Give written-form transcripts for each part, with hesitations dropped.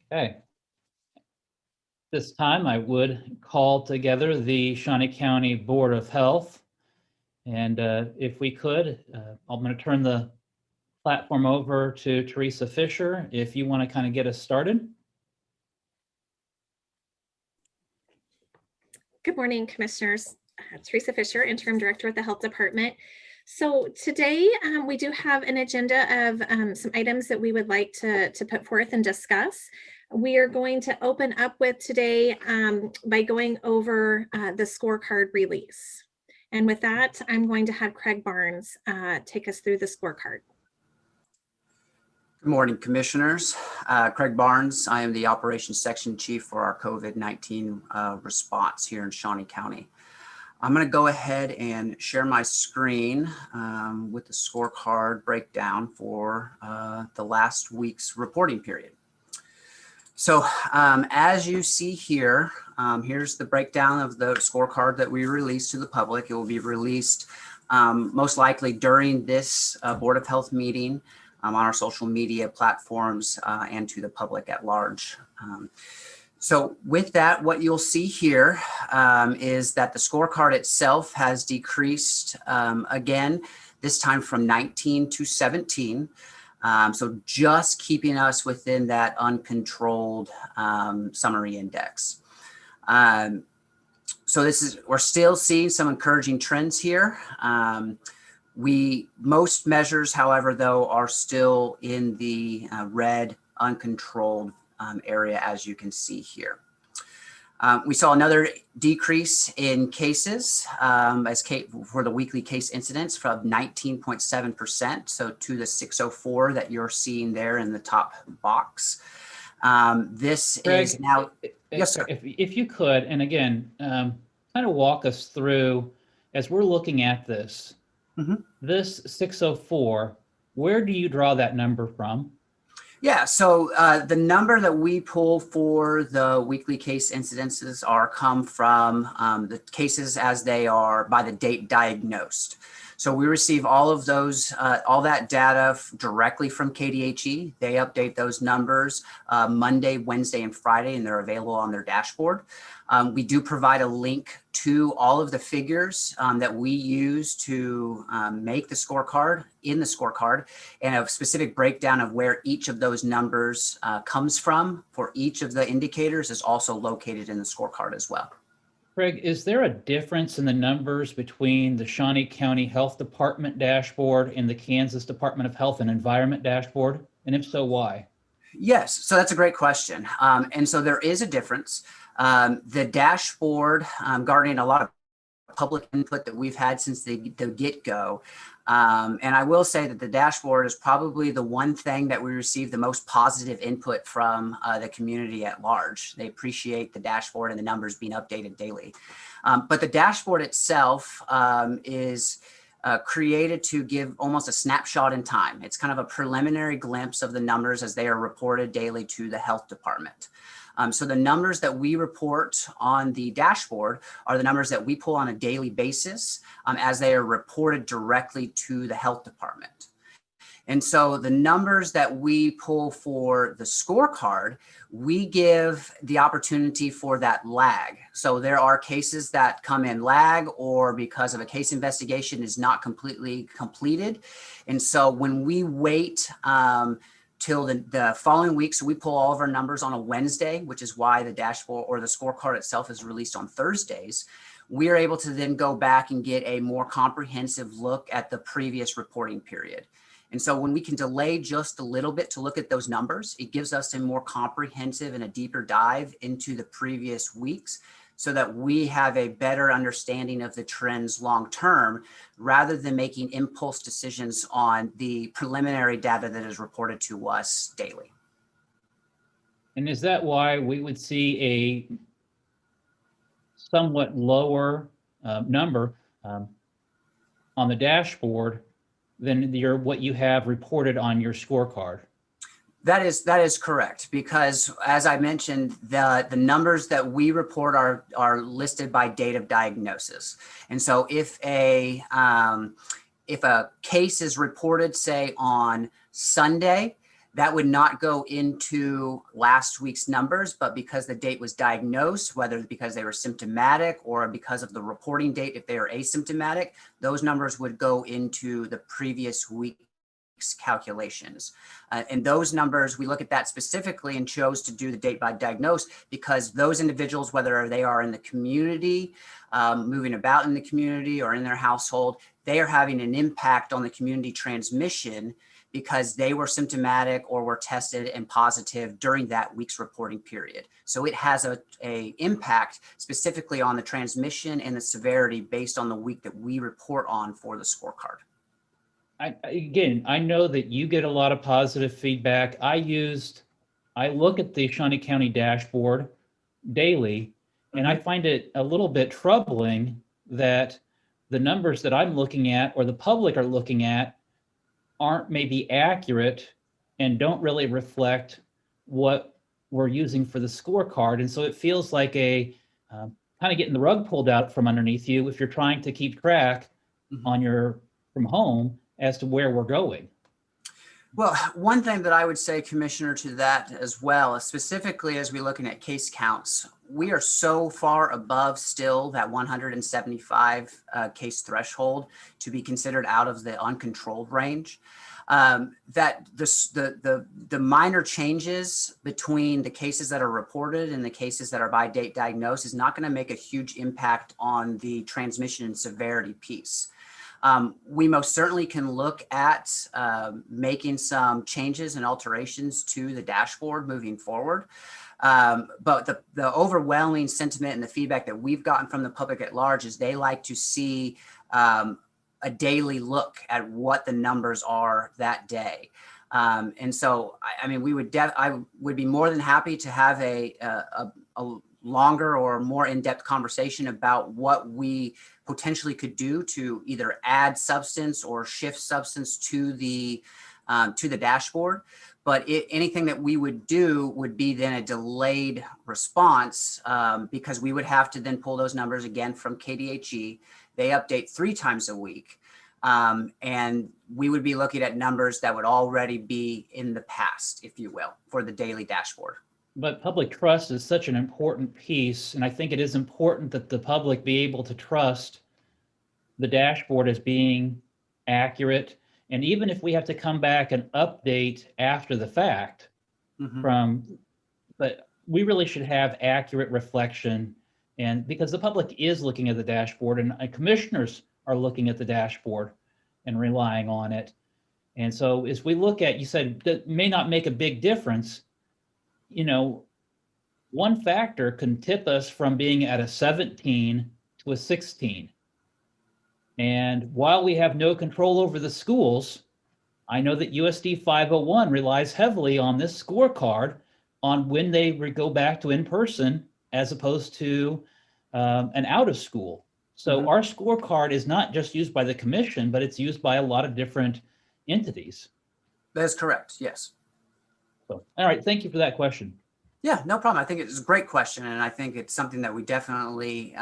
Okay. This time I would call together the Shawnee County Board of Health. And if we could, I'm going to turn the platform over to Teresa Fisher if you want to kind of get us started. Good morning, Commissioners. Teresa Fisher, Interim Director at the Health Department. So today we do have an agenda of some items that we would like to put forth and discuss. We are going to open up with today by going over the scorecard release. And with that, I'm going to have Craig Barnes take us through the scorecard. Good morning, Commissioners. Craig Barnes. I am the Operations Section Chief for our COVID-19 response here in Shawnee County. I'm going to go ahead and share my screen with the scorecard breakdown for the last week's reporting period. So as you see here, here's the breakdown of the scorecard that we released to the public. It will be released most likely during this Board of Health meeting on our social media platforms and to the public at large. So with that, what you'll see here is that the scorecard itself has decreased again, this time from 19 to 17. So just keeping us within that uncontrolled summary index. So we're still seeing some encouraging trends here. Most measures, however, though, are still in the red uncontrolled area, as you can see here. We saw another decrease in cases for the weekly case incidence from 19.7%, so to the 604 that you're seeing there in the top box. This Greg, is now, yes, sir. If you could, and again, kind of walk us through, as we're looking at this, this 604, where do you draw that number from? Yeah, so the number that we pull for the weekly case incidences come from the cases as they are by the date diagnosed. So we receive all of those, all that data directly from KDHE. They update those numbers Monday, Wednesday, and Friday, and they're available on their dashboard. We do provide a link to all of the figures that we use to make the scorecard in the scorecard, and a specific breakdown of where each of those numbers comes from for each of the indicators is also located in the scorecard as well. Craig, is there a difference in the numbers between the Shawnee County Health Department dashboard and the Kansas Department of Health and Environment dashboard? And if so, why? Yes, so that's a great question. And so there is a difference. The dashboard, garnering a lot of public input that we've had since the get-go. And I will say that the dashboard is probably the one thing that we receive the most positive input from the community at large. They appreciate the dashboard and the numbers being updated daily. But the dashboard itself is created to give almost a snapshot in time. It's kind of a preliminary glimpse of the numbers as they are reported daily to the health department. So the numbers that we report on the dashboard are the numbers that we pull on a daily basis as they are reported directly to the health department. And so the numbers that we pull for the scorecard, we give the opportunity for that lag. So there are cases that come in lag or because of a case investigation is not completely completed. And so when we wait till the following week, so we pull all of our numbers on a Wednesday, which is why the dashboard or the scorecard itself is released on Thursdays. We are able to then go back and get a more comprehensive look at the previous reporting period. And so when we can delay just a little bit to look at those numbers, it gives us a more comprehensive and a deeper dive into the previous weeks so that we have a better understanding of the trends long term, rather than making impulse decisions on the preliminary data that is reported to us daily. And is that why we would see a somewhat lower number on the dashboard than what you have reported on your scorecard? That is correct, because as I mentioned, the numbers that we report are listed by date of diagnosis. And so if a case is reported, say, on Sunday, That would not go into last week's numbers, but because the date was diagnosed, whether because they were symptomatic or because of the reporting date, if they are asymptomatic, those numbers would go into the previous week's calculations. And those numbers, we look at that specifically and chose to do the date by diagnose because those individuals, whether they are in the community, moving about in the community or in their household, they are having an impact on the community transmission because they were symptomatic or were tested and positive during that week's reporting period. So it has a impact specifically on the transmission and the severity based on the week that we report on for the scorecard. Again, I know that you get a lot of positive feedback. I look at the Shawnee County dashboard daily, and I find it a little bit troubling that the numbers that I'm looking at or the public are looking at aren't maybe accurate and don't really reflect what we're using for the scorecard. And so it feels like a kind of getting the rug pulled out from underneath you if you're trying to keep track from home as to where we're going. Well, one thing that I would say, Commissioner, to that as well, specifically as we're looking at case counts, we are so far above still that 175 case threshold to be considered out of the uncontrolled range. That the minor changes between the cases that are reported and the cases that are by date diagnosed is not going to make a huge impact on the transmission and severity piece. We most certainly can look at making some changes and alterations to the dashboard moving forward. But the overwhelming sentiment and the feedback that we've gotten from the public at large is they like to see a daily look at what the numbers are that day. And so, I mean, I would be more than happy to have a longer or more in-depth conversation about what we potentially could do to either add substance or shift substance to the dashboard. But anything that we would do would be then a delayed response because we would have to then pull those numbers again from KDHE. They update 3 times a week. And we would be looking at numbers that would already be in the past, if you will, for the daily dashboard. But public trust is such an important piece, and I think it is important that the public be able to trust the dashboard as being accurate. And even if we have to come back and update after the fact, but we really should have accurate reflection. And because the public is looking at the dashboard and commissioners are looking at the dashboard and relying on it. And so as we look at, you said that may not make a big difference. You know, one factor can tip us from being at a 17 to a 16. And while we have no control over the schools, I know that USD 501 relies heavily on this scorecard on when they go back to in-person as opposed to an out of school. So our scorecard is not just used by the commission, but it's used by a lot of different entities. That's correct. Yes. So, all right. Thank you for that question. Yeah, no problem. I think it's a great question. And I think it's something that we definitely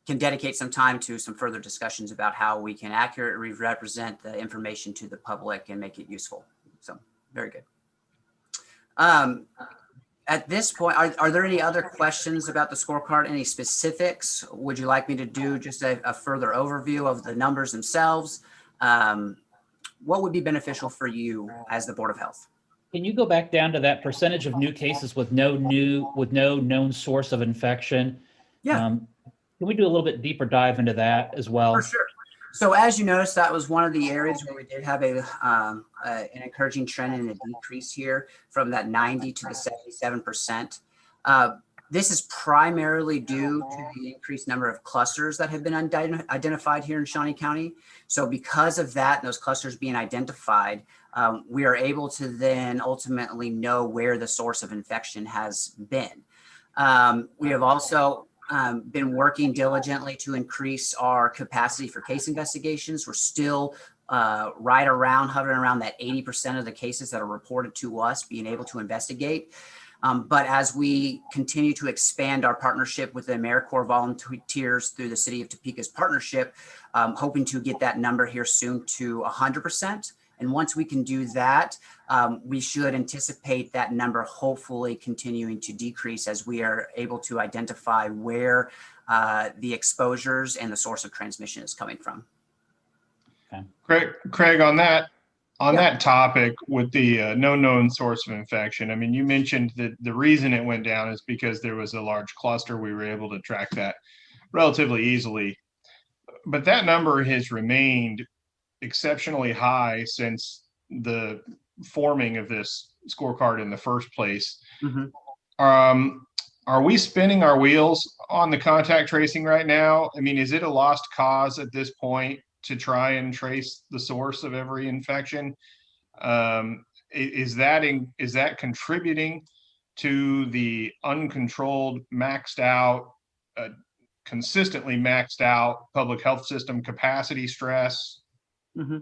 can dedicate some time to some further discussions about how we can accurately represent the information to the public and make it useful. So very good. At this point, are there any other questions about the scorecard? Any specifics? Would you like me to do just a further overview of the numbers themselves? What would be beneficial for you as the Board of Health? Can you go back down to that percentage of new cases with no known source of infection? Yeah. Can we do a little bit deeper dive into that as well? For sure. So as you noticed, that was one of the areas where we did have an encouraging trend and a decrease here from that 90 to the 77%. This is primarily due to the increased number of clusters that have been identified here in Shawnee County. So because of that, those clusters being identified, we are able to then ultimately know where the source of infection has been. We have also been working diligently to increase our capacity for case investigations. We're still hovering around that 80% of the cases that are reported to us being able to investigate. But as we continue to expand our partnership with the AmeriCorps volunteers through the City of Topeka's partnership, hoping to get that number here soon to 100%. And once we can do that, we should anticipate that number hopefully continuing to decrease as we are able to identify where the exposures and the source of transmission is coming from. Craig, on that topic with the no known source of infection, I mean, you mentioned that the reason it went down is because there was a large cluster. We were able to track that relatively easily. But that number has remained exceptionally high since the forming of this scorecard in the first place. Mm-hmm. Are we spinning our wheels on the contact tracing right now? I mean, is it a lost cause at this point to try and trace the source of every infection? Is that contributing to the uncontrolled, maxed out, consistently maxed out public health system capacity stress? Mm-hmm.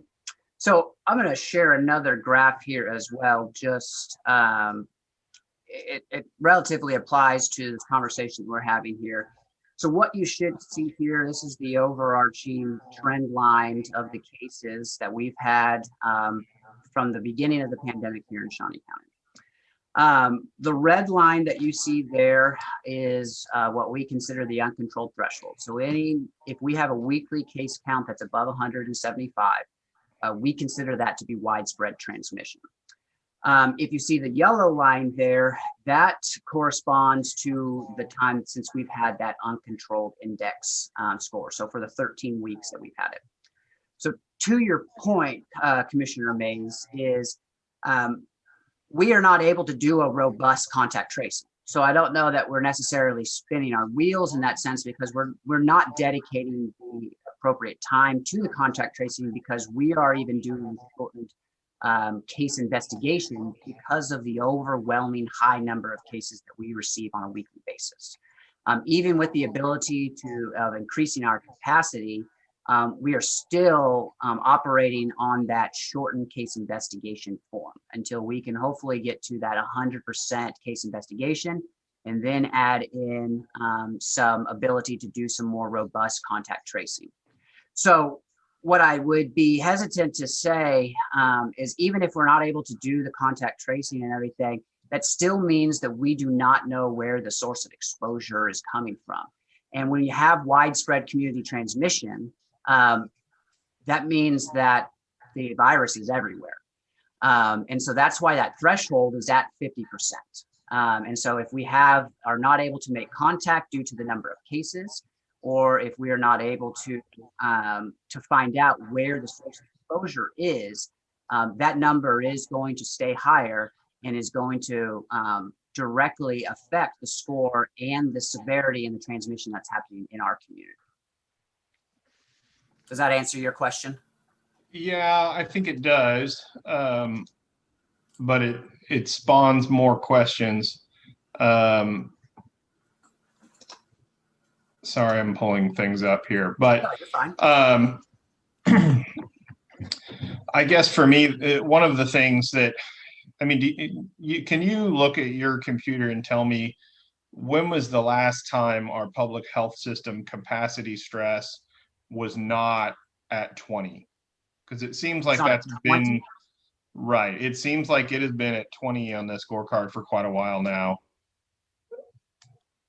So I'm going to share another graph here as well. Just it relatively applies to this conversation we're having here. So what you should see here, this is the overarching trend line of the cases that we've had from the beginning of the pandemic here in Shawnee County. The red line that you see there is what we consider the uncontrolled threshold. So if we have a weekly case count that's above 175, we consider that to be widespread transmission. If you see the yellow line there, that corresponds to the time since we've had that uncontrolled index score. So for the 13 weeks that we've had it. So to your point, Commissioner Mays, is we are not able to do a robust contact tracing. So I don't know that we're necessarily spinning our wheels in that sense, because we're not dedicating the appropriate time to the contact tracing, because we are even doing important case investigation because of the overwhelming high number of cases that we receive on a weekly basis. Even with the ability of increasing our capacity, we are still operating on that shortened case investigation form until we can hopefully get to that 100% case investigation, and then add in some ability to do some more robust contact tracing. So what I would be hesitant to say is, even if we're not able to do the contact tracing and everything, that still means that we do not know where the source of exposure is coming from. And when you have widespread community transmission, that means that the virus is everywhere. And so that's why that threshold is at 50%. And so if we are not able to make contact due to the number of cases, or if we are not able to find out where the source of exposure is, that number is going to stay higher and is going to directly affect the score and the severity and the transmission that's happening in our community. Does that answer your question? Yeah, I think it does, but it spawns more questions. Sorry, I'm pulling things up here, but No, I guess for me, one of the things that, I mean, can you look at your computer and tell me when was the last time our public health system capacity stress was not at 20? Because it seems like that's been, right. It seems like it has been at 20 on the scorecard for quite a while now.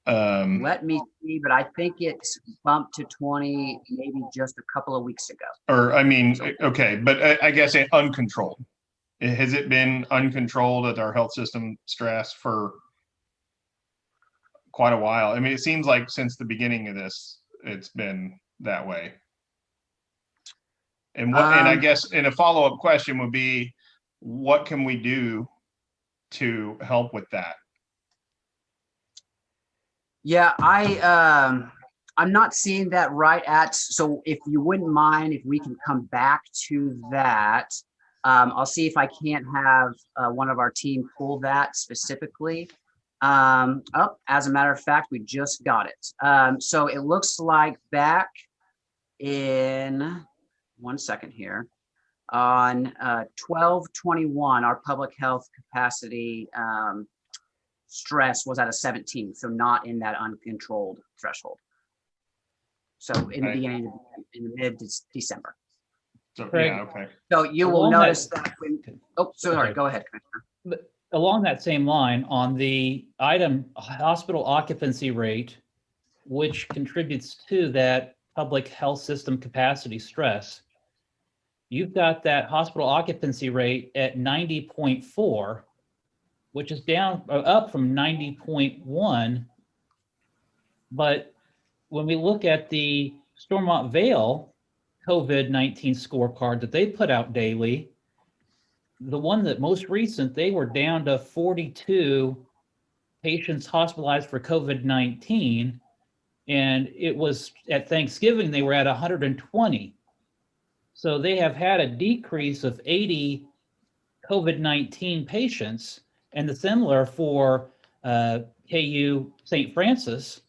Let me see, but I think it's bumped to 20 maybe just a couple of weeks ago. Or, I mean, okay, but I guess uncontrolled. Has it been uncontrolled at our health system stress for quite a while? I mean, it seems like since the beginning of this, it's been that way. And and I guess, and a follow-up question would be, what can we do to help with that? Yeah, I'm not seeing that right at, so if you wouldn't mind, if we can come back to that, I'll see if I can't have one of our team pull that specifically. Oh, as a matter of fact, we just got it. So it looks like back in, one second here, on 12/21, our public health capacity stress was at a 17, so not in that uncontrolled threshold. So in the beginning, in the mid-December. So, Craig, yeah, okay. So you will along notice that- that when, Okay. sorry, Okay. go ahead, Commissioner. But along that same line, on the item hospital occupancy rate, which contributes to that public health system capacity stress, you've got that hospital occupancy rate at 90.4, which is up from 90.1. But when we look at the Stormont Vale COVID-19 scorecard that they put out daily, the one that most recent, they were down to 42 patients hospitalized for COVID-19. And it was at Thanksgiving, they were at 120. So they have had a decrease of 80 COVID-19 patients, and the similar for KU St. Francis.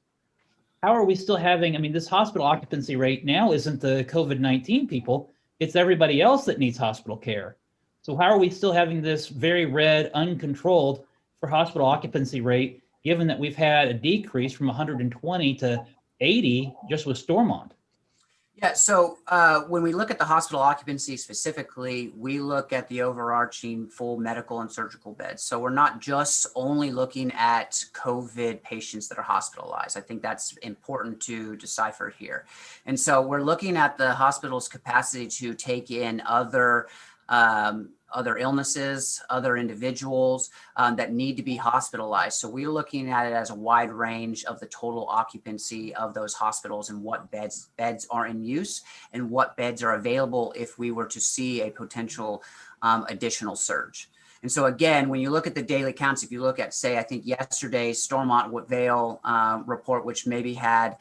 How are we still having, I mean, this hospital occupancy rate now isn't the COVID-19 people, it's everybody else that needs hospital care. So how are we still having this very red, uncontrolled for hospital occupancy rate, given that we've had a decrease from 120 to 80 just with Stormont? Yeah, so when we look at the hospital occupancy specifically, we look at the overarching full medical and surgical beds. So we're not just only looking at COVID patients that are hospitalized. I think that's important to decipher here. And so we're looking at the hospital's capacity to take in other illnesses, other individuals that need to be hospitalized. So we're looking at it as a wide range of the total occupancy of those hospitals and what beds are in use and what beds are available if we were to see a potential additional surge. And so again, when you look at the daily counts, if you look at, say, I think yesterday's Stormont Vale report, which maybe had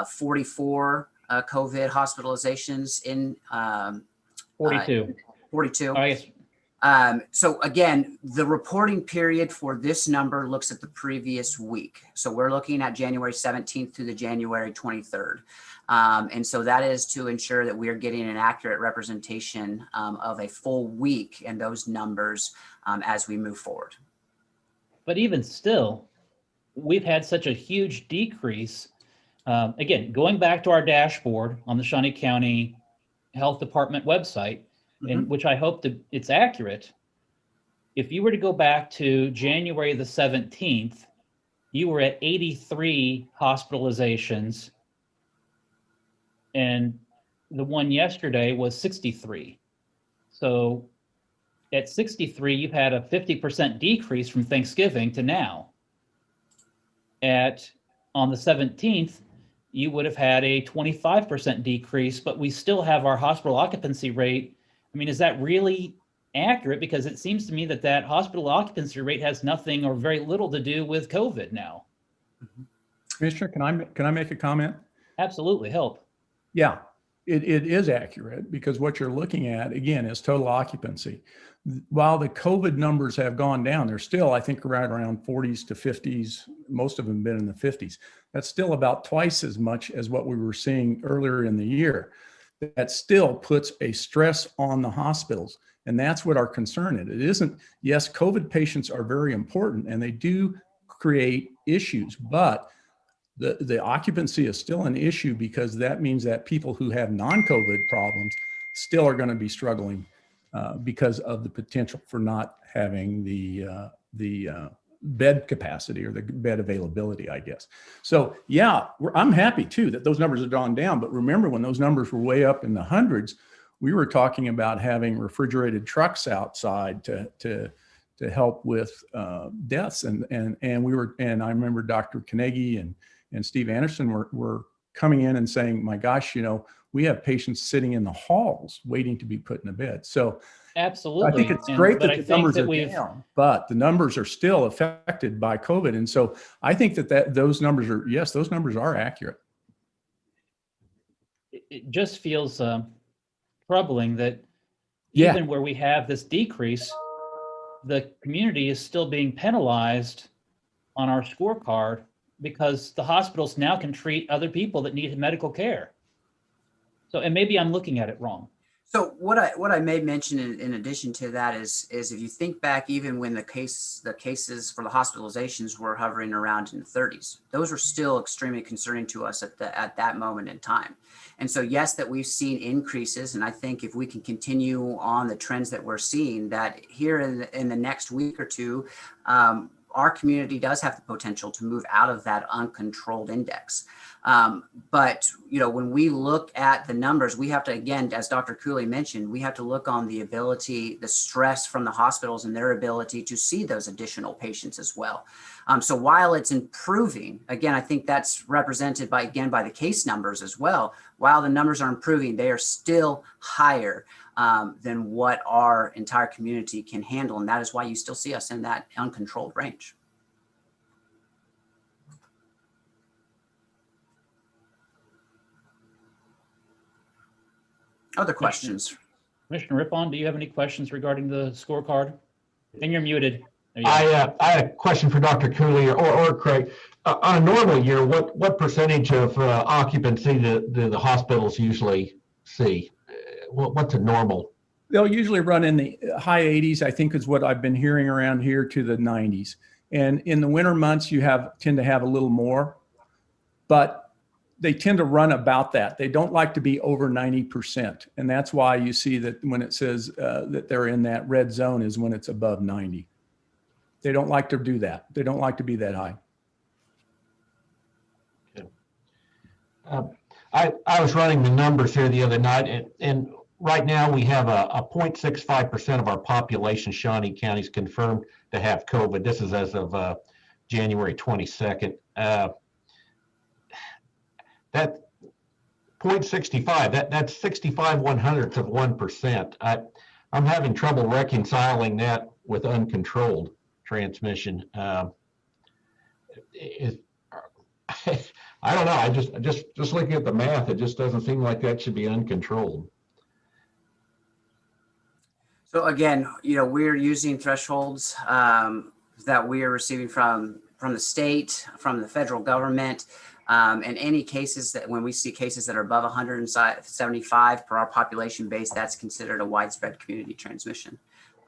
44 COVID hospitalizations in 42. 42. I guess. So again, the reporting period for this number looks at the previous week. So we're looking at January 17th to the January 23rd. And so that is to ensure that we are getting an accurate representation of a full week and those numbers as we move forward. But even still, we've had such a huge decrease. Again, going back to our dashboard on the Shawnee County Health Department website, in which I hope that it's accurate. If you were to go back to January the 17th, you were at 83 hospitalizations, and the one yesterday was 63. So at 63, you've had a 50% decrease from Thanksgiving to now. On the 17th, you would have had a 25% decrease, but we still have our hospital occupancy rate. I mean, is that really accurate? Because it seems to me that that hospital occupancy rate has nothing or very little to do with COVID now. Commissioner, can I make a comment? Absolutely, help. Yeah, it is accurate because what you're looking at, again, is total occupancy. While the COVID numbers have gone down, they're still, I think, around 40s to 50s. Most of them have been in the 50s. That's still about twice as much as what we were seeing earlier in the year. That still puts a stress on the hospitals. And that's what our concern is. It isn't, yes, COVID patients are very important and they do create issues, but the occupancy is still an issue because that means that people who have non-COVID problems still are going to be struggling because of the potential for not having the bed capacity or the bed availability, I guess. So yeah, I'm happy too that those numbers have gone down. But remember, when those numbers were way up in the hundreds, we were talking about having refrigerated trucks outside to help with deaths. And I remember Dr. Carnegie and Steve Anderson were coming in and saying, my gosh, we have patients sitting in the halls waiting to be put in a bed. So absolutely. I think it's great that the numbers are down, but the numbers are still affected by COVID. And so I think that those numbers are, yes, those numbers are accurate. It just feels troubling that even where we have this decrease, the community is still being penalized on our scorecard because the hospitals now can treat other people that need medical care. So, and maybe I'm looking at it wrong. So what I may mention in addition to that is if you think back, even when the cases for the hospitalizations were hovering around in the 30s, those were still extremely concerning to us at that moment in time. And so yes, that we've seen increases, and I think if we can continue on the trends that we're seeing, that here in the next week or two, our community does have the potential to move out of that uncontrolled index. But, you know, when we look at the numbers, we have to, again, as Dr. Cooley mentioned, we have to look on the ability, the stress from the hospitals and their ability to see those additional patients as well. So while it's improving, again, I think that's represented by the case numbers as well. While the numbers are improving, they are still higher than what our entire community can handle. And that is why you still see us in that uncontrolled range. Other questions? Commissioner Rippon, do you have any questions regarding the scorecard? And you're muted. There you I had a question for Dr. Cooley or Craig. On a normal year, what percentage of occupancy do the hospitals usually see? What's a normal? They'll usually run in the high 80s, I think is what I've been hearing around here, to the 90s. And in the winter months, you tend to have a little more, but they tend to run about that. They don't like to be over 90%. And that's why you see that when it says that they're in that red zone is when it's above 90. They don't like to do that. They don't like to be that high. I was running the numbers here the other night, and right now we have a 0.65% of our population, Shawnee County, is confirmed to have COVID. This is as of January 22nd. That 0.65, that's 65/100ths of 1%. I'm having trouble reconciling that with uncontrolled transmission. I don't know. I just looking at the math, it just doesn't seem like that should be uncontrolled. So again, you know, we're using thresholds that we are receiving from the state, from the federal government, and any cases that when we see cases that are above 175 per our population base, that's considered a widespread community transmission.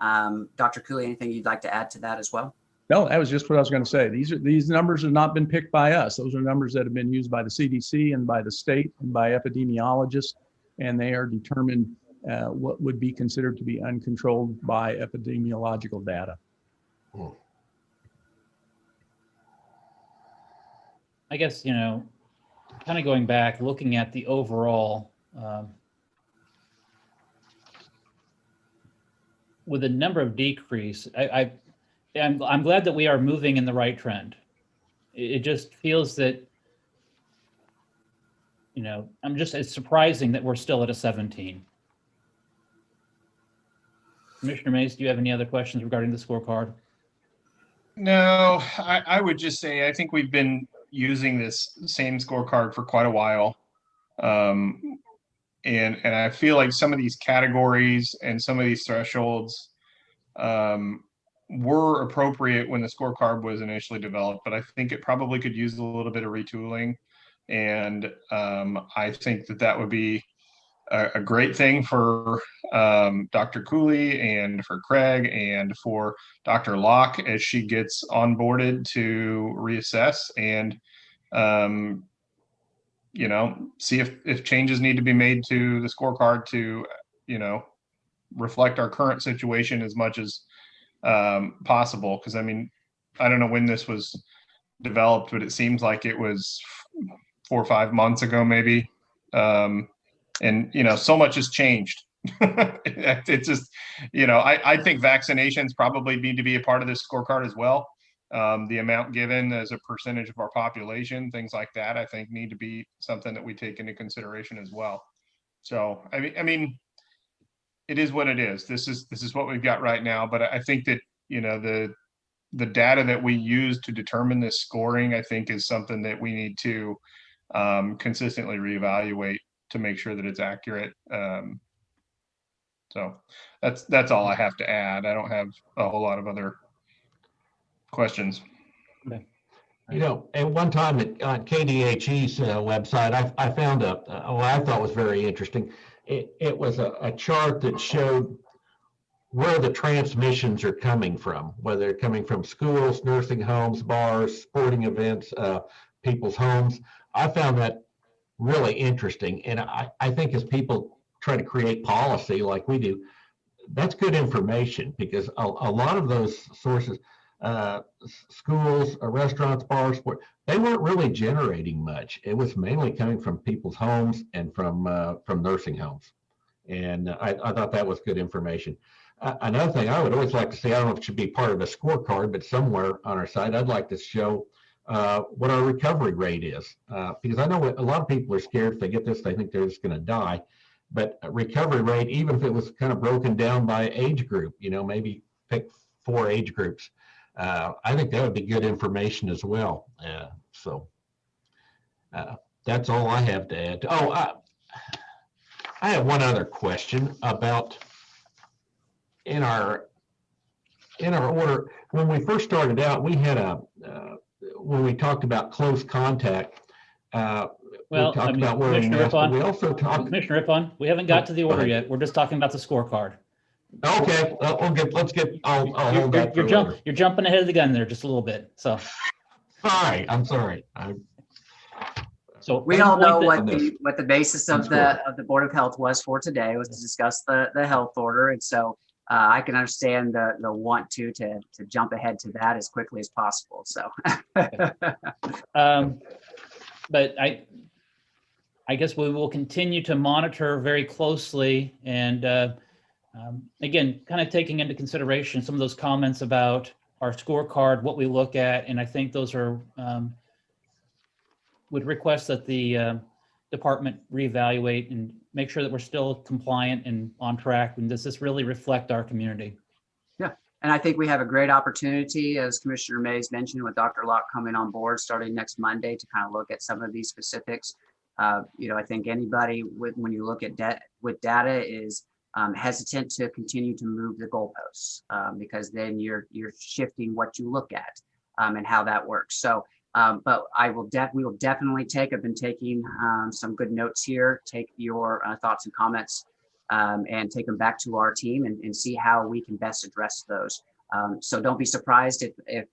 Dr. Cooley, anything you'd like to add to that as well? No, that was just what I was going to say. These numbers have not been picked by us. Those are numbers that have been used by the CDC and by the state and by epidemiologists, and they are determined what would be considered to be uncontrolled by epidemiological data. I guess, you know, kind of going back, looking at the overall, with the number of decrease, I'm glad that we are moving in the right trend. It just feels that, you know, it's surprising that we're still at a 17. Commissioner Mays, do you have any other questions regarding the scorecard? No, I would just say, I think we've been using this same scorecard for quite a while. And I feel like some of these categories and some of these thresholds were appropriate when the scorecard was initially developed, but I think it probably could use a little bit of retooling. And I think that would be a great thing for Dr. Cooley and for Craig and for Dr. Locke as she gets onboarded to reassess and, you know, see if changes need to be made to the scorecard to, you know, reflect our current situation as much as possible. Because I mean, I don't know when this was developed, but it seems like it was 4 or 5 months ago, maybe. And, you know, so much has changed. It's just, you know, I think vaccinations probably need to be a part of this scorecard as well. The amount given as a percentage of our population, things like that, I think need to be something that we take into consideration as well. So, I mean, it is what it is. This is what we've got right now. But I think that, you know, the data that we use to determine this scoring, I think is something that we need to consistently reevaluate to make sure that it's accurate. So that's all I have to add. I don't have a whole lot of other questions. Okay. You know, at one time on KDHE's website, I found what I thought was very interesting. it was a chart that showed where the transmissions are coming from, whether they're coming from schools, nursing homes, bars, sporting events, people's homes. I found that really interesting. And I think as people try to create policy like we do, that's good information, because a lot of those sources, schools, restaurants, bars, sport, they weren't really generating much. It was mainly coming from people's homes and from nursing homes. And I thought that was good information. Another thing I would always like to see, I don't know if it should be part of a scorecard, but somewhere on our site, I'd like to show what our recovery rate is. Because I know a lot of people are scared if they get this, they think they're just going to die. But recovery rate, even if it was kind of broken down by age group, maybe pick 4 age groups, I think that would be good information as well. So that's all I have to add. Oh, I have one other question about in our order. When we first started out, we had when we talked about close contact, we talked about wearing masks, but we also talked. Commissioner Rippon, we haven't got to the order yet. We're just talking about the scorecard. Okay, let's get. I'll hold that for later. You're jumping ahead of the gun there just a little bit. So. All right, I'm sorry. So we all know what the basis of the Board of Health was for today, was to discuss the health order, and so I can understand the want to jump ahead to that as quickly as possible. So, but I guess we will continue to monitor very closely, and again, kind of taking into consideration some of those comments about our scorecard, what we look at, and I think those are would request that the department reevaluate and make sure that we're still compliant and on track. And does this really reflect our community? Yeah, and I think we have a great opportunity, as Commissioner Mays mentioned, with Dr. Locke coming on board starting next Monday, to kind of look at some of these specifics. I think anybody when you look at data is hesitant to continue to move the goalposts, because then you're shifting what you look at and how that works. So. But we will definitely I've been taking some good notes here, take your thoughts and comments and take them back to our team and see how we can best address those. So don't be surprised if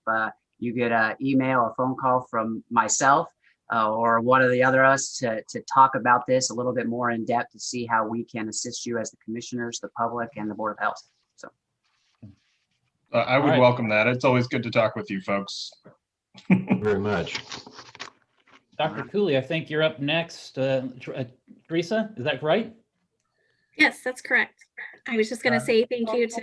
you get an email or phone call from myself or one of the other us to talk about this a little bit more in depth, to see how we can assist you as the commissioners, the public, and the Board of Health. So I would welcome that. It's always good to talk with you folks. Very much. Dr. Cooley, I think you're up next. Teresa, is that right? Yes, that's correct. I was just going to say thank you to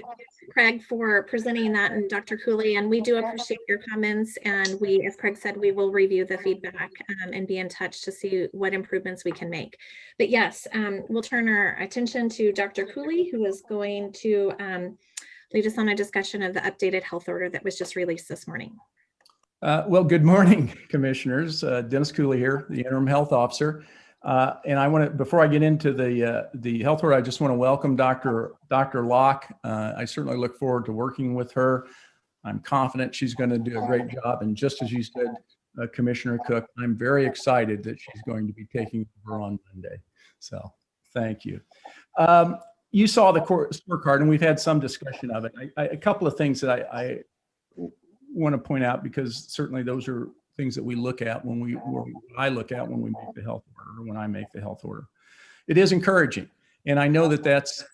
Craig for presenting that, and Dr. Cooley, and we do appreciate your comments. And we, as Craig said, we will review the feedback and be in touch to see what improvements we can make. But yes, we'll turn our attention to Dr. Cooley, who is going to lead us on a discussion of the updated health order that was just released this morning. Well, good morning, commissioners. Dennis Cooley here, the interim health officer. And I want to, before I get into the health order, I just want to welcome Dr. Locke. I certainly look forward to working with her. I'm confident she's going to do a great job. And just as you said, Commissioner Cook, I'm very excited that she's going to be taking over on Monday. So thank you. You saw the scorecard, and we've had some discussion of it. A couple of things that I want to point out, because certainly those are things that we look at I look at when we make the health order, or when I make the health order. It is encouraging, and I know that that's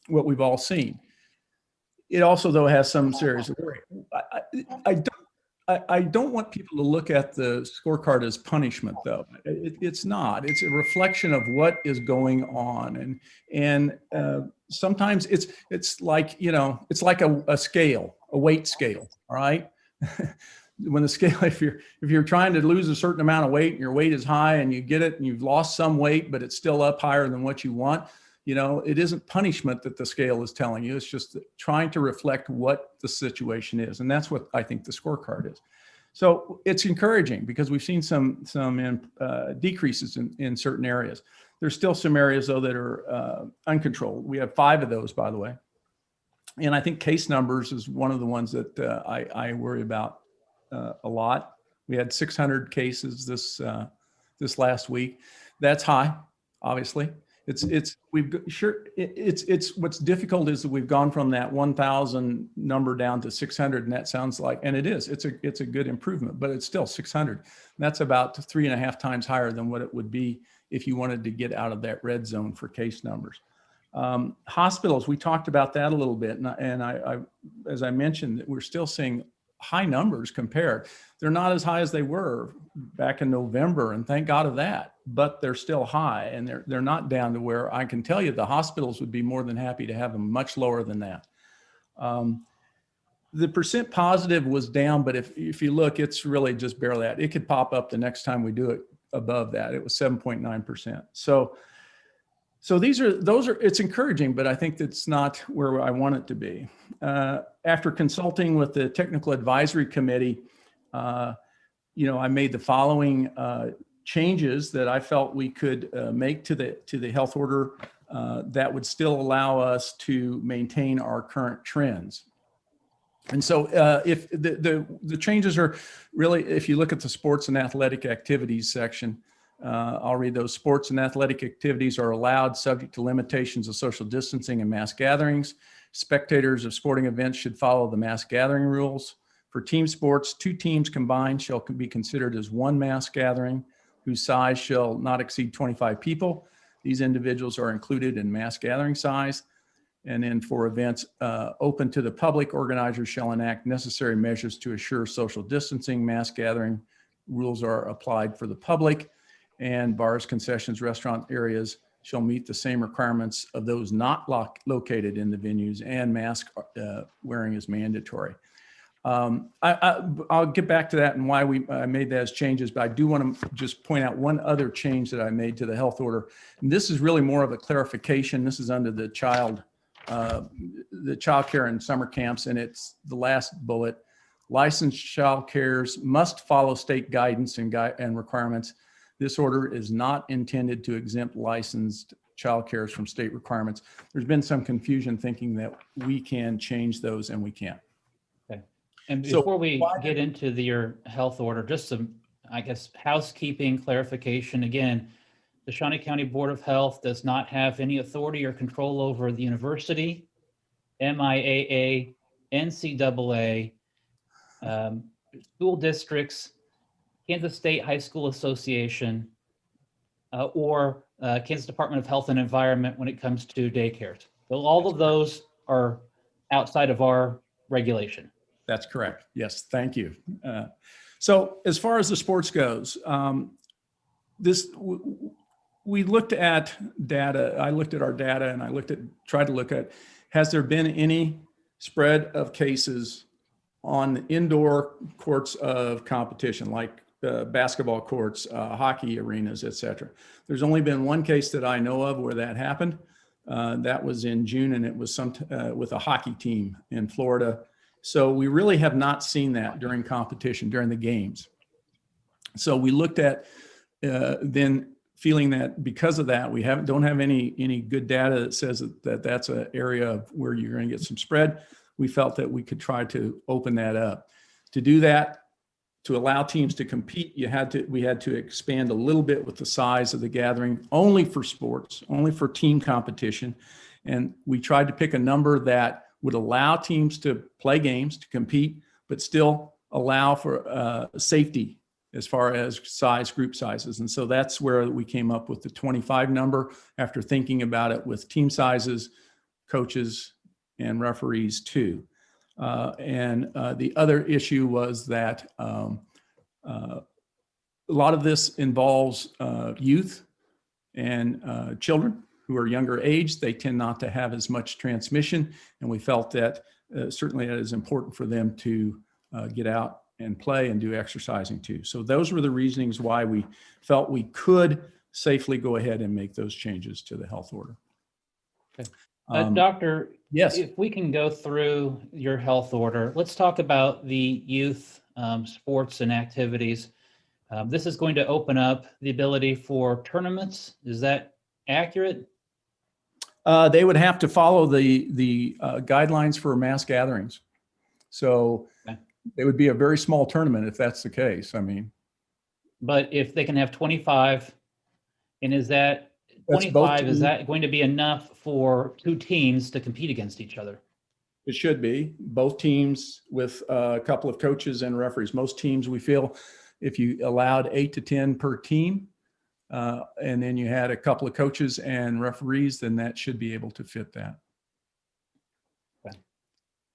what we've all seen. It also, though, has some serious worry. I don't want people to look at the scorecard as punishment, though. It's not. It's a reflection of what is going on, and sometimes it's like, it's like a scale, a weight scale. All right. When the scale, if you're trying to lose a certain amount of weight and your weight is high and you get it and you've lost some weight, but it's still up higher than what you want, it isn't punishment that the scale is telling you. It's just trying to reflect what the situation is. And that's what I think the scorecard is. So it's encouraging, because we've seen some decreases in certain areas. There's still some areas, though, that are uncontrolled. We have 5 of those, by the way. And I think case numbers is one of the ones that I worry about a lot. We had 600 cases this last week. That's high. obviously. It's what's difficult is that we've gone from that 1,000 number down to 600, and that sounds like, and it's a good improvement, but it's still 600. That's about 3.5 times higher than what it would be if you wanted to get out of that red zone for case numbers. Hospitals, we talked about that a little bit, and I as I mentioned, we're still seeing high numbers compared. They're not as high as they were back in November, and thank God of that, but they're still high, and they're not down to where I can tell you the hospitals would be more than happy to have them much lower than that. The percent positive was down, but if you look, it's really just barely that. It could pop up the next time we do it above that. It was 7.9%. So it's encouraging, but I think that's not where I want it to be. After consulting with the technical advisory committee, I made the following changes that I felt we could make to the health order that would still allow us to maintain our current trends. And so if the changes are really, if you look at the sports and athletic activities section, I'll read those. Sports and athletic activities are allowed subject to limitations of social distancing and mass gatherings. Spectators of sporting events should follow the mass gathering rules. For team sports, 2 teams combined shall be considered as one mass gathering, whose size shall not exceed 25 people. These individuals are included in mass gathering size. And then for events open to the public, organizers shall enact necessary measures to assure social distancing. Mass gathering rules are applied for the public, and bars, concessions, restaurant areas shall meet the same requirements of those not located in the venues, and mask wearing is mandatory. I'll get back to that and why I made those changes, but I do want to just point out one other change that I made to the health order. And this is really more of a clarification. This is under the child care and summer camps, and it's the last bullet. Licensed child cares must follow state guidance and requirements. This order is not intended to exempt licensed child cares from state requirements. There's been some confusion thinking that we can change those, and we can't. Okay. And before we get into your health order, just some, I guess, housekeeping clarification. Again, the Shawnee County Board of Health does not have any authority or control over the university, MIAA, NCAA, school districts, Kansas State High School Association, or Kansas Department of Health and Environment when it comes to daycares. So all of those are outside of our regulation. That's correct. Yes, thank you. So as far as the sports goes, we looked at data. I looked at our data, and I tried to look at, has there been any spread of cases on indoor courts of competition, like basketball courts, hockey arenas, et cetera? There's only been one case that I know of where that happened. That was in June, and it was with a hockey team in Florida. So we really have not seen that during competition, during the games. So we looked at then feeling that because of that, we don't have any good data that says that that's an area where you're going to get some spread. We felt that we could try to open that up. To do that, to allow teams to compete, we had to expand a little bit with the size of the gathering, only for sports, only for team competition. And we tried to pick a number that would allow teams to play games, to compete, but still allow for safety as far as group sizes. And so that's where we came up with the 25 number after thinking about it with team sizes, coaches, and referees too. And the other issue was that a lot of this involves youth and children who are younger age. They tend not to have as much transmission, and we felt that certainly it is important for them to get out and play and do exercising too. So those were the reasonings why we felt we could safely go ahead and make those changes to the health order. Okay. Doctor, yes, if we can go through your health order, let's talk about the youth sports and activities. This is going to open up the ability for tournaments. Is that accurate? They would have to follow the guidelines for mass gatherings. So okay. It would be a very small tournament if that's the case. I mean, but if they can have 25, and is that That's both 25, is teams. that going to be enough for two teams to compete against each other? It should be both teams with a couple of coaches and referees. Most teams, we feel, if you allowed 8 to 10 per team, and then you had a couple of coaches and referees, then that should be able to fit that. Okay.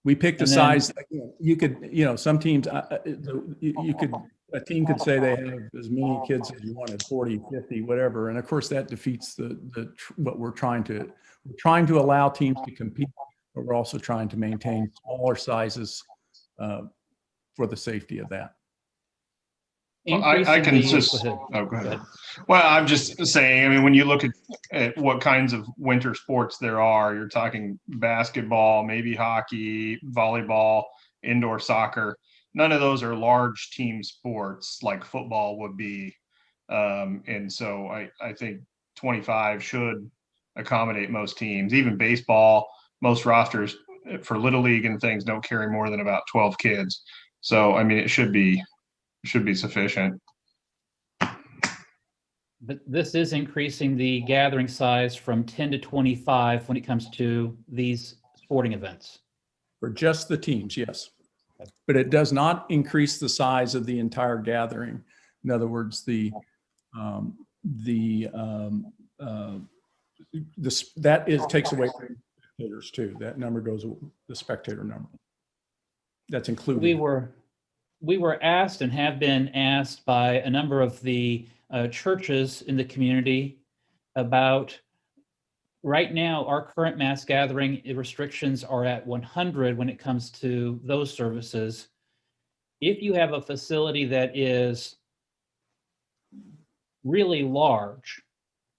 We picked a And then- size. You could, some teams, a team could say they have as many kids as you wanted, 40, 50, whatever. And of course that defeats what we're trying to allow teams to compete, but we're also trying to maintain smaller sizes for the safety of that. Well, I can just, Go ahead. go ahead. Well, I'm just saying, I mean, when you look at what kinds of winter sports there are, you're talking basketball, maybe hockey, volleyball, indoor soccer. None of those are large team sports like football would be. And so I think 25 should accommodate most teams. Even baseball, most rosters for Little League and things don't carry more than about 12 kids. So, I mean, it should be sufficient. But this is increasing the gathering size from 10 to 25 when it comes to these sporting events. For just the teams, yes. But it does not increase the size of the entire gathering. In other words, that takes away from spectators too. That number goes, the spectator number. That's included. We were asked and have been asked by a number of the churches in the community about, right now, our current mass gathering restrictions are at 100 when it comes to those services. If you have a facility that is really large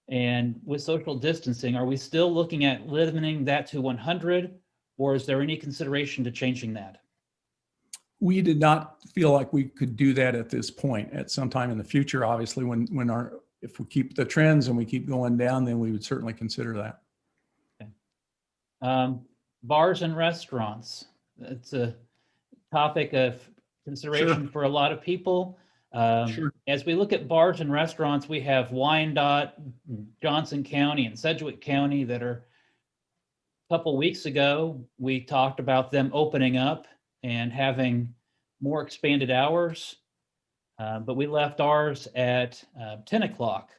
and with social distancing, are we still looking at limiting that to 100, or is there any consideration to changing that? We did not feel like we could do that at this point. At some time in the future, obviously, if we keep the trends and we keep going down, then we would certainly consider that. Okay. Bars and restaurants. It's a topic of consideration for a lot of people. Sure. As we look at bars and restaurants, we have Wyandotte, Johnson County, and Sedgwick County that are, a couple weeks ago, we talked about them opening up and having more expanded hours, but we left ours at 10 o'clock.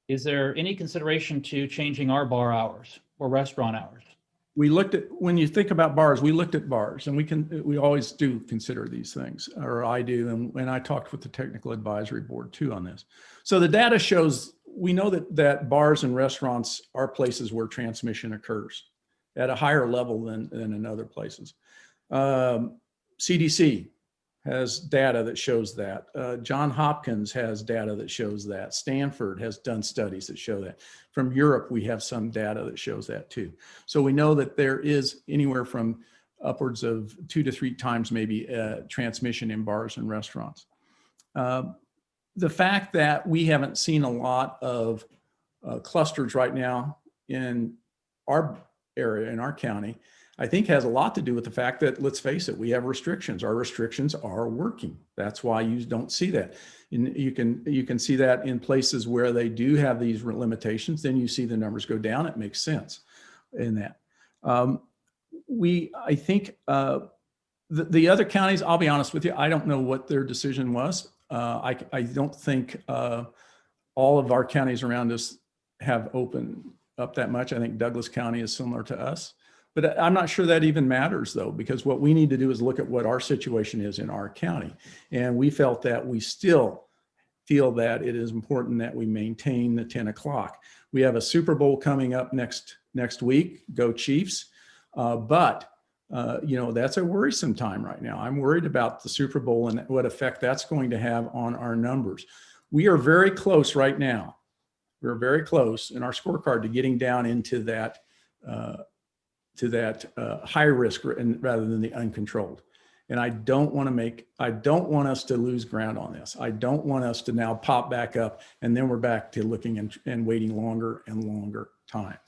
Is there any consideration to changing our bar hours or restaurant hours? When you think about bars, we looked at bars, and we always do consider these things, or I do, and I talked with the technical advisory board too on this. So the data shows, we know that bars and restaurants are places where transmission occurs at a higher level than in other places. CDC has data that shows that. Johns Hopkins has data that shows that. Stanford has done studies that show that. From Europe, we have some data that shows that too. So we know that there is anywhere from upwards of 2 to 3 times maybe transmission in bars and restaurants. The fact that we haven't seen a lot of clusters right now in our area, in our county, I think has a lot to do with the fact that, let's face it, we have restrictions. Our restrictions are working. That's why you don't see that. And you can see that in places where they do have these limitations, then you see the numbers go down. It makes sense in that. I think the other counties, I'll be honest with you, I don't know what their decision was. I don't think all of our counties around us have opened up that much. I think Douglas County is similar to us. But I'm not sure that even matters, though, because what we need to do is look at what our situation is in our county. And we felt that we still feel that it is important that we maintain the 10 o'clock. We have a Super Bowl coming up next week. Go Chiefs. But that's a worrisome time right now. I'm worried about the Super Bowl and what effect that's going to have on our numbers. We are very close right now. We're very close in our scorecard to getting down into that high risk rather than the uncontrolled. And I don't want us to lose ground on this. I don't want us to now pop back up and then we're back to looking and waiting longer and longer time.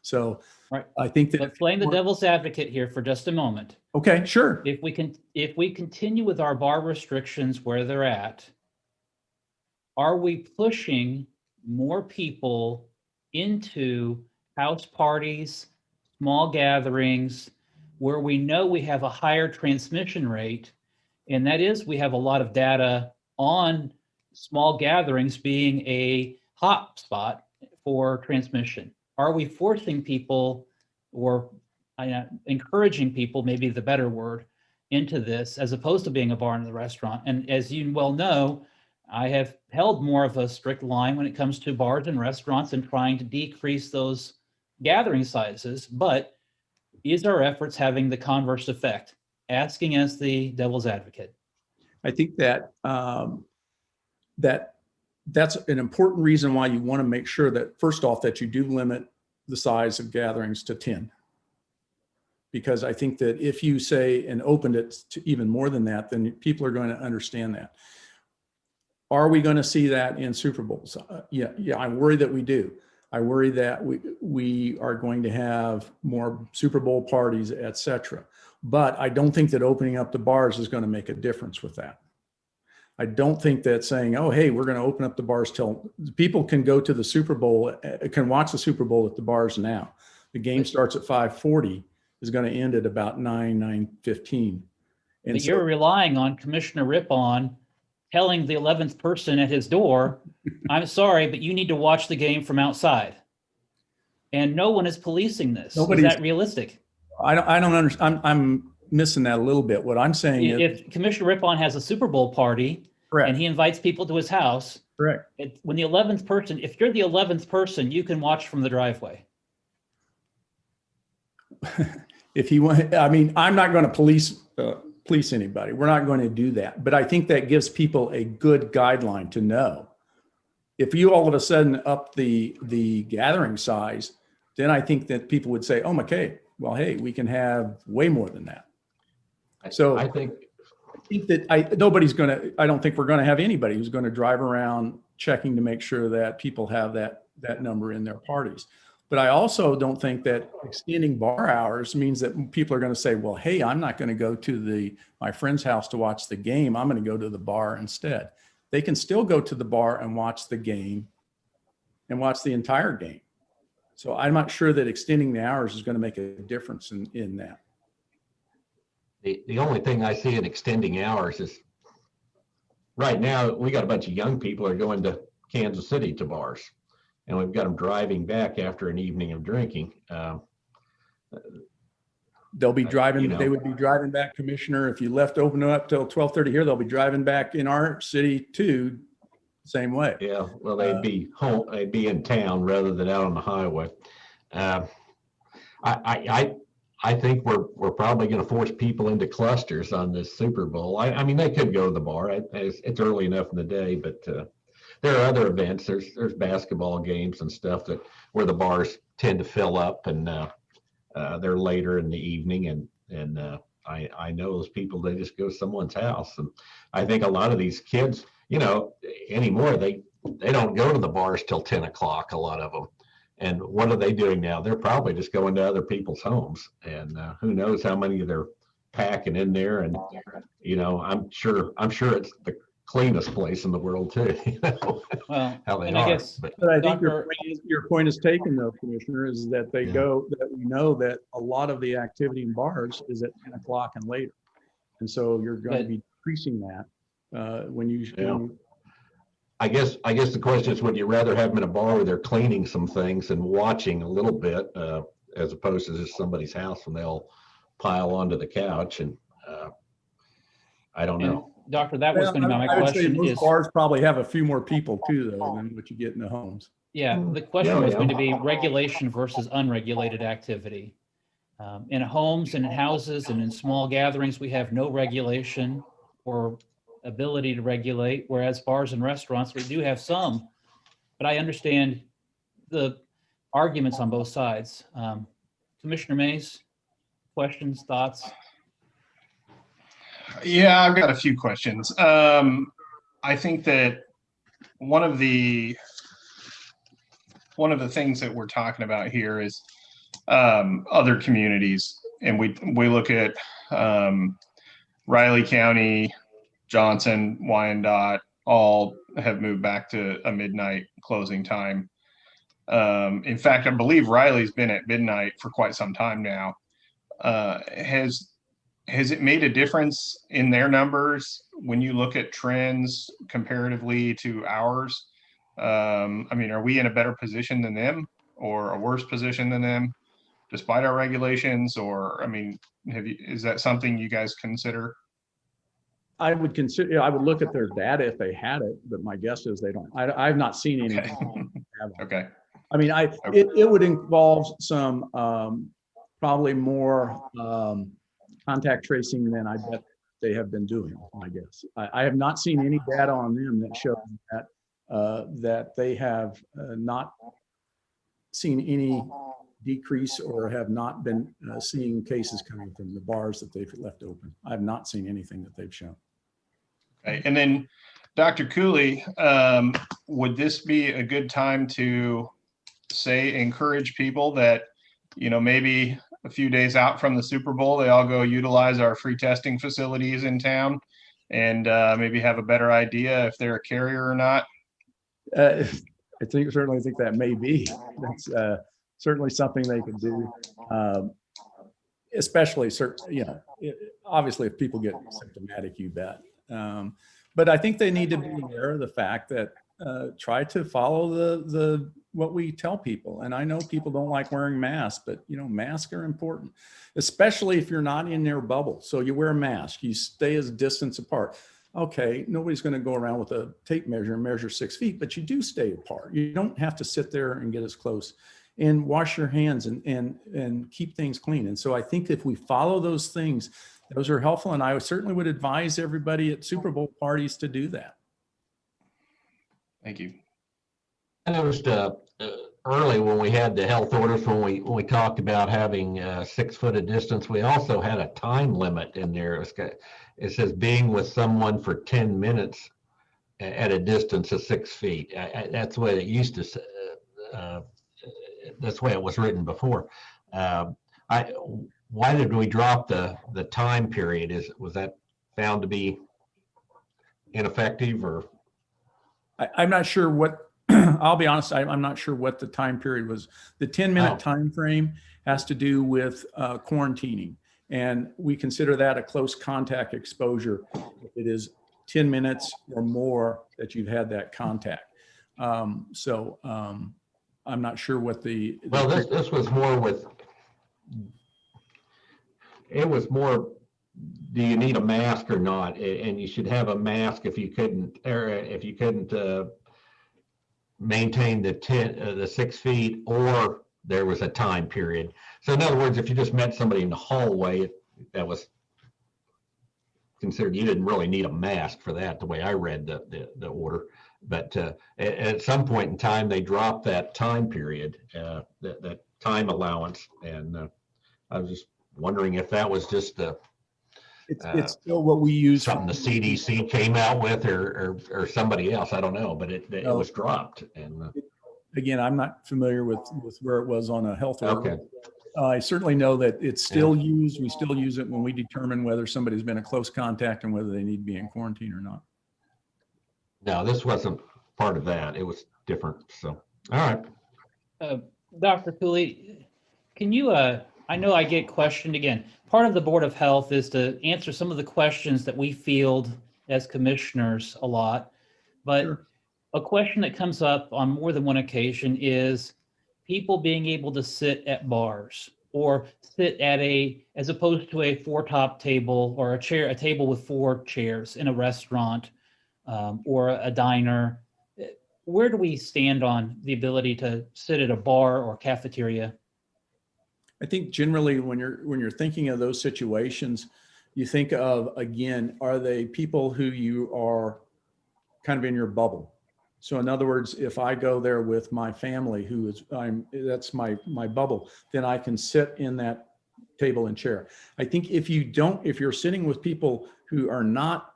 So right. I think that— But playing the devil's advocate here for just a moment. Okay, sure. If we continue with our bar restrictions where they're at, are we pushing more people into house parties, small gatherings, where we know we have a higher transmission rate. And that is, we have a lot of data on small gatherings being a hot spot for transmission. Are we forcing people or encouraging people, maybe the better word, into this as opposed to being a bar and a restaurant? And as you well know, I have held more of a strict line when it comes to bars and restaurants and trying to decrease those gathering sizes. But is our efforts having the converse effect? Asking as the devil's advocate. I think that that's an important reason why you want to make sure that, first off, that you do limit the size of gatherings to 10. Because I think that if you say and opened it to even more than that, then people are going to understand that. Are we going to see that in Super Bowls? Yeah, I worry that we do. I worry that we are going to have more Super Bowl parties, et cetera. But I don't think that opening up the bars is going to make a difference with that. I don't think that saying, oh, hey, we're going to open up the bars till people can go to the Super Bowl, can watch the Super Bowl at the bars now. The game starts at 5:40, is going to end at about 9:15. But you're relying on Commissioner Rippon telling the 11th person at his door, I'm sorry, but you need to watch the game from outside. And no one is policing this. Is that realistic? I don't understand. I'm missing that a little bit. What I'm saying is, if Commissioner Rippon has a Super Bowl party, correct, and he invites people to his house, correct. When the 11th person, if you're the 11th person, you can watch from the driveway. If he want, I mean, I'm not going to police anybody. We're not going to do that. But I think that gives people a good guideline to know. If you all of a sudden up the gathering size, then I think that people would say, oh, okay, well, hey, we can have way more than that. So I think that I don't think we're going to have anybody who's going to drive around checking to make sure that people have that number in their parties. But I also don't think that extending bar hours means that people are going to say, well, hey, I'm not going to go to my friend's house to watch the game. I'm going to go to the bar instead. They can still go to the bar and watch the game and watch the entire game. So I'm not sure that extending the hours is going to make a difference in that. the only thing I see in extending hours is right now we got a bunch of young people are going to Kansas City to bars, and we've got them driving back after an evening of drinking. They'll be driving, they would be driving back, Commissioner. If you left open up till 12:30 here, they'll be driving back in our city too, same way. Yeah, well, they'd be home, they'd be in town rather than out on the highway. I think we're probably going to force people into clusters on this Super Bowl. I mean, they could go to the bar. It's early enough in the day, but there are other events. There's basketball games and stuff where the bars tend to fill up, and they're later in the evening, and I know those people, they just go to someone's house. And I think a lot of these kids, anymore, they don't go to the bars till 10 o'clock, a lot of them. And what are they doing now? They're probably just going to other people's homes, and who knows how many they're packing in there. And, I'm sure it's the cleanest place in the world too. Well, how they and are. I guess, But I think your point is taken though, Commissioner, is that that we know that a lot of the activity in bars is at 10 o'clock and later. And so you're going to be decreasing that when you. I guess the question is, would you rather have them in a bar where they're cleaning some things and watching a little bit, as opposed to just somebody's house and they'll pile onto the couch? And I don't know. Doctor, that was going to be my I would say question. most bars probably have a few more people too, though, than what you get in the homes. Yeah, the question was going to be regulation versus unregulated activity. In homes and in houses and in small gatherings, we have no regulation or ability to regulate, whereas bars and restaurants, we do have some. But I understand the arguments on both sides. Commissioner Mays, questions, thoughts? Yeah, I've got a few questions. I think that one of the things that we're talking about here is other communities, and we look at Riley County, Johnson, Wyandotte, all have moved back to a midnight closing time. In fact, I believe Riley's been at midnight for quite some time now. Has it made a difference in their numbers when you look at trends comparatively to ours? I mean, are we in a better position than them or a worse position than them despite our regulations? Or, I mean, is that something you guys consider? I would consider, I would look at their data if they had it, but my guess is they don't. I've not seen any. Okay. Okay. I mean, it would involve some probably more contact tracing than I bet they have been doing, I guess. I have not seen any data on them that shows that that they have not seen any decrease or have not been seeing cases coming from the bars that they've left open. I have not seen anything that they've shown. Okay. And then Dr. Cooley, would this be a good time to say, encourage people that, you know, maybe a few days out from the Super Bowl, they all go utilize our free testing facilities in town and maybe have a better idea if they're a carrier or not? Certainly think that may be. That's certainly something they can do. Especially, you know, obviously if people get symptomatic, you bet. But I think they need to be aware of the fact that try to follow the what we tell people. And I know people don't like wearing masks, but you know, masks are important, especially if you're not in their bubble. So you wear a mask, you stay as distance apart. Okay, nobody's going to go around with a tape measure and measure 6 feet, but you do stay apart. You don't have to sit there and get as close, and wash your hands and keep things clean. And so I think if we follow those things, those are helpful. And I certainly would advise everybody at Super Bowl parties to do that. Thank you. I noticed early when we had the health orders, when we talked about having 6 foot of distance, we also had a time limit in there. It says being with someone for 10 minutes at a distance of 6 feet. That's the way it used to say. That's the way it was written before. Why did we drop the time period? Was that found to be ineffective, or? I'm not sure what, I'll be honest, I'm not sure what the time period was. The 10-minute time frame has to do with quarantining. And we consider that a close contact exposure. It is 10 minutes or more that you've had that contact. I'm not sure what the well, this was more with, it was more, do you need a mask or not? And you should have a mask if you couldn't, maintain the 6 feet, or there was a time period. So in other words, if you just met somebody in the hallway, that was considered, you didn't really need a mask for that, the way I read the order. But at some point in time, they dropped that time period, that time allowance. And I was just wondering if that was just it's still what we use. Something the CDC came out with, or somebody else, I don't know, but it was dropped. And again, I'm not familiar with where it was on a health order. okay. I certainly know that it's still used. We still use it when we determine whether somebody's been a close contact and whether they need to be in quarantine or not. No, this wasn't part of that. It was different. So, all right. Dr. Cooley, can you, I know I get questioned again. Part of the Board of Health is to answer some of the questions that we field as commissioners a lot. But sure. A question that comes up on more than one occasion is people being able to sit at bars or sit at as opposed to a 4-top table or a table with 4 chairs in a restaurant or a diner. Where do we stand on the ability to sit at a bar or cafeteria? I think generally when you're thinking of those situations, you think of, again, are they people who you are kind of in your bubble? So in other words, if I go there with my family, that's my bubble, then I can sit in that table and chair. I think if you're sitting with people who are not,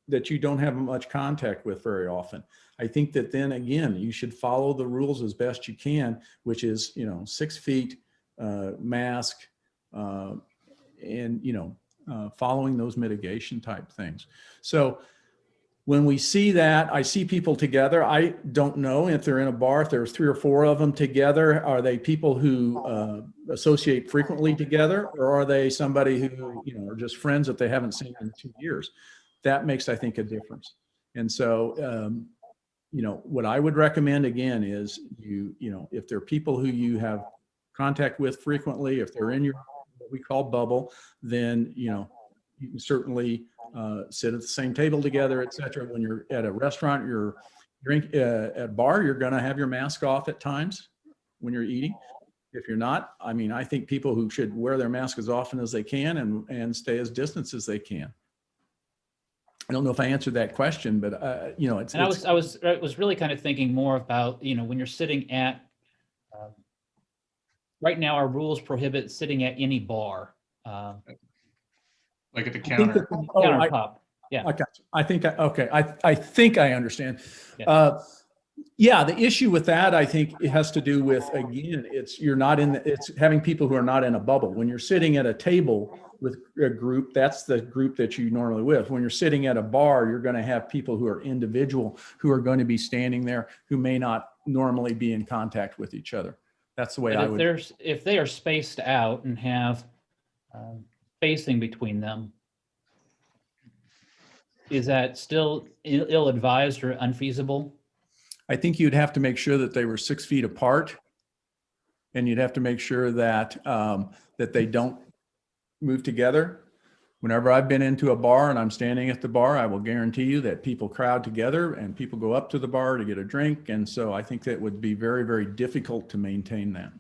that you don't have much contact with very often, I think that then again, you should follow the rules as best you can, which is, 6 feet, mask, and, following those mitigation type things. So when we see that, I see people together. I don't know if they're in a bar, if there's 3 or 4 of them together, are they people who associate frequently together, or are they somebody who, you know, are just friends that they haven't seen in 2 years? That makes, I think, a difference. And so, you know, what I would recommend again is you know, if there are people who you have contact with frequently, if they're in your, what we call bubble, then, you know, you can certainly sit at the same table together, et cetera. When you're at a restaurant, you're at a bar, you're going to have your mask off at times when you're eating. If you're not, I mean, I think people who should wear their mask as often as they can and stay as distant as they can. I don't know if I answered that question, but you know, it's. And I was really kind of thinking more about, you know, when you're sitting at, right now our rules prohibit sitting at any bar. Like at the I think counter. that- Countertop. Yeah. I got you. I think, okay. I think I understand. Yeah. Yeah, the issue with that, I think it has to do with, again, you're not in, it's having people who are not in a bubble. When you're sitting at a table with a group, that's the group that you normally with. When you're sitting at a bar, you're going to have people who are individual, who are going to be standing there, who may not normally be in contact with each other. That's the way I would. If they are spaced out and have spacing between them, is that still ill-advised or unfeasible? I think you'd have to make sure that they were 6 feet apart, and you'd have to make sure that that they don't move together. Whenever I've been into a bar and I'm standing at the bar, I will guarantee you that people crowd together and people go up to the bar to get a drink. And so I think that would be very, very difficult to maintain that.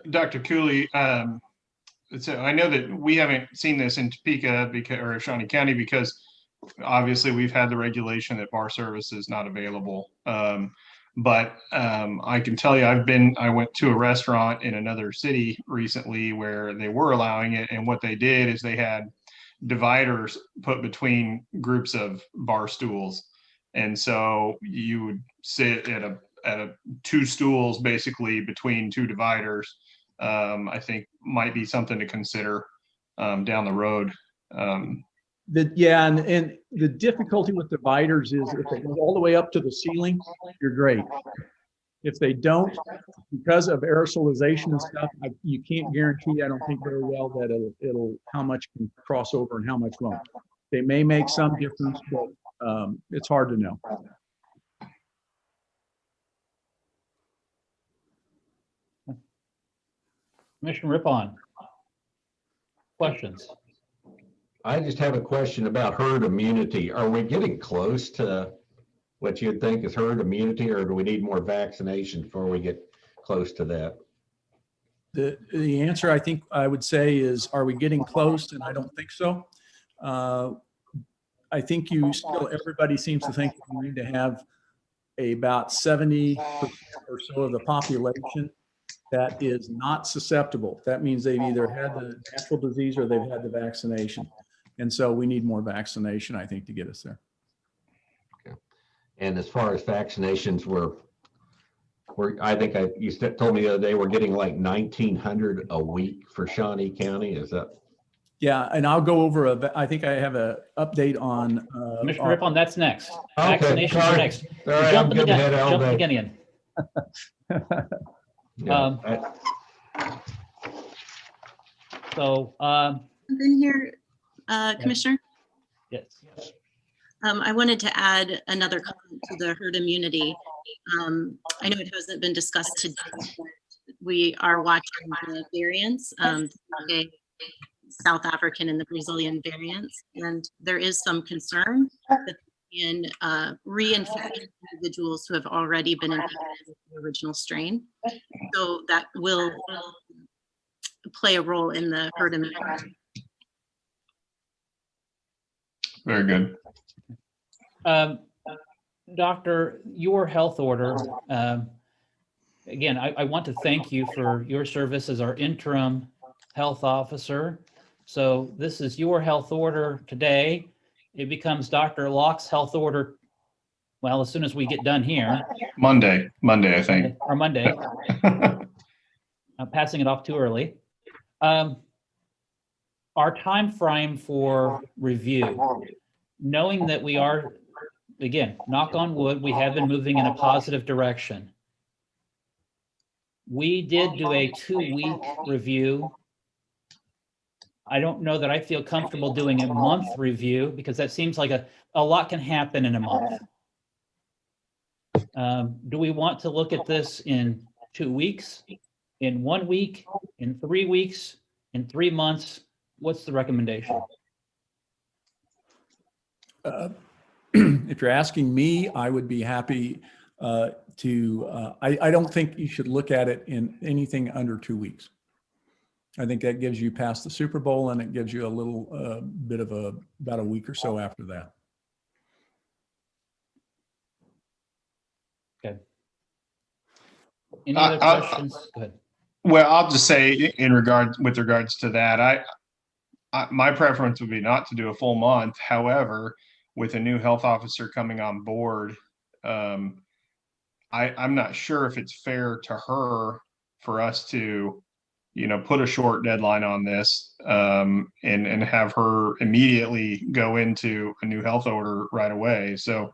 Dr. Cooley, so I know that we haven't seen this in Topeka or Shawnee County because obviously we've had the regulation that bar service is not available. But I can tell you, I went to a restaurant in another city recently where they were allowing it. And what they did is they had dividers put between groups of bar stools. And so you would sit at 2 stools basically between 2 dividers. I think might be something to consider down the road. Yeah, and the difficulty with dividers is if they go all the way up to the ceiling, you're great. If they don't, because of aerosolization and stuff, you can't guarantee, I don't think very well, that it'll how much can cross over and how much won't. They may make some difference, but it's hard to know. Commissioner Rippon, questions? I just have a question about herd immunity. Are we getting close to what you'd think is herd immunity, or do we need more vaccination before we get close to that? The answer I think I would say is, are we getting close? And I don't think so. I think everybody seems to think we need to have about 70% or so of the population that is not susceptible. That means they've either had the natural disease or they've had the vaccination. And so we need more vaccination, I think, to get us there. Okay. And as far as vaccinations, I think you told me the other day we're getting like 1,900 a week for Shawnee County. Is that? Yeah, and I'll go over I think I have an update on. Commissioner Rippon, that's next. Okay, Vaccinations are next. All right, I'm getting ahead all Jump the day. gun in. Yeah, In here, Commissioner, Yes. I wanted to add another comment to the herd immunity. I know it hasn't been discussed today, but we are watching the variants, the South African and the Brazilian variants, and there is some concern that in reinfect individuals who have already been infected with the original strain. So that will play a role in the herd immunity. Very good. Doctor, your health order, again, I want to thank you for your service as our interim health officer. So this is your health order today. It becomes Dr. Locke's health order, well, as soon as we get done here. Monday, I think. Or Monday. I'm passing it off too early. Our time frame for review. knowing that we are, again, knock on wood, we have been moving in a positive direction. We did do a 2-week review. I don't know that I feel comfortable doing a month review because that seems like a lot can happen in a month. Do we want to look at this in 2 weeks, in 1 week, in 3 weeks, in 3 months? What's the recommendation? If you're asking me, I would be happy I don't think you should look at it in anything under 2 weeks. I think that gives you past the Super Bowl and it gives you a little bit of about a week or so after that. Okay. Any other questions? Go ahead. Well, I'll just say with regards to that, my preference would be not to do a full month. However, with a new health officer coming on board, I'm not sure if it's fair to her for us to, put a short deadline on this and have her immediately go into a new health order right away. So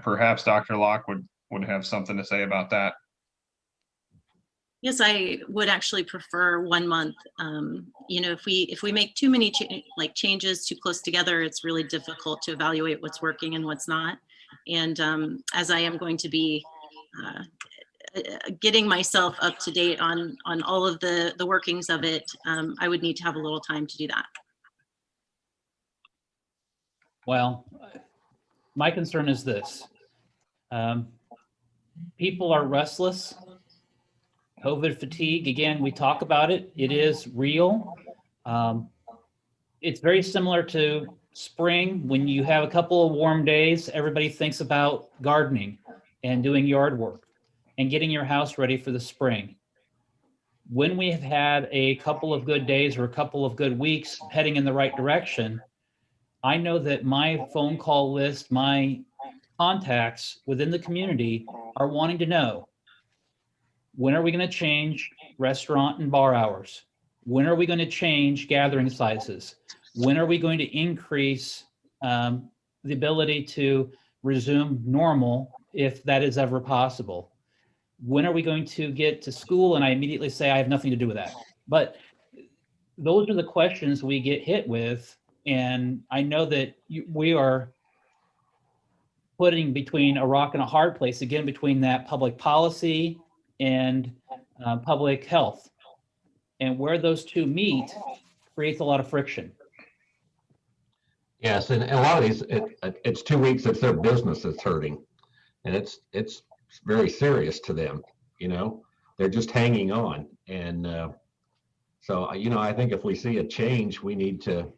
perhaps Dr. Locke would have something to say about that. Yes, I would actually prefer 1 month. If we make too many changes too close together, it's really difficult to evaluate what's working and what's not. And as I am going to be getting myself up to date on all of the workings of it, I would need to have a little time to do that. Well, my concern is this. People are restless. COVID fatigue, again, we talk about it. It is real. It's very similar to spring. When you have a couple of warm days, everybody thinks about gardening and doing yard work and getting your house ready for the spring. When we have had a couple of good days or a couple of good weeks heading in the right direction, I know that my phone call list, my contacts within the community are wanting to know, when are we going to change restaurant and bar hours? When are we going to change gathering sizes? When are we going to increase the ability to resume normal if that is ever possible? When are we going to get to school? And I immediately say, I have nothing to do with that. But those are the questions we get hit with. And I know that we are putting between a rock and a hard place, again, between that public policy and public health. And where those two meet creates a lot of friction. Yes, and a lot of these, it's 2 weeks, it's their business that's hurting. And it's very serious to them, they're just hanging on. And so, I think if we see a change, we need to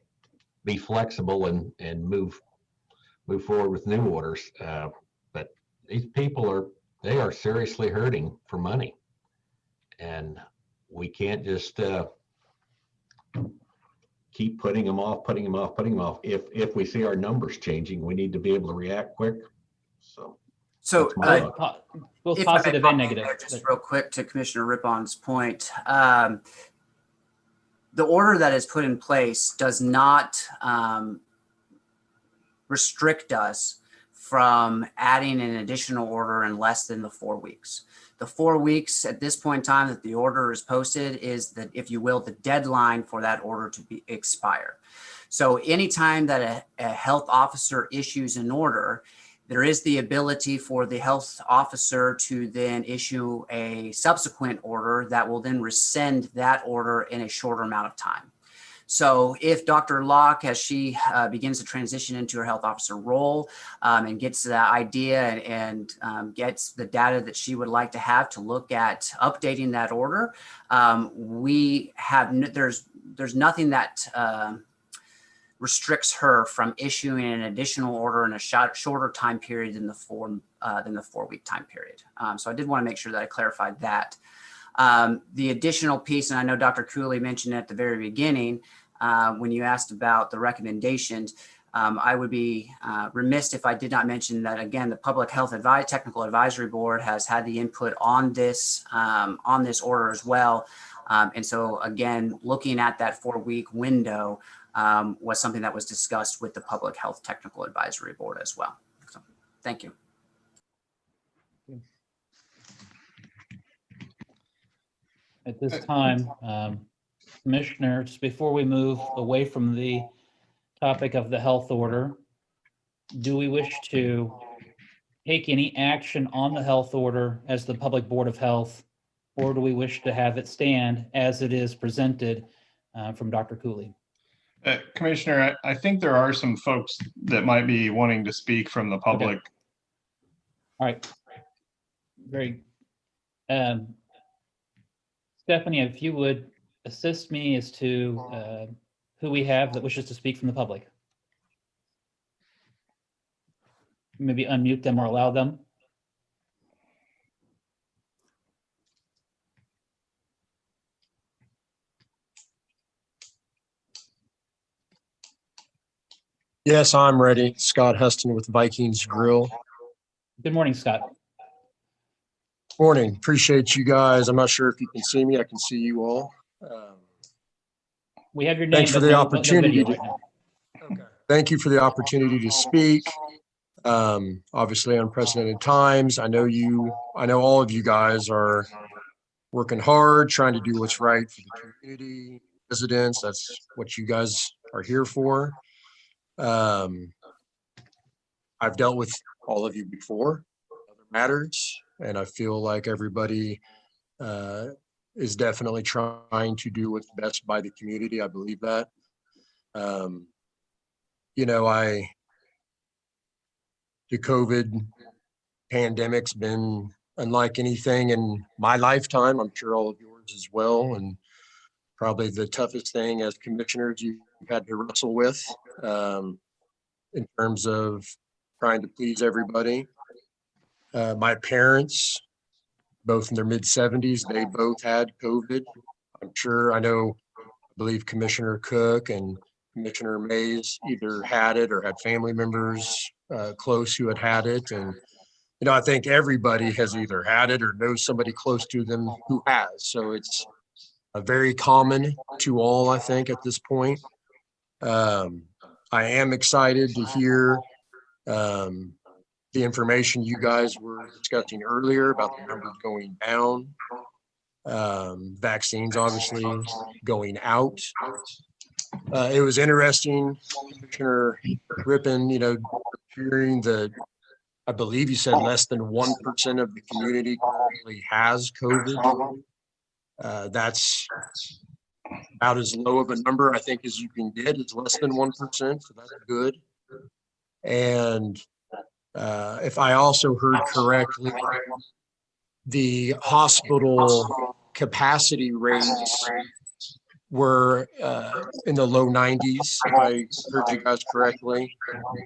be flexible and move forward with new orders. But these people they are seriously hurting for money. And we can't just keep putting them off. If we see our numbers changing, we need to be able to react quick. Both positive and negative. Just real quick to Commissioner Rippon's point, the order that is put in place does not restrict us from adding an additional order in less than the 4 weeks. The 4 weeks at this point in time that the order is posted is that, if you will, the deadline for that order to be expire. So anytime that a health officer issues an order, there is the ability for the health officer to then issue a subsequent order that will then rescind that order in a shorter amount of time. So if Dr. Locke, as she begins to transition into her health officer role and gets the idea and gets the data that she would like to have to look at updating that order, there's nothing that restricts her from issuing an additional order in a shorter time period than the 4 week time period. So I did want to make sure that I clarified that. The additional piece, and I know Dr. Cooley mentioned at the very beginning, when you asked about the recommendations, I would be remiss if I did not mention that, again, the Public Health Technical Advisory Board has had the input on this order as well. And so, again, looking at that 4 week window, was something that was discussed with the Public Health Technical Advisory Board as well. So, thank you. At this time, commissioners, before we move away from the topic of the health order, do we wish to take any action on the health order as the Public Board of Health, or do we wish to have it stand as it is presented from Dr. Cooley? Commissioner, I think there are some folks that might be wanting to speak from the public. Okay. All right. Very. Stephanie, if you would assist me as to who we have that wishes to speak from the public. Maybe unmute them or allow them. Yes, I'm ready. Scott Huston with Vikings Grill. Good morning, Scott. Morning. Appreciate you guys. I'm not sure if you can see me. I can see you all. We have your name. Thanks for but the no opportunity. video right now. Okay. Thank you for the opportunity to speak. Obviously unprecedented times. I know all of you guys are working hard, trying to do what's right for the community, residents. That's what you guys are here for. I've dealt with all of you before, other matters, and I feel like everybody is definitely trying to do what's best by the community. I believe that. The COVID pandemic's been unlike anything in my lifetime. I'm sure all of yours as well, and probably the toughest thing as commissioners you've had to wrestle with in terms of trying to please everybody. My parents, both in their mid-70s, they both had COVID. I believe Commissioner Cook and Commissioner Mays either had it or had family members close who had it. And, I think everybody has either had it or knows somebody close to them who has. So it's very common to all, I think, at this point. I am excited to hear the information you guys were discussing earlier about the numbers going down, vaccines obviously going out. It was interesting, Commissioner Rippon, hearing I believe you said less than 1% of the community currently has COVID. That's about as low of a number, I think, as you can get. It's less than 1%, so that's good. And if I also heard correctly, the hospital capacity rates were in the low 90s, if I heard you guys correctly.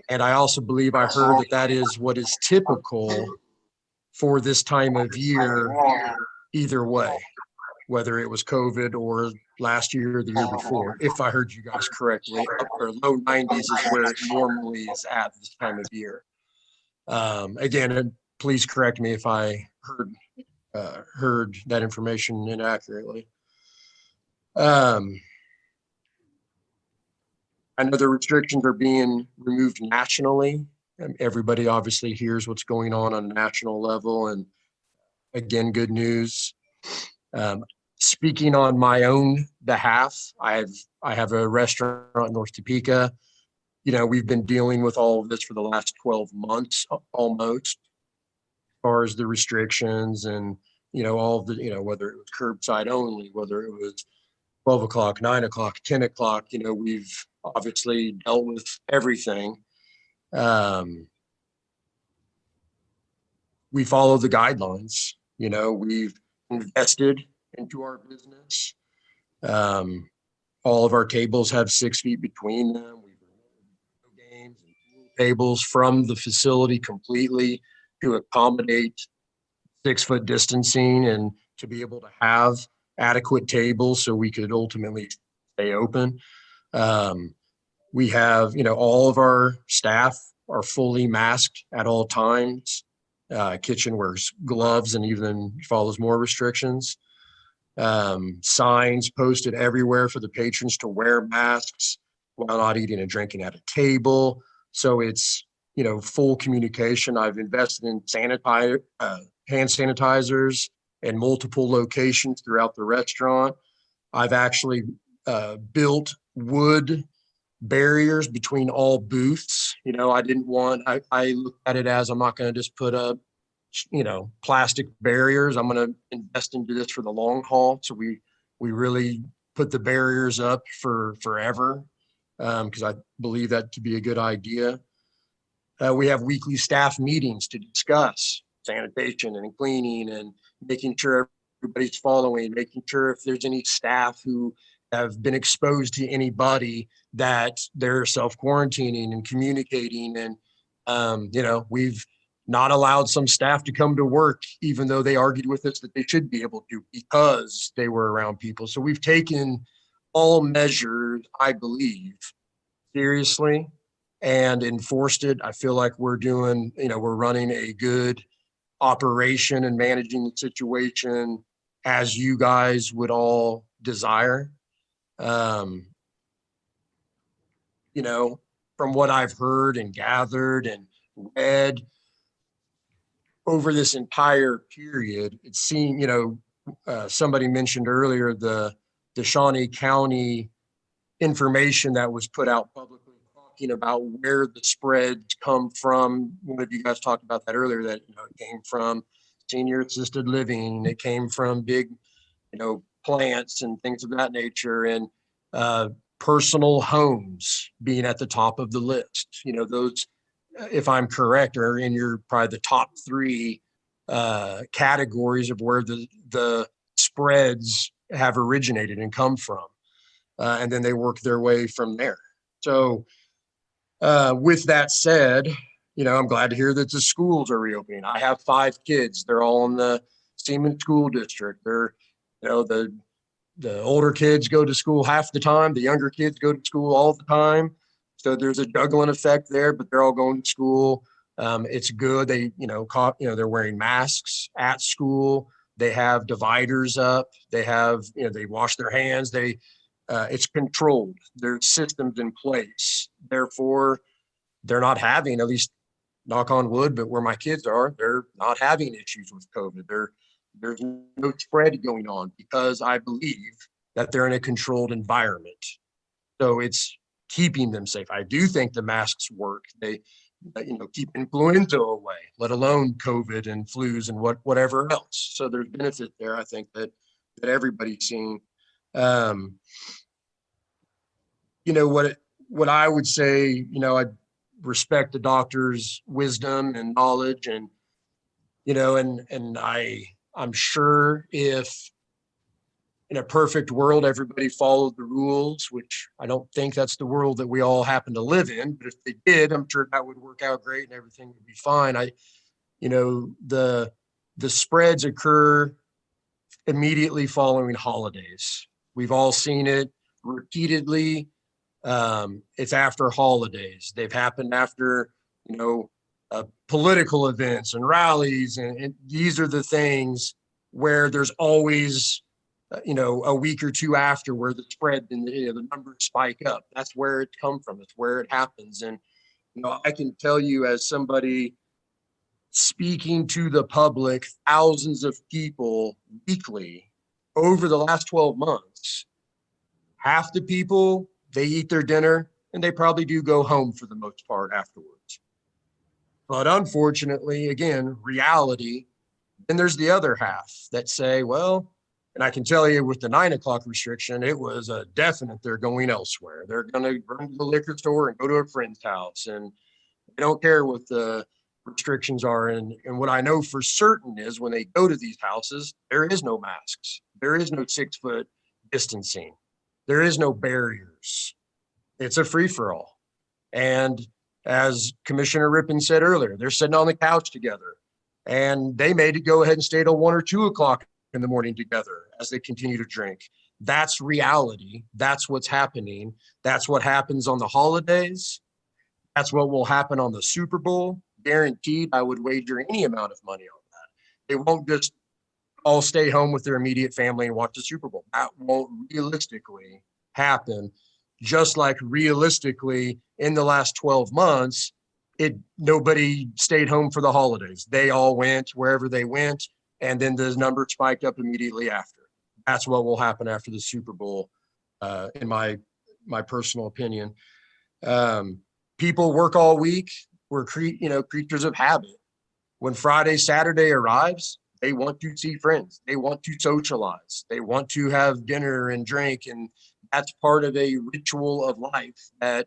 And I also believe I heard that is what is typical for this time of year, either way, whether it was COVID or last year or the year before, if I heard you guys correctly. Upper low 90s is where it normally is at this time of year. Again, please correct me if I heard that information inaccurately. I know the restrictions are being removed nationally. Everybody obviously hears what's going on a national level, and again, good news. Speaking on my own behalf, I have a restaurant in North Topeka. We've been dealing with all of this for the last 12 months almost, as far as the restrictions and, all of the, whether it was curbside only, whether it was 12 o'clock, 9 o'clock, 10 o'clock, we've obviously dealt with everything. We follow the guidelines, we've invested into our business. All of our tables have 6 feet between them. We've removed games and tables from the facility completely to accommodate 6-foot distancing and to be able to have adequate tables so we could ultimately stay open. We have, all of our staff are fully masked at all times. Kitchen wears gloves and even follows more restrictions. Signs posted everywhere for the patrons to wear masks while not eating and drinking at a table. So it's, you know, full communication. I've invested in hand sanitizers in multiple locations throughout the restaurant. I've actually built wood barriers between all booths. You know, I look at it as I'm not going to just put up, you know, plastic barriers. I'm going to invest into this for the long haul. So we really put the barriers up for forever, because I believe that to be a good idea. We have weekly staff meetings to discuss sanitation and cleaning and making sure everybody's following, making sure if there's any staff who have been exposed to anybody that they're self-quarantining and communicating. And, you know, we've not allowed some staff to come to work, even though they argued with us that they should be able to because they were around people. So we've taken all measures, I believe, seriously and enforced it. I feel like we're doing, you know, we're running a good operation and managing the situation as you guys would all desire. You know, from what I've heard and gathered and read over this entire period, it seemed, you know, somebody mentioned earlier the Shawnee County information that was put out publicly talking about where the spreads come from. One of you guys talked about that earlier, that, you know, it came from senior assisted living, it came from big, you know, plants and things of that nature, and personal homes being at the top of the list. You know, those, if I'm correct, are in your probably the top 3 categories of where the spreads have originated and come from. And then they work their way from there. So with that said, you know, I'm glad to hear that the schools are reopening. I have 5 kids. They're all in the Seaman School District. They're, you know, the older kids go to school half the time. The younger kids go to school all the time. So there's a juggling effect there, but they're all going to school. It's good. They, you know, they're wearing masks at school. They have dividers up. They have, you know, they wash their hands. It's controlled. There's systems in place. Therefore, they're not having, at least knock on wood, but where my kids are, they're not having issues with COVID. There's no spread going on because I believe that they're in a controlled environment. So it's keeping them safe. I do think the masks work. They, you know, keep influenza away, let alone COVID and flus and whatever else. So there's benefit there. I think that everybody's seeing. You know, what I would say, you know, I respect the doctor's wisdom and knowledge, and, you know, and I'm sure if in a perfect world, everybody followed the rules, which I don't think that's the world that we all happen to live in, but if they did, I'm sure that would work out great and everything would be fine. You know, the spreads occur immediately following holidays. We've all seen it repeatedly. It's after holidays. They've happened after, you know, political events and rallies. And these are the things where there's always, you know, a week or two after where the spread and the numbers spike up. That's where it comes from. It's where it happens. And, you know, I can tell you as somebody speaking to the public, thousands of people weekly over the last 12 months, half the people, they eat their dinner and they probably do go home for the most part afterwards. But unfortunately, again, reality, then there's the other half that say, well, and I can tell you with the 9 o'clock restriction, it was a definite they're going elsewhere. They're going to run to the liquor store and go to a friend's house, and they don't care what the restrictions are. And what I know for certain is when they go to these houses, there is no masks. There is no 6-foot distancing. There is no barriers. It's a free-for-all. And as Commissioner Rippon said earlier, they're sitting on the couch together, and they may go ahead and stay till 1 or 2 o'clock in the morning together as they continue to drink. That's reality. That's what's happening. That's what happens on the holidays. That's what will happen on the Super Bowl. Guaranteed, I would wager any amount of money on that. They won't just all stay home with their immediate family and watch the Super Bowl. That won't realistically happen just like realistically in the last 12 months, nobody stayed home for the holidays. They all went wherever they went, and then the number spiked up immediately after. That's what will happen after the Super Bowl, in my personal opinion. People work all week. We're creatures of habit. When Friday, Saturday arrives, they want to see friends. They want to socialize. They want to have dinner and drink. And that's part of a ritual of life that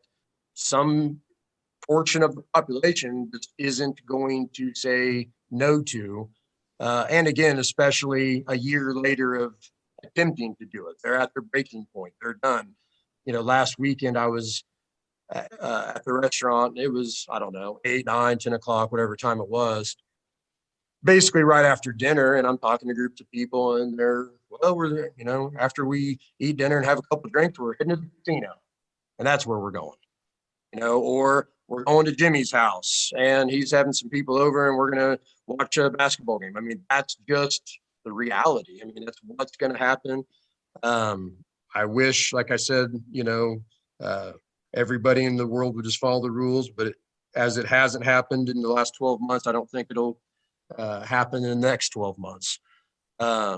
some portion of the population just isn't going to say no to. And again, especially a year later of attempting to do it. They're at their breaking point. They're done. Last weekend I was at the restaurant. It was, I don't know, 8, 9, 10 o'clock, whatever time it was. Basically right after dinner, and I'm talking to groups of people, and we're after we eat dinner and have a couple of drinks, we're heading to the casino, and that's where we're going, or we're going to Jimmy's house and he's having some people over and we're going to watch a basketball game. I mean, that's just the reality. I mean, that's what's going to happen. I wish, like I said, everybody in the world would just follow the rules, but as it hasn't happened in the last 12 months, I don't think it'll happen in the next 12 months. I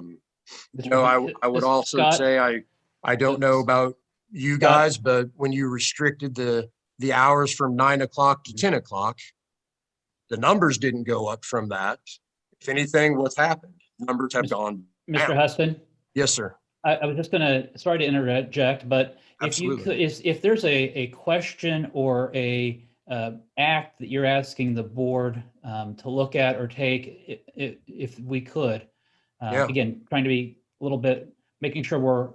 would also Scott, say, I don't know about you guys, but when you restricted the hours from 9 o'clock to 10 o'clock, the numbers didn't go up from that. If anything, what's happened? Numbers have gone Mr. down. Huston? Yes, sir. I was just sorry to interject, but if you could, if there's a question or a act that you're asking the board to look at or take, if we could, again, trying to be a little bit, making sure we're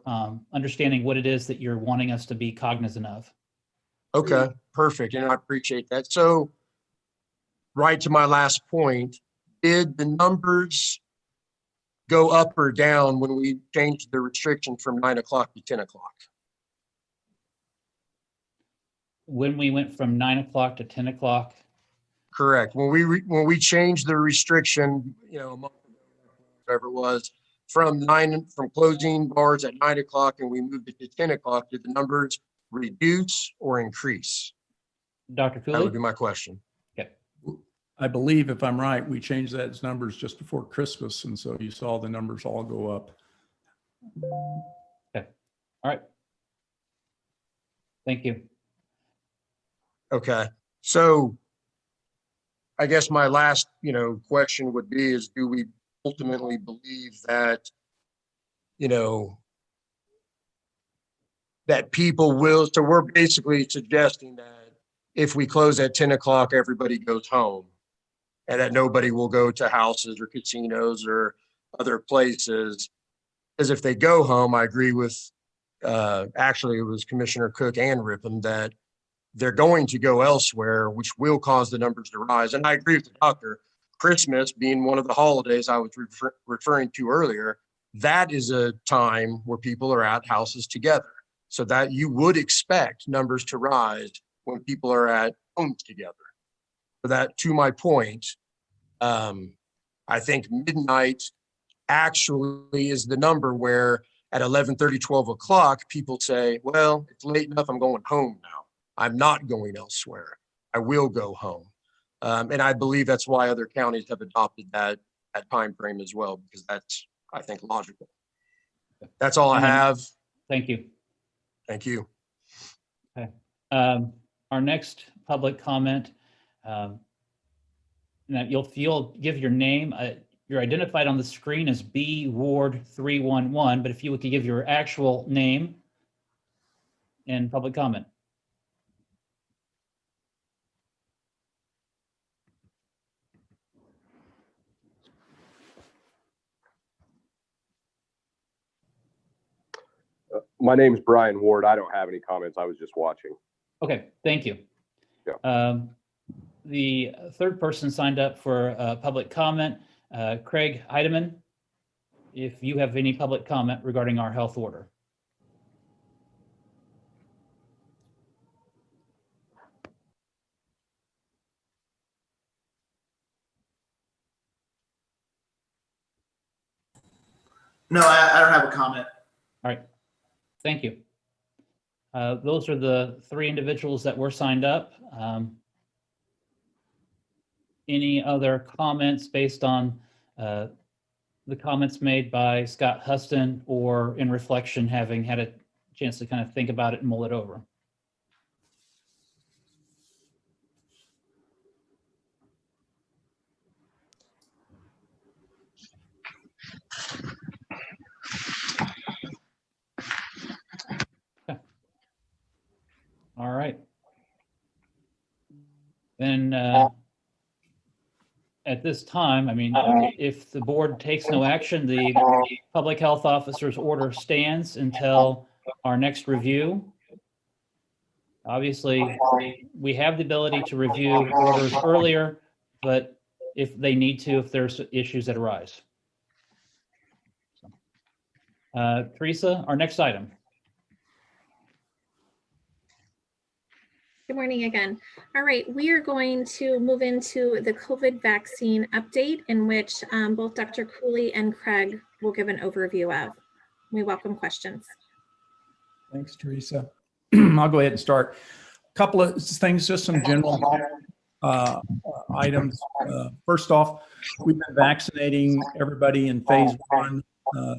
understanding what it is that you're wanting us to be cognizant of. Okay, perfect. And I appreciate that. So right to my last point, did the numbers go up or down when we changed the restriction from 9 o'clock to 10 o'clock? When we went from 9 o'clock to 10 o'clock? Correct. When we changed the restriction, a month ago, whatever it was, from closing bars at 9 o'clock and we moved it to 10 o'clock, did the numbers reduce or increase? Dr. Cooley? That would be my question. Okay. I believe, if I'm right, we changed that numbers just before Christmas, and so you saw the numbers all go up. Okay. All right. Thank you. Okay. So I guess my last, question would be is, do we ultimately believe that, that people will, so we're basically suggesting that if we close at 10 o'clock, everybody goes home and that nobody will go to houses or casinos or other places. Because if they go home, I agree with, actually it was Commissioner Cook and Rippon, that they're going to go elsewhere, which will cause the numbers to rise. And I agree with the doctor. Christmas being one of the holidays I was referring to earlier, that is a time where people are at houses together. So that you would expect numbers to rise when people are at homes together. So that, to my point, I think midnight actually is the number where at 11:30, 12 o'clock, people say, well, it's late enough, I'm going home now. I'm not going elsewhere. I will go home. And I believe that's why other counties have adopted that time frame as well, because that's, I think, logical. That's all I have. Thank you. Thank you. Okay. Our next public comment, now you'll give your name. You're identified on the screen as B Ward 311, but if you could give your actual name and public comment. My name's Brian Ward. I don't have any comments. I was just watching. Okay, thank you. Yeah. The third person signed up for public comment, Craig Heidemann. If you have any public comment regarding our health order. No, I don't have a comment. All right, thank you. Those are the 3 individuals that were signed up. Any other comments based on the comments made by Scott Huston, or in reflection, having had a chance to kind of think about it and mull it over? Okay. All right. Then at this time, I mean, if the board takes no action, the public health officer's order stands until our next review. Obviously, we have the ability to review orders earlier, but if they need to, if there's issues that arise. Teresa, our next item. Good morning again. All right, we are going to move into the COVID vaccine update, in which both Dr. Cooley and Craig will give an overview of. We welcome questions. Thanks, Teresa. I'll go ahead and start. A couple of things, just some general items. First off, we've been vaccinating everybody in phase 1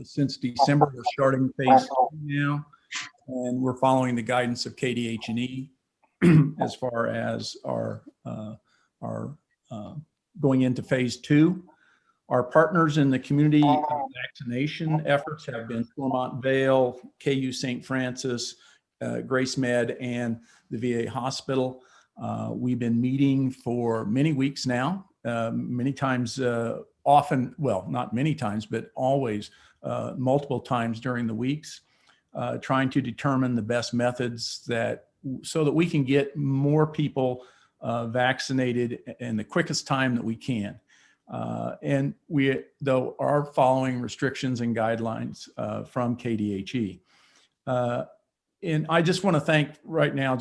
since December. We're starting phase 2 now, and we're following the guidance of KDH&E as far as our going into phase 2. Our partners in the community vaccination efforts have been Claremont Vale, KU St. Francis, Grace Med, and the VA hospital. We've been meeting for many weeks now, many times, often, well, not many times, but always multiple times during the weeks, trying to determine the best methods so that we can get more people vaccinated in the quickest time that we can. And we, though, are following restrictions and guidelines from KDHE. And I just want to thank, right now,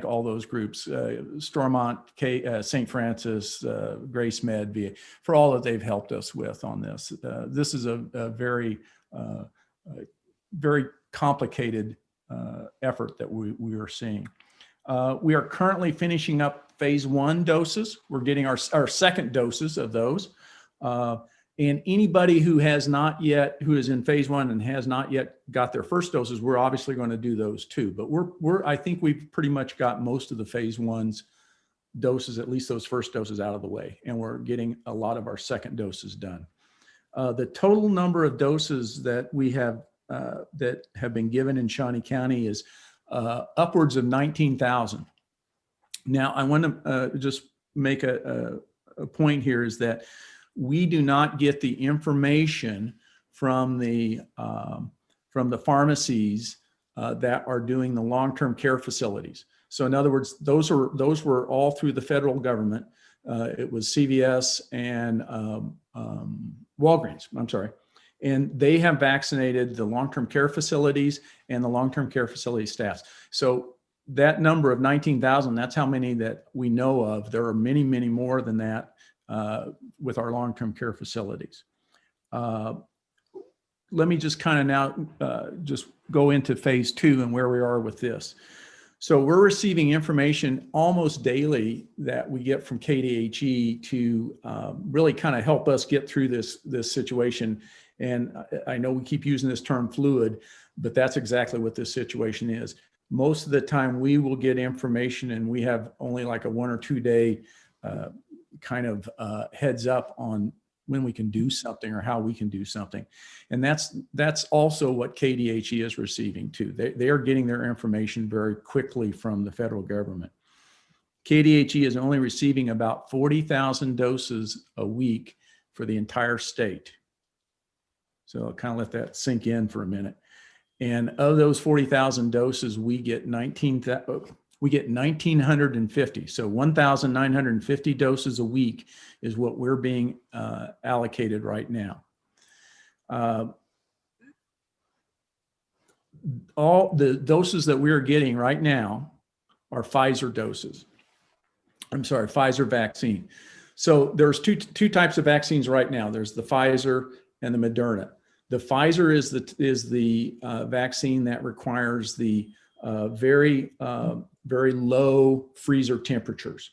all those groups, Stormont, St. Francis, Grace Med, VA, for all that they've helped us with on this. This is a very, very complicated effort that we are seeing. We are currently finishing up phase 1 doses. We're getting our second doses of those. And anybody who is in phase 1 and has not yet got their first doses, we're obviously going to do those too. But I think we've pretty much got most of the phase 1's doses, at least those first doses, out of the way. And we're getting a lot of our second doses done. The total number of doses that we have that have been given in Shawnee County is upwards of 19,000. Now, I want to just make a point here, is that we do not get the information from the pharmacies that are doing the long-term care facilities. So in other words, those were all through the federal government. It was CVS and Walgreens, I'm sorry. And they have vaccinated the long-term care facilities and the long-term care facility staffs. So that number of 19,000, that's how many that we know of. There are many, many more than that with our long-term care facilities. Let me just kind of now just go into phase 2 and where we are with this. So we're receiving information almost daily that we get from KDHE to really kind of help us get through this situation. And I know we keep using this term fluid, but that's exactly what this situation is. Most of the time we will get information and we have only like a 1 or 2 day kind of heads up on when we can do something or how we can do something. And that's also what KDHE is receiving too. They are getting their information very quickly from the federal government. KDHE is only receiving about 40,000 doses a week for the entire state. So I'll kind of let that sink in for a minute. And of those 40,000 doses, we get 1,950. So 1,950 doses a week is what we're being allocated right now. All the doses that we're getting right now are Pfizer doses. I'm sorry, Pfizer vaccine. So there's two types of vaccines right now. There's the Pfizer and the Moderna. The Pfizer is the vaccine that requires the very low freezer temperatures.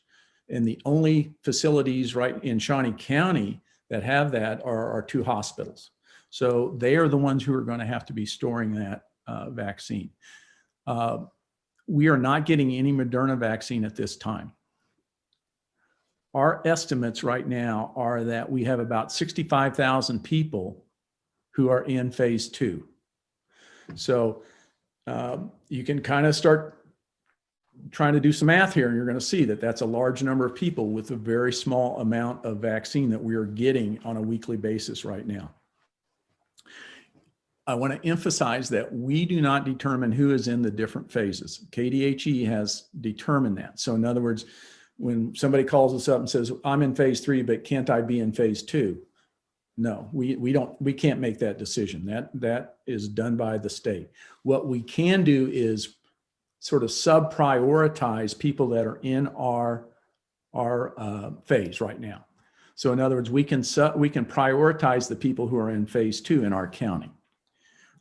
And the only facilities right in Shawnee County that have that are our 2 hospitals. So they are the ones who are going to have to be storing that vaccine. We are not getting any Moderna vaccine at this time. Our estimates right now are that we have about 65,000 people who are in phase 2. So you can kind of start trying to do some math here, and you're going to see that that's a large number of people with a very small amount of vaccine that we are getting on a weekly basis right now. I want to emphasize that we do not determine who is in the different phases. KDHE has determined that. So in other words, when somebody calls us up and says, I'm in phase 3, but can't I be in phase 2? No, we can't make that decision. That is done by the state. What we can do is sort of sub-prioritize people that are in our phase right now. So in other words, we can prioritize the people who are in phase 2 in our county.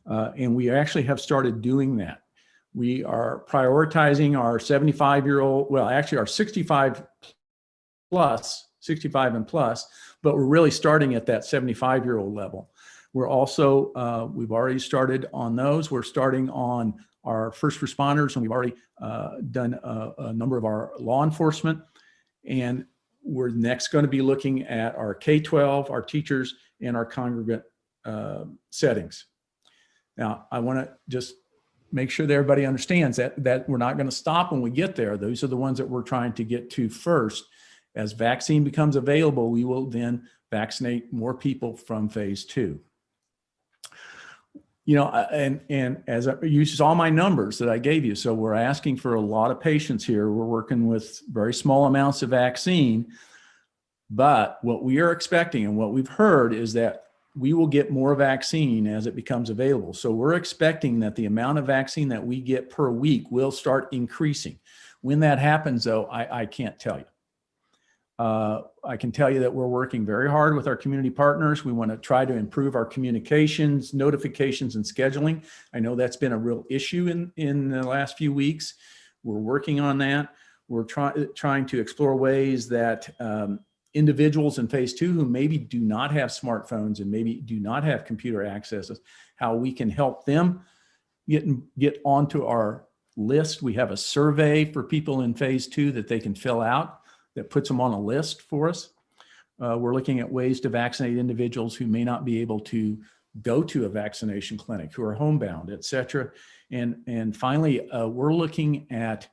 And we actually have started doing that. We are prioritizing our 75-year-old, well, actually our 65 and plus, but we're really starting at that 75-year-old level. We're also, we've already started on those. We're starting on our first responders, and we've already done a number of our law enforcement. And we're next going to be looking at our K-12, our teachers, and our congregate settings. Now, I want to just make sure that everybody understands that we're not going to stop when we get there. Those are the ones that we're trying to get to first. As vaccine becomes available, we will then vaccinate more people from phase 2. You know, and as you saw my numbers that I gave you, so we're asking for a lot of patients here. We're working with very small amounts of vaccine, but what we are expecting and what we've heard is that we will get more vaccine as it becomes available. So we're expecting that the amount of vaccine that we get per week will start increasing. When that happens, though, I can't tell you. I can tell you that we're working very hard with our community partners. We want to try to improve our communications, notifications, and scheduling. I know that's been a real issue in the last few weeks. We're working on that. We're trying to explore ways that individuals in phase 2 who maybe do not have smartphones and maybe do not have computer accesses, how we can help them get onto our list. We have a survey for people in phase 2 that they can fill out that puts them on a list for us. We're looking at ways to vaccinate individuals who may not be able to go to a vaccination clinic, who are homebound, et cetera. And finally, we're looking at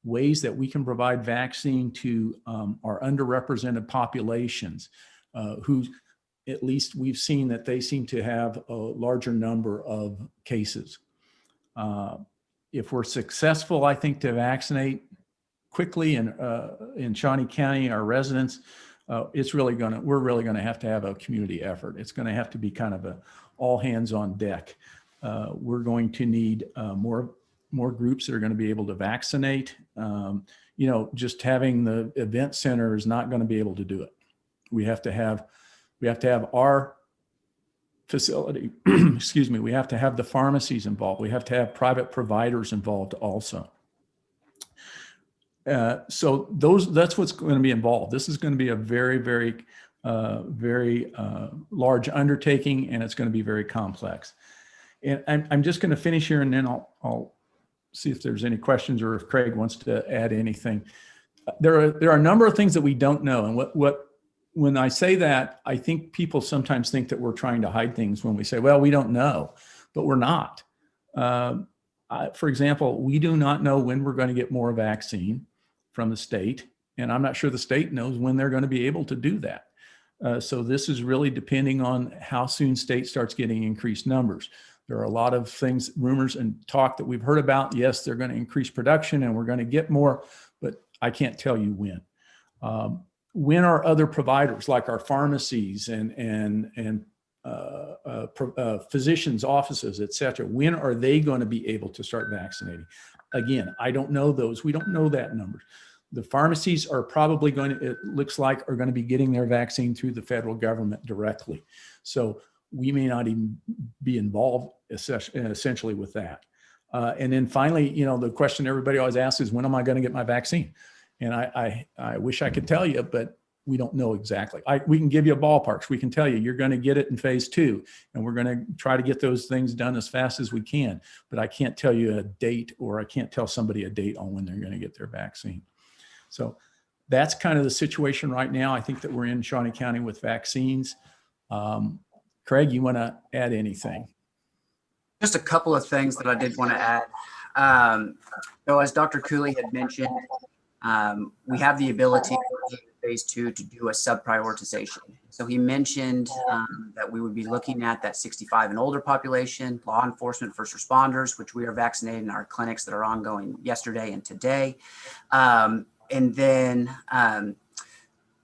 ways that we can provide vaccine to our underrepresented populations, who at least we've seen that they seem to have a larger number of cases. If we're successful, I think, to vaccinate quickly in Shawnee County, our residents, we're really gonna have to have a community effort. It's gonna have to be kind of a all hands on deck. We're going to need more groups that are going to be able to vaccinate. You know, just having the event center is not going to be able to do it. We have to have our facility, excuse me, we have to have the pharmacies involved. We have to have private providers involved also. So that's what's going to be involved. This is going to be a very, very, very large undertaking, and it's going to be very complex. And I'm just going to finish here, and then I'll see if there's any questions or if Craig wants to add anything. There are a number of things that we don't know. And when I say that, I think people sometimes think that we're trying to hide things when we say, well, we don't know, but we're not. For example, we do not know when we're going to get more vaccine from the state. And I'm not sure the state knows when they're going to be able to do that. So this is really depending on how soon state starts getting increased numbers. There are a lot of things, rumors and talk that we've heard about. Yes, they're going to increase production and we're going to get more, but I can't tell you when. When are other providers like our pharmacies and physicians' offices, et cetera, when are they going to be able to start vaccinating? Again, I don't know those. We don't know that number. The pharmacies are probably it looks like, are going to be getting their vaccine through the federal government directly. So we may not even be involved essentially with that. And then finally, you know, the question everybody always asks is, when am I going to get my vaccine? And I wish I could tell you, but we don't know exactly. We can give you a ballpark. We can tell you, you're going to get it in phase 2, and we're going to try to get those things done as fast as we can. But I can't tell you a date, or I can't tell somebody a date on when they're going to get their vaccine. So that's kind of the situation right now. I think that we're in Shawnee County with vaccines. Craig, you want to add anything? Just a couple of things that I did want to add. So as Dr. Cooley had mentioned, we have the ability in phase 2 to do a sub-prioritization. So he mentioned that we would be looking at that 65 and older population, law enforcement, first responders, which we are vaccinating in our clinics that are ongoing yesterday and today. And then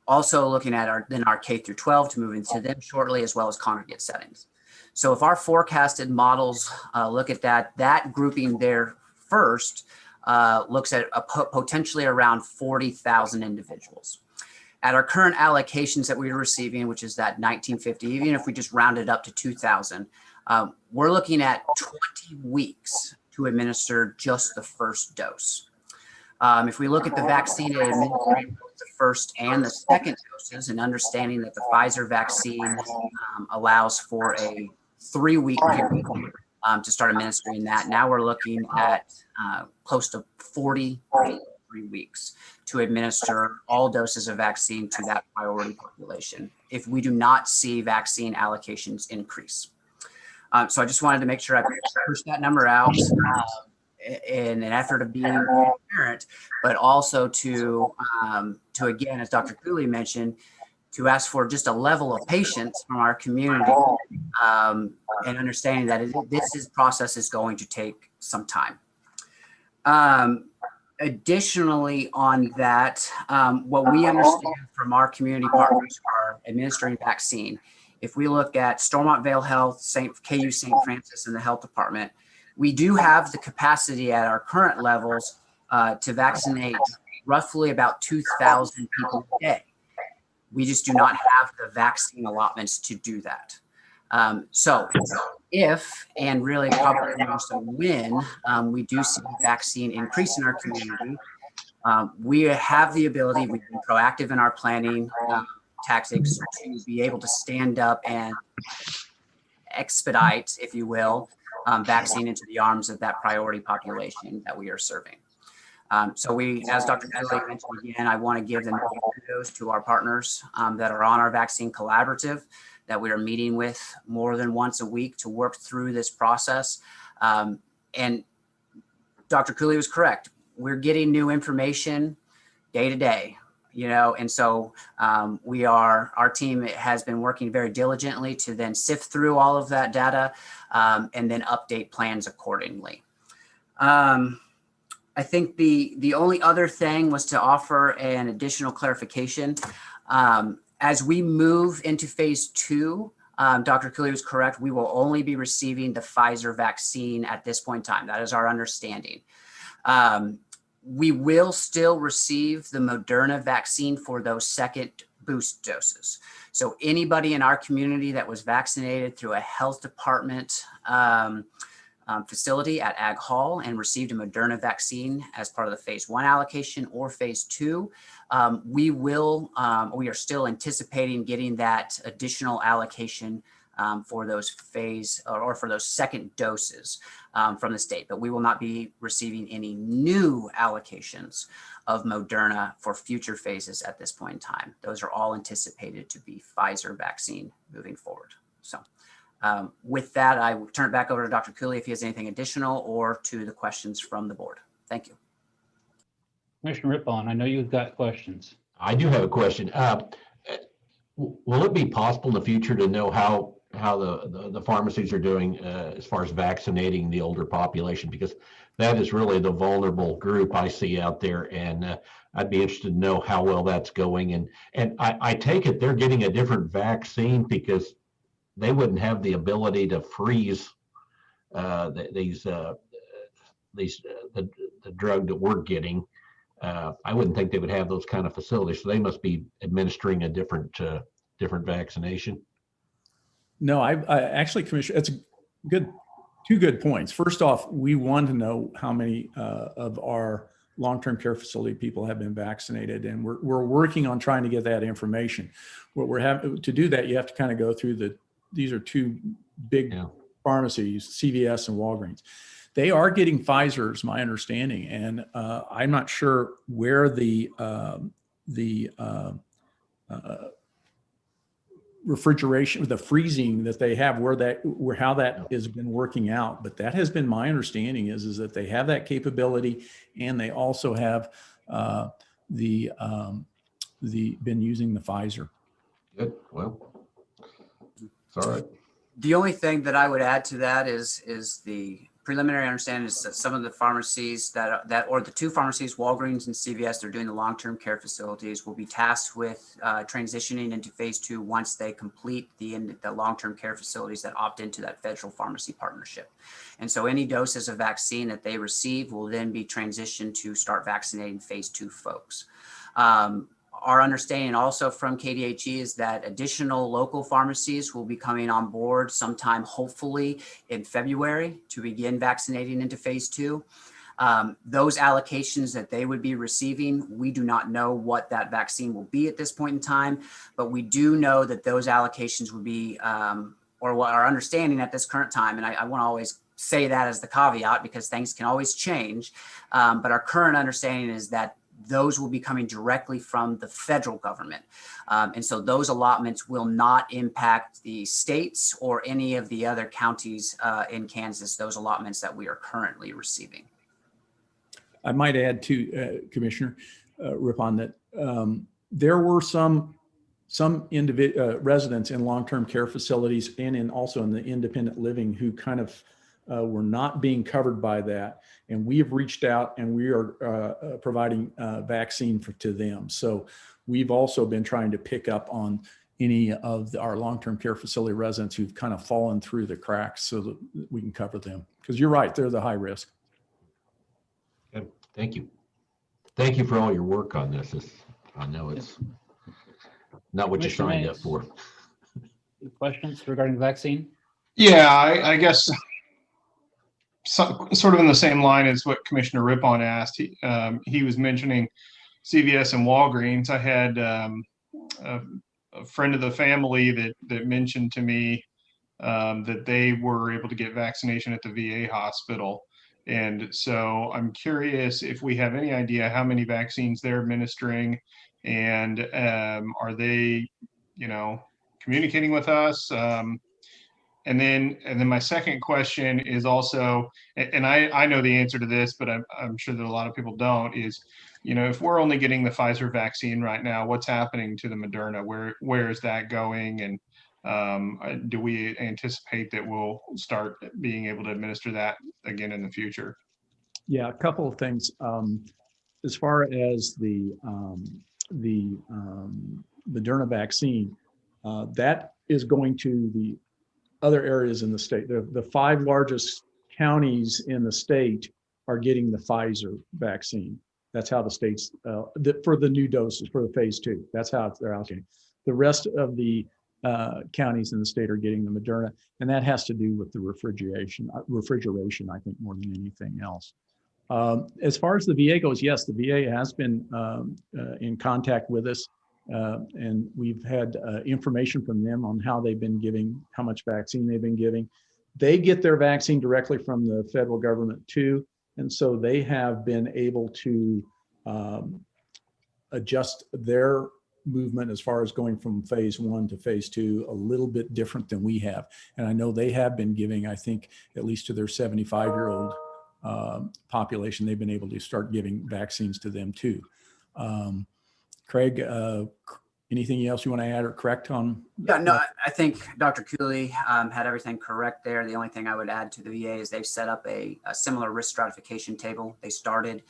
also looking at our K through 12 to move into them shortly, as well as congregate settings. So if our forecasted models look at that grouping there first, looks at potentially around 40,000 individuals. At our current allocations that we're receiving, which is that 1950, even if we just round it up to 2,000, we're looking at 20 weeks to administer just the first dose. If we look at the vaccine administering both the first and the second doses, and understanding that the Pfizer vaccine allows for a 3-week period to start administering that, now we're looking at close to 43 weeks to administer all doses of vaccine to that priority population if we do not see vaccine allocations increase. So I just wanted to make sure I pushed that number out in an effort of being transparent, but also to again, as Dr. Cooley mentioned, to ask for just a level of patience from our community and understanding that this process is going to take some time. Additionally on that, what we understand from our community partners who are administering vaccine, if we look at Stormont Vale Health, KU St. Francis, and the health department, we do have the capacity at our current levels to vaccinate roughly about 2,000 people a day. We just do not have the vaccine allotments to do that. So if, and really probably more so when, we do see vaccine increase in our community, we have the ability, we've been proactive in our planning tactics to be able to stand up and expedite, if you will, vaccine into the arms of that priority population that we are serving. So we, as Dr. Cooley mentioned again, I want to give them kudos to our partners that are on our vaccine collaborative that we are meeting with more than once a week to work through this process. And Dr. Cooley was correct. We're getting new information day to day, you know, and so our team has been working very diligently to then sift through all of that data and then update plans accordingly. I think the only other thing was to offer an additional clarification. As we move into phase 2, Dr. Cooley was correct. We will only be receiving the Pfizer vaccine at this point in time. That is our understanding. We will still receive the Moderna vaccine for those second boost doses. So anybody in our community that was vaccinated through a health department facility at Ag Hall and received a Moderna vaccine as part of the phase 1 allocation or phase 2, we are still anticipating getting that additional allocation for those for those second doses from the state, but we will not be receiving any new allocations of Moderna for future phases at this point in time. Those are all anticipated to be Pfizer vaccine moving forward. So with that, I will turn it back over to Dr. Cooley if he has anything additional or to the questions from the board. Thank you. Commissioner Rippon, I know you've got questions. I do have a question. Will it be possible in the future to know how the pharmacies are doing as far as vaccinating the older population? Because that is really the vulnerable group I see out there, and I'd be interested to know how well that's going. And I take it they're getting a different vaccine because they wouldn't have the ability to freeze the drug that we're getting. I wouldn't think they would have those kind of facilities, so they must be administering a different vaccination. No, I actually, Commissioner, it's a good Two good points. First off, we want to know how many of our long-term care facility people have been vaccinated, and we're working on trying to get that information. What we're having to do that, you have to kind of go through these are two big pharmacies, CVS and Walgreens. They are getting Pfizer, is my understanding, and I'm not sure where the refrigeration, the freezing that they have, how that has been working out. But that has been my understanding is that they have that capability, and they also have been using the Pfizer. Good. Well, it's all right. The only thing that I would add to that is the preliminary understanding is that some of the pharmacies or the two pharmacies, Walgreens and CVS, they're doing the long-term care facilities, will be tasked with transitioning into phase 2 once they complete the long-term care facilities that opt into that federal pharmacy partnership. And so any doses of vaccine that they receive will then be transitioned to start vaccinating phase 2 folks. Our understanding also from KDHE is that additional local pharmacies will be coming on board sometime, hopefully in February, to begin vaccinating into phase 2. Those allocations that they would be receiving, we do not know what that vaccine will be at this point in time, but we do know that those allocations would be, or what our understanding at this current time, and I want to always say that as the caveat because things can always change, but our current understanding is that those will be coming directly from the federal government. And so those allotments will not impact the states or any of the other counties in Kansas, those allotments that we are currently receiving. I might add to Commissioner Rippon that there were some residents in long-term care facilities and also in the independent living who kind of were not being covered by that. And we have reached out and we are providing vaccine to them. So we've also been trying to pick up on any of our long-term care facility residents who've kind of fallen through the cracks so that we can cover them. Because you're right, they're the high risk. Good. Thank you. Thank you for all your work on this. I know it's not what you signed up for. Questions regarding the vaccine? Yeah, I guess sort of in the same line as what Commissioner Rippon asked. He was mentioning CVS and Walgreens. I had a friend of the family that mentioned to me that they were able to get vaccination at the VA hospital. And so I'm curious if we have any idea how many vaccines they're administering, and are they, communicating with us? And then my second question is also, and I know the answer to this, but I'm sure that a lot of people don't, is, if we're only getting the Pfizer vaccine right now, what's happening to the Moderna? Where is that going? And do we anticipate that we'll start being able to administer that again in the future? Yeah, a couple of things. As far as the Moderna vaccine, that is going to the other areas in the state. The 5 largest counties in the state are getting the Pfizer vaccine. That's how the states, for the new doses, for the phase 2, that's how they're allocating. The rest of the counties in the state are getting the Moderna, and that has to do with the refrigeration, I think, more than anything else. As far as the VA goes, yes, the VA has been in contact with us. And we've had information from them on how they've been giving, how much vaccine they've been giving. They get their vaccine directly from the federal government too. And so they have been able to adjust their movement as far as going from phase 1 to phase 2 a little bit different than we have. And I know they have been giving, I think, at least to their 75-year-old population, they've been able to start giving vaccines to them too. Craig, anything else you want to add or correct on? Yeah, no, I think Dr. Cooley had everything correct there. The only thing I would add to the VA is they've set up a similar risk stratification table. They started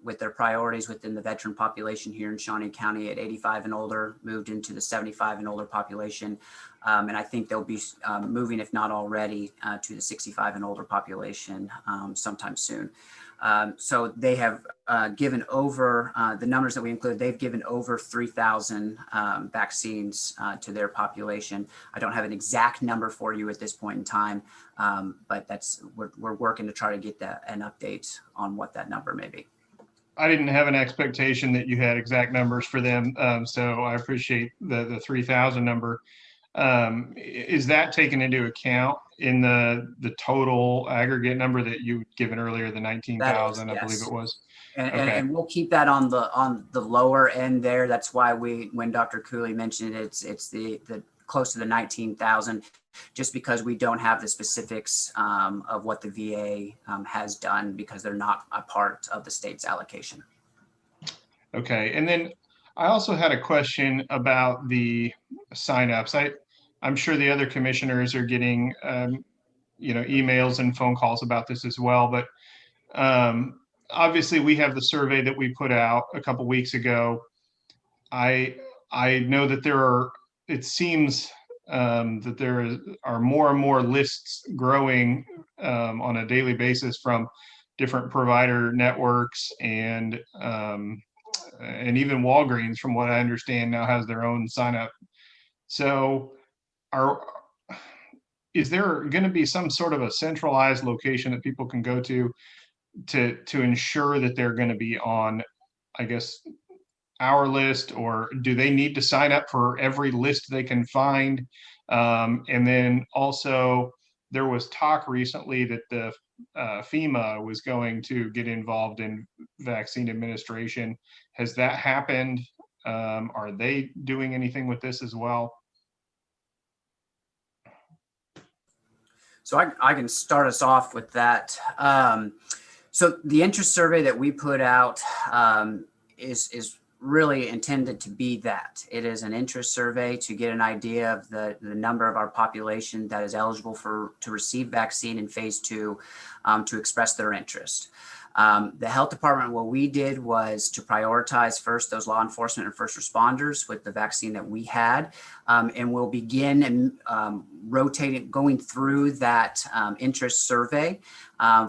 with their priorities within the veteran population here in Shawnee County at 85 and older, moved into the 75 and older population. And I think they'll be moving, if not already, to the 65 and older population sometime soon. So they have given over the numbers that we include. They've given over 3,000 vaccines to their population. I don't have an exact number for you at this point in time, but we're working to try to get an update on what that number may be. I didn't have an expectation that you had exact numbers for them, so I appreciate the 3,000 number. Is that taken into account in the total aggregate number that you've given earlier, the 19,000, I believe it was? And we'll keep that on the lower end there. That's why when Dr. Cooley mentioned it, it's the close to the 19,000, just because we don't have the specifics of what the VA has done, because they're not a part of the state's allocation. Okay, and then I also had a question about the signups. I'm sure the other commissioners are getting emails and phone calls about this as well, but obviously we have the survey that we put out a couple weeks ago. I know that it seems that there are more and more lists growing on a daily basis from different provider networks, and even Walgreens, from what I understand, now has their own sign up. So is there going to be some sort of a centralized location that people can go to ensure that they're going to be on, I guess, our list, or do they need to sign up for every list they can find? And then also there was talk recently that the FEMA was going to get involved in vaccine administration. Has that happened? Are they doing anything with this as well? So I can start us off with that. So the interest survey that we put out is really intended to be that. It is an interest survey to get an idea of the number of our population that is eligible to receive vaccine in phase 2, to express their interest. The health department, what we did was to prioritize first those law enforcement and first responders with the vaccine that we had, and we'll begin rotating, going through that interest survey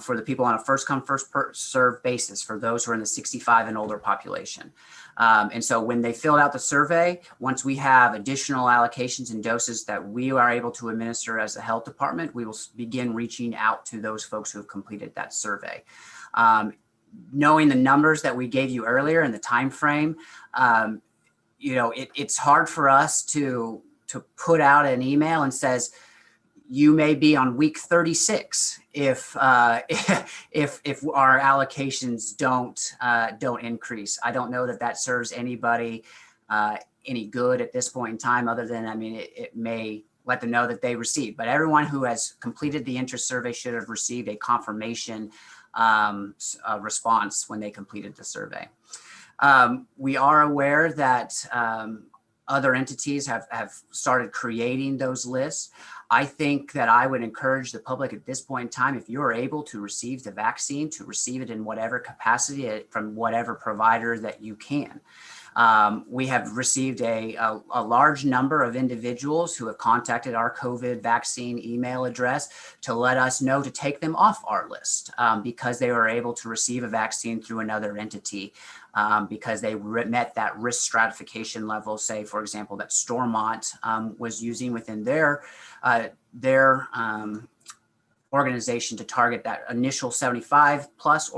for the people on a first come, first served basis for those who are in the 65 and older population. And so when they filled out the survey, once we have additional allocations and doses that we are able to administer as a health department, we will begin reaching out to those folks who have completed that survey. Knowing the numbers that we gave you earlier and the time frame, it's hard for us to put out an email and says, you may be on week 36 if our allocations don't increase. I don't know that serves anybody any good at this point in time, other than, it may let them know that they received. But everyone who has completed the interest survey should have received a confirmation response when they completed the survey. We are aware that other entities have started creating those lists. I think that I would encourage the public at this point in time, if you're able to receive the vaccine, to receive it in whatever capacity from whatever provider that you can. We have received a large number of individuals who have contacted our COVID vaccine email address to let us know to take them off our list because they were able to receive a vaccine through another entity, because they met that risk stratification level, say, for example, that Stormont was using within their organization to target that initial 75 plus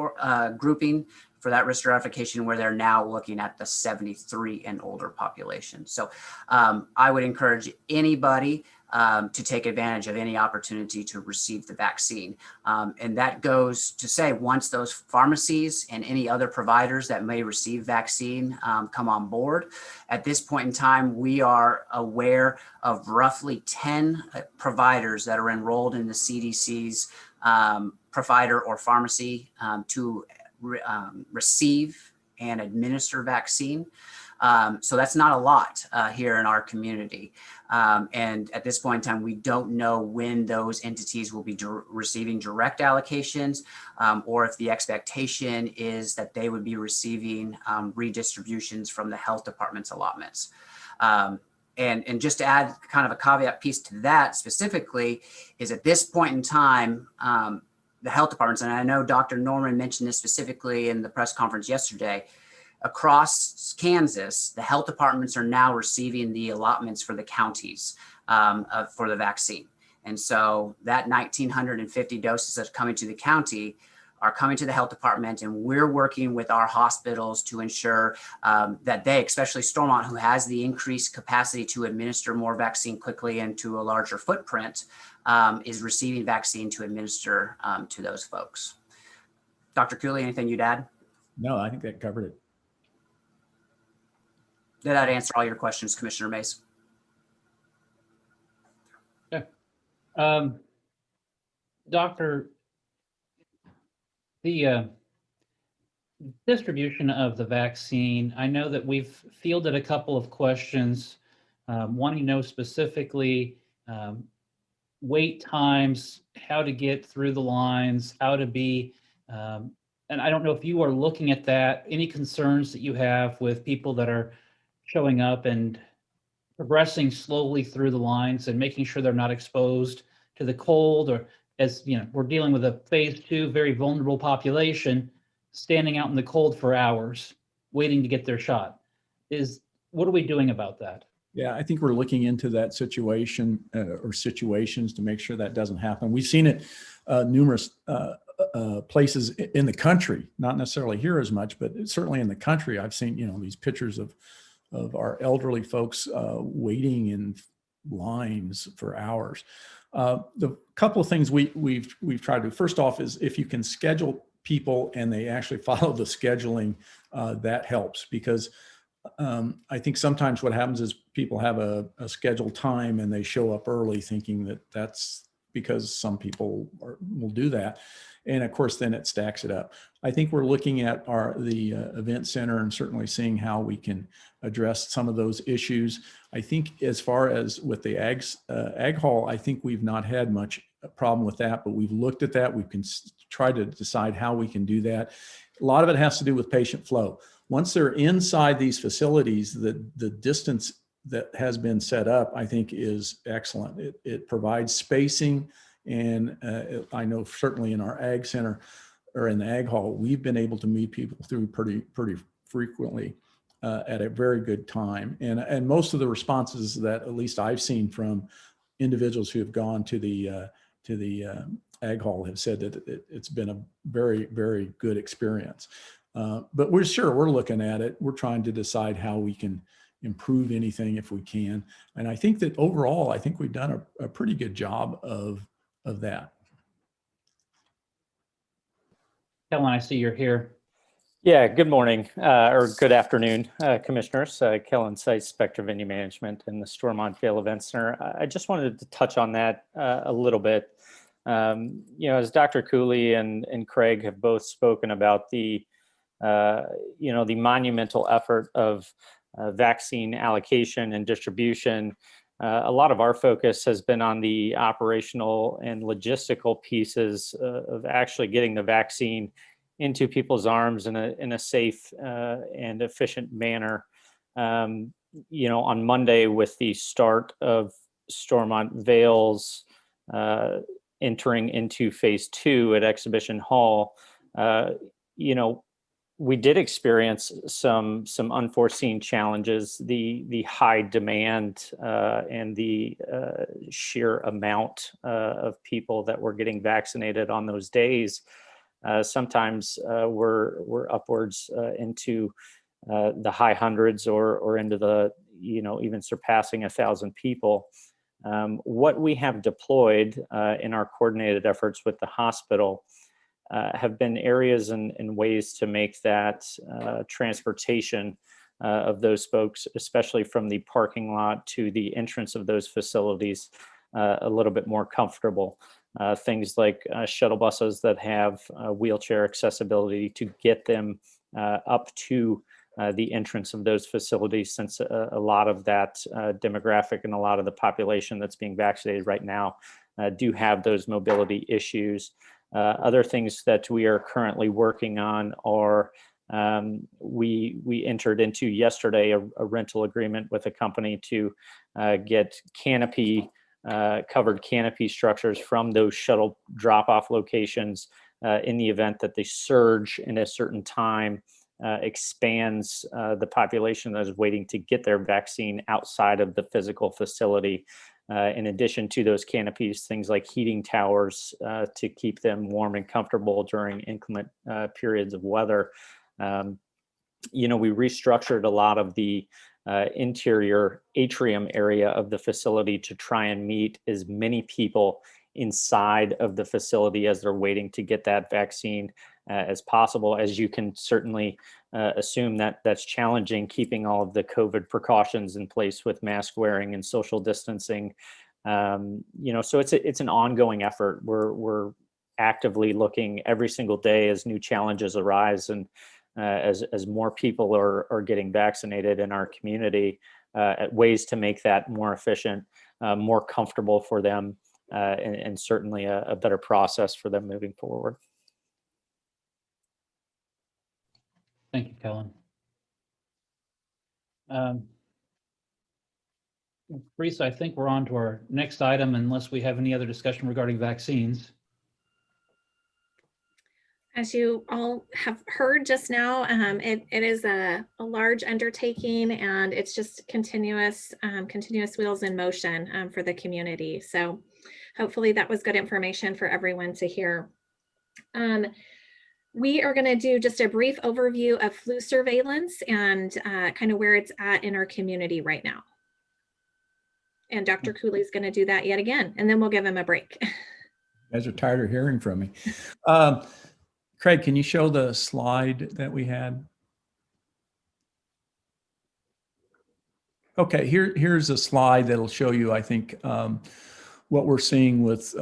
grouping for that risk stratification, where they're now looking at the 73 and older population. So I would encourage anybody to take advantage of any opportunity to receive the vaccine. And that goes to say, once those pharmacies and any other providers that may receive vaccine come on board, at this point in time, we are aware of roughly 10 providers that are enrolled in the CDC's provider or pharmacy to receive and administer vaccine. So that's not a lot here in our community. And at this point in time, we don't know when those entities will be receiving direct allocations, or if the expectation is that they would be receiving redistributions from the health department's allotments. And just to add kind of a caveat piece to that specifically, is at this point in time, the health departments, and I know Dr. Norman mentioned this specifically in the press conference yesterday, across Kansas, the health departments are now receiving the allotments for the counties for the vaccine. And so that 1,950 doses that's coming to the county are coming to the health department, and we're working with our hospitals to ensure that they, especially Stormont, who has the increased capacity to administer more vaccine quickly and to a larger footprint, is receiving vaccine to administer to those folks. Dr. Cooley, anything you'd add? No, I think that covered it. Did that answer all your questions, Commissioner Mace? Doctor, the distribution of the vaccine, I know that we've fielded a couple of questions wanting to know specifically wait times, how to get through the lines, how to be, and I don't know if you are looking at that, any concerns that you have with people that are showing up and progressing slowly through the lines and making sure they're not exposed to the cold, or as you know, we're dealing with a phase 2, very vulnerable population standing out in the cold for hours, waiting to get their shot. What are we doing about that? Yeah, I think we're looking into that situation or situations to make sure that doesn't happen. We've seen it numerous places in the country, not necessarily here as much, but certainly in the country. I've seen, these pictures of our elderly folks waiting in lines for hours. The couple of things we've tried to do, first off, is if you can schedule people and they actually follow the scheduling, that helps, because I think sometimes what happens is people have a scheduled time and they show up early thinking that that's because some people will do that. And of course, then it stacks it up. I think we're looking at the event center and certainly seeing how we can address some of those issues. I think as far as with the ag hall, I think we've not had much problem with that, but we've looked at that. We can try to decide how we can do that. A lot of it has to do with patient flow. Once they're inside these facilities, the distance that has been set up, I think, is excellent. It provides spacing. And I know certainly in our ag center or in the ag hall, we've been able to meet people through pretty frequently at a very good time. And most of the responses that at least I've seen from individuals who have gone to the ag hall have said that it's been a very, very good experience. But we're looking at it. We're trying to decide how we can improve anything if we can. And I think that overall, I think we've done a pretty good job of that. Kellen, I see you're here. Yeah, good morning or good afternoon, commissioners. Kellen Seitz, Spectre Venue Management in the Stormont Vale Event Center. I just wanted to touch on that a little bit. As Dr. Cooley and Craig have both spoken about the monumental effort of vaccine allocation and distribution, a lot of our focus has been on the operational and logistical pieces of actually getting the vaccine into people's arms in a safe and efficient manner. On Monday, with the start of Stormont Vale's entering into phase 2 at Exhibition Hall, we did experience some unforeseen challenges. The high demand and the sheer amount of people that were getting vaccinated on those days sometimes were upwards into the high hundreds or into the even surpassing 1,000 people. What we have deployed in our coordinated efforts with the hospital have been areas and ways to make that transportation of those folks, especially from the parking lot to the entrance of those facilities, a little bit more comfortable. Things like shuttle buses that have wheelchair accessibility to get them up to the entrance of those facilities, since a lot of that demographic and a lot of the population that's being vaccinated right now do have those mobility issues. Other things that we are currently working on are we entered into yesterday a rental agreement with a company to get canopy covered canopy structures from those shuttle drop-off locations in the event that the surge in a certain time expands the population that is waiting to get their vaccine outside of the physical facility. In addition to those canopies, things like heating towers to keep them warm and comfortable during inclement periods of weather. We restructured a lot of the interior atrium area of the facility to try and meet as many people inside of the facility as they're waiting to get that vaccine as possible. As you can certainly assume, that that's challenging, keeping all of the COVID precautions in place with mask wearing and social distancing. So it's an ongoing effort. We're actively looking every single day as new challenges arise, and as more people are getting vaccinated in our community, at ways to make that more efficient, more comfortable for them, and certainly a better process for them moving forward. Thank you, Kellen. Teresa, I think we're on to our next item unless we have any other discussion regarding vaccines. As you all have heard just now, it is a large undertaking, and it's just continuous wheels in motion for the community. So hopefully that was good information for everyone to hear. We are going to do just a brief overview of flu surveillance and kind of where it's at in our community right now. And Dr. Cooley is going to do that yet again, and then we'll give him a break. You guys are tired of hearing from me. Craig, can you show the slide that we had? Okay, here's a slide that'll show you, I think, what we're seeing with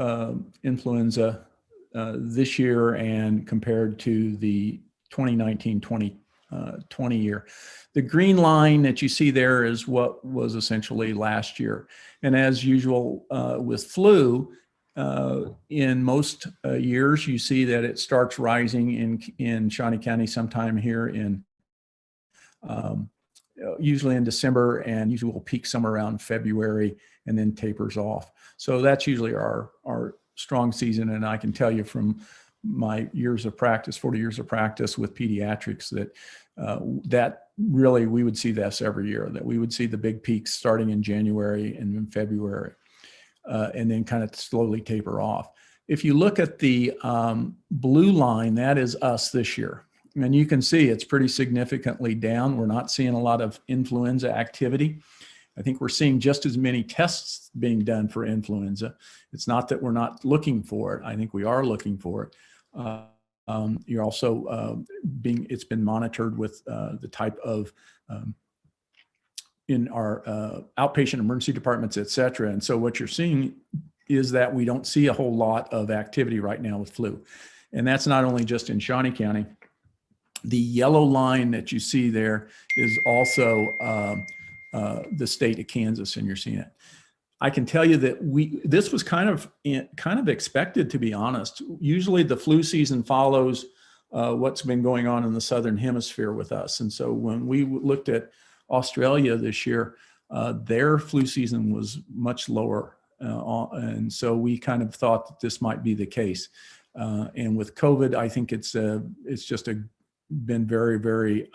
influenza this year and compared to the 2019-2020 year. The green line that you see there is what was essentially last year. And as usual with flu, in most years, you see that it starts rising in Shawnee County sometime here in usually in December, and usually will peak somewhere around February and then tapers off. So that's usually our strong season. And I can tell you from my years of practice, 40 years of practice with pediatrics, that that really, we would see this every year, that we would see the big peaks starting in January and in February, and then kind of slowly taper off. If you look at the blue line, that is us this year. And you can see it's pretty significantly down. We're not seeing a lot of influenza activity. I think we're seeing just as many tests being done for influenza. It's not that we're not looking for it. I think we are looking for it. You're also it's been monitored with the type of in our outpatient emergency departments, et cetera. And so what you're seeing is that we don't see a whole lot of activity right now with flu. And that's not only just in Shawnee County. The yellow line that you see there is also the state of Kansas, and you're seeing it. I can tell you that this was kind of expected, to be honest. Usually the flu season follows what's been going on in the Southern Hemisphere with us. And so when we looked at Australia this year, their flu season was much lower. And so we kind of thought that this might be the case. And with COVID, I think it's just been very, very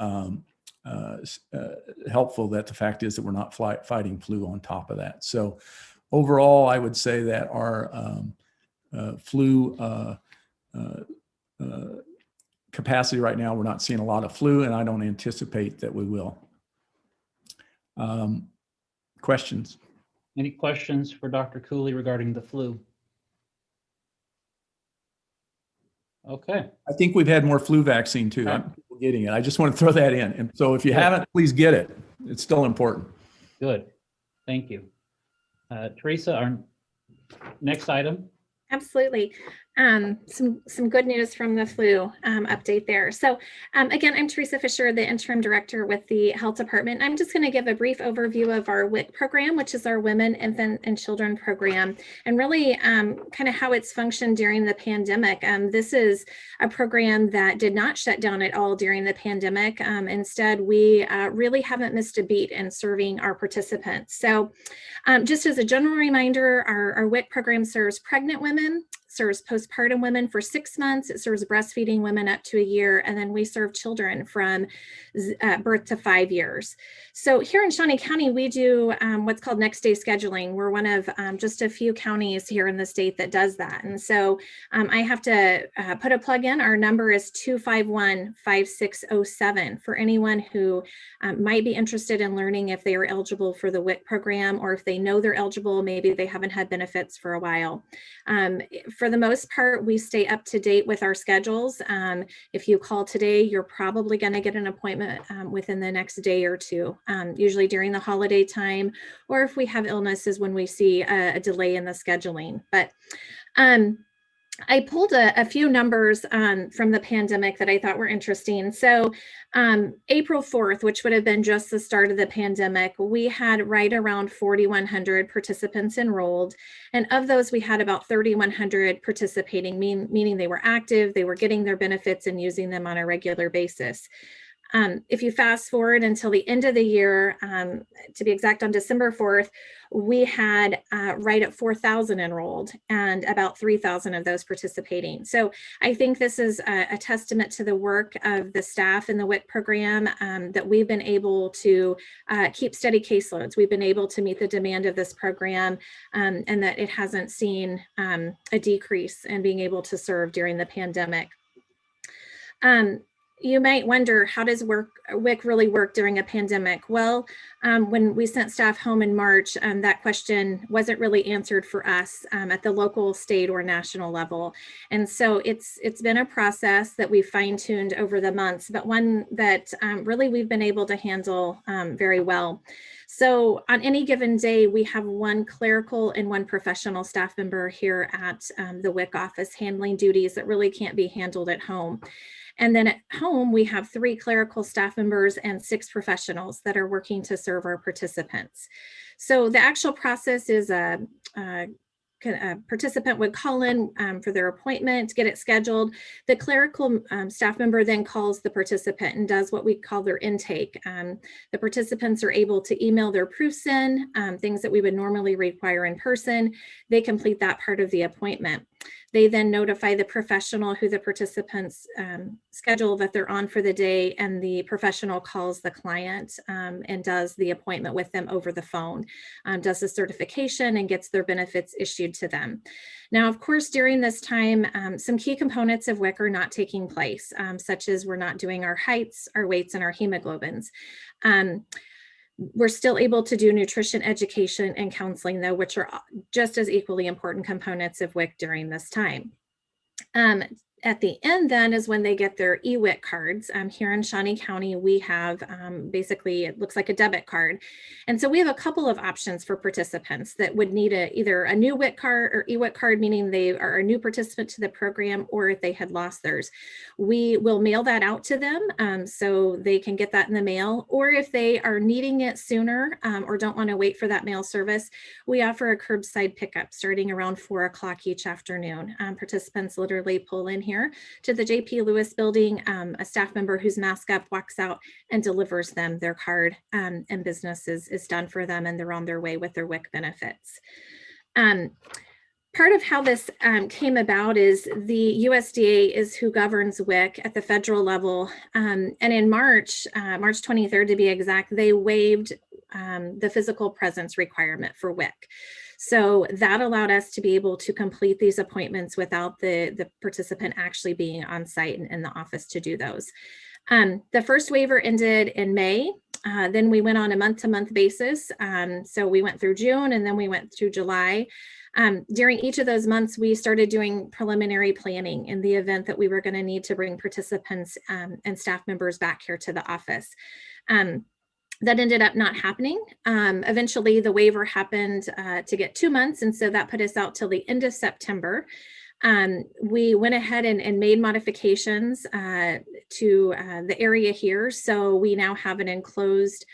helpful that the fact is that we're not fighting flu on top of that. So overall, I would say that our flu capacity right now, we're not seeing a lot of flu, and I don't anticipate that we will. Questions? Any questions for Dr. Cooley regarding the flu? Okay. I think we've had more flu vaccine too. I'm getting it. I just want to throw that in. And so if you haven't, please get it. It's still important. Good. Thank you. Teresa, our next item. Absolutely. Some good news from the flu update there. So again, I'm Teresa Fisher, the interim director with the health department. I'm just going to give a brief overview of our WIC program, which is our Women, Infant, and Children program, and really kind of how it's functioned during the pandemic. This is a program that did not shut down at all during the pandemic. Instead, we really haven't missed a beat in serving our participants. So just as a general reminder, our WIC program serves pregnant women, serves postpartum women for 6 months, it serves breastfeeding women up to a year, and then we serve children from birth to 5 years. So here in Shawnee County, we do what's called next day scheduling. We're one of just a few counties here in the state that does that. And so I have to put a plug in. Our number is 251-5607 for anyone who might be interested in learning if they are eligible for the WIC program, or if they know they're eligible, maybe they haven't had benefits for a while. For the most part, we stay up to date with our schedules. If you call today, you're probably going to get an appointment within the next day or two, usually during the holiday time, or if we have illnesses when we see a delay in the scheduling. But I pulled a few numbers from the pandemic that I thought were interesting. So April 4th, which would have been just the start of the pandemic, we had right around 4,100 participants enrolled. And of those, we had about 3,100 participating, meaning they were active, they were getting their benefits and using them on a regular basis. If you fast forward until the end of the year, to be exact, on December 4th, we had right at 4,000 enrolled and about 3,000 of those participating. So I think this is a testament to the work of the staff in the WIC program, that we've been able to keep steady caseloads. We've been able to meet the demand of this program, and that it hasn't seen a decrease in being able to serve during the pandemic. You might wonder, how does WIC really work during a pandemic? Well, when we sent staff home in March, that question wasn't really answered for us at the local, state, or national level. And so it's been a process that we've fine-tuned over the months, but one that really we've been able to handle very well. So on any given day, we have one clerical and one professional staff member here at the WIC office handling duties that really can't be handled at home. And then at home, we have 3 clerical staff members and 6 professionals that are working to serve our participants. So the actual process is a participant would call in for their appointment, get it scheduled. The clerical staff member then calls the participant and does what we call their intake. The participants are able to email their proofs in, things that we would normally require in person. They complete that part of the appointment. They then notify the professional who the participants schedule that they're on for the day, and the professional calls the client and does the appointment with them over the phone, does the certification, and gets their benefits issued to them. Now, of course, during this time, some key components of WIC are not taking place, such as we're not doing our heights, our weights, and our hemoglobins. We're still able to do nutrition education and counseling, though, which are just as equally important components of WIC during this time. At the end then is when they get their eWIC cards. Here in Shawnee County, we have basically, it looks like a debit card. And so we have a couple of options for participants that would need either a new WIC card or eWIC card, meaning they are a new participant to the program, or if they had lost theirs. We will mail that out to them so they can get that in the mail, or if they are needing it sooner or don't want to wait for that mail service, we offer a curbside pickup starting around 4 o'clock each afternoon. Participants literally pull in here to the JP Lewis building. A staff member who's masked up walks out and delivers them their card, and business is done for them, and they're on their way with their WIC benefits. Part of how this came about is the USDA is who governs WIC at the federal level. And in March 23rd to be exact, they waived the physical presence requirement for WIC. So that allowed us to be able to complete these appointments without the participant actually being on site and in the office to do those. The first waiver ended in May. Then we went on a month-to-month basis. So we went through June, and then we went through July. During each of those months, we started doing preliminary planning in the event that we were going to need to bring participants and staff members back here to the office. That ended up not happening. Eventually, the waiver happened to get 2 months, and so that put us out till the end of September. We went ahead and made modifications to the area here. So we now have an enclosed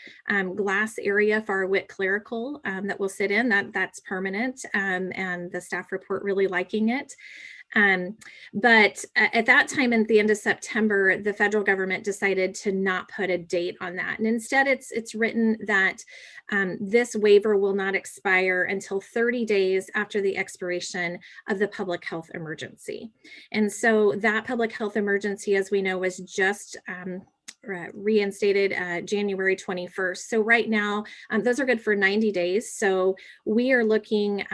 glass area for our WIC clerical that we'll sit in. That's permanent, and the staff report really liking it. But at that time, at the end of September, the federal government decided to not put a date on that. And instead, it's written that this waiver will not expire until 30 days after the expiration of the public health emergency. And so that public health emergency, as we know, was just reinstated January 21st. So right now, those are good for 90 days. So we are looking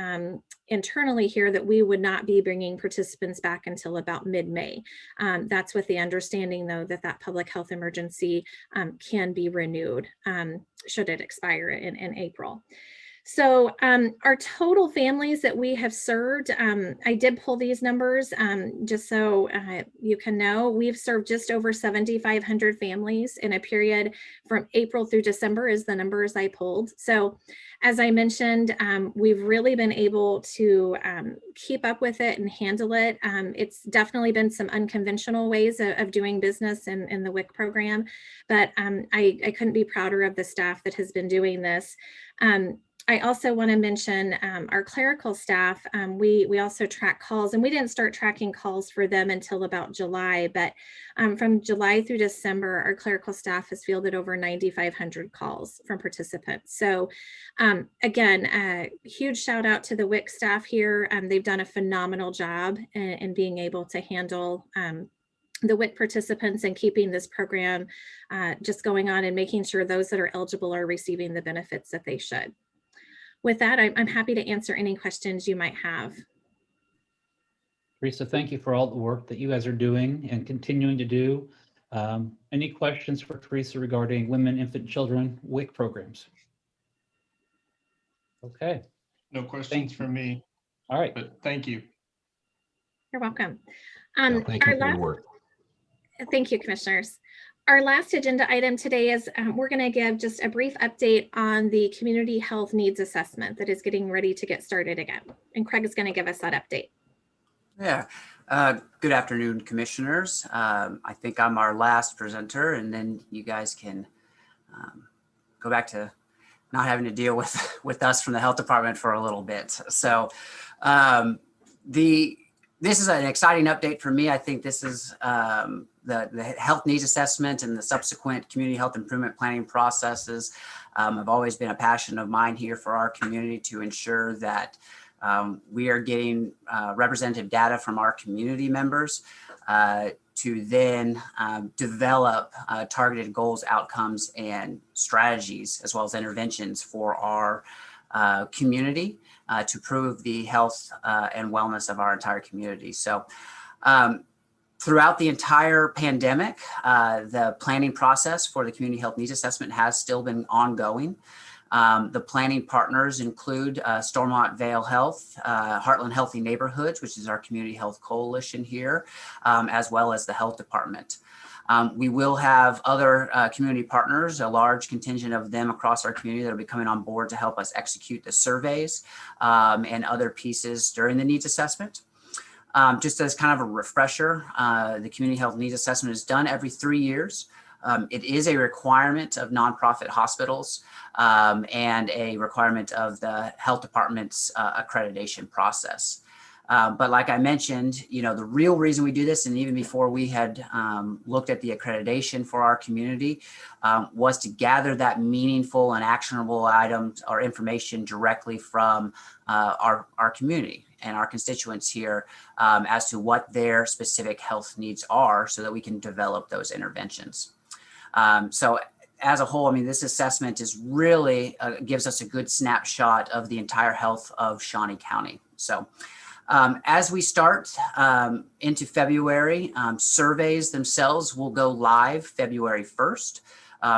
internally here that we would not be bringing participants back until about mid-May. That's with the understanding, though, that that public health emergency can be renewed should it expire in April. So our total families that we have served, I did pull these numbers just so you can know, we've served just over 7,500 families in a period from April through December is the numbers I pulled. So as I mentioned, we've really been able to keep up with it and handle it. It's definitely been some unconventional ways of doing business in the WIC program, but I couldn't be prouder of the staff that has been doing this. I also want to mention our clerical staff. We also track calls, and we didn't start tracking calls for them until about July, but from July through December, our clerical staff has fielded over 9,500 calls from participants. So again, a huge shout out to the WIC staff here. They've done a phenomenal job in being able to handle the WIC participants and keeping this program just going on and making sure those that are eligible are receiving the benefits that they should. With that, I'm happy to answer any questions you might have. Teresa, thank you for all the work that you guys are doing and continuing to do. Any questions for Teresa regarding women, infant, children, WIC programs? Okay. No questions from me, All right. but thank you. You're welcome. Yeah, thank you for your work. Thank you, commissioners. Our last agenda item today is we're going to give just a brief update on the community health needs assessment that is getting ready to get started again. And Craig is going to give us that update. Yeah. Good afternoon, commissioners. I think I'm our last presenter, and then you guys can go back to not having to deal with us from the health department for a little bit. So this is an exciting update for me. I think this is the health needs assessment and the subsequent community health improvement planning processes have always been a passion of mine here for our community to ensure that we are getting representative data from our community members to then develop targeted goals, outcomes, and strategies, as well as interventions for our community to improve the health and wellness of our entire community. So throughout the entire pandemic, the planning process for the community health needs assessment has still been ongoing. The planning partners include Stormont Vale Health, Heartland Healthy Neighborhoods, which is our community health coalition here, as well as the health department. We will have other community partners, a large contingent of them across our community that will be coming on board to help us execute the surveys and other pieces during the needs assessment. Just as kind of a refresher, the community health needs assessment is done every 3 years. It is a requirement of nonprofit hospitals and a requirement of the health department's accreditation process. But like I mentioned, the real reason we do this, and even before we had looked at the accreditation for our community, was to gather that meaningful and actionable items or information directly from our community and our constituents here as to what their specific health needs are so that we can develop those interventions. So as a whole, I mean, this assessment is really gives us a good snapshot of the entire health of Shawnee County. So as we start into February, surveys themselves will go live February 1st.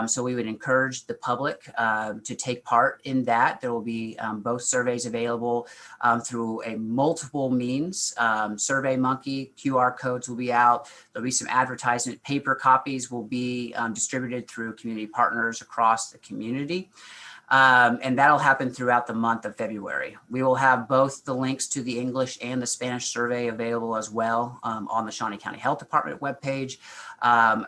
So we would encourage the public to take part in that. There will be both surveys available through a multiple means. SurveyMonkey, QR codes will be out. There'll be some advertisement. Paper copies will be distributed through community partners across the community. And that'll happen throughout the month of February. We will have both the links to the English and the Spanish survey available as well on the Shawnee County Health Department webpage.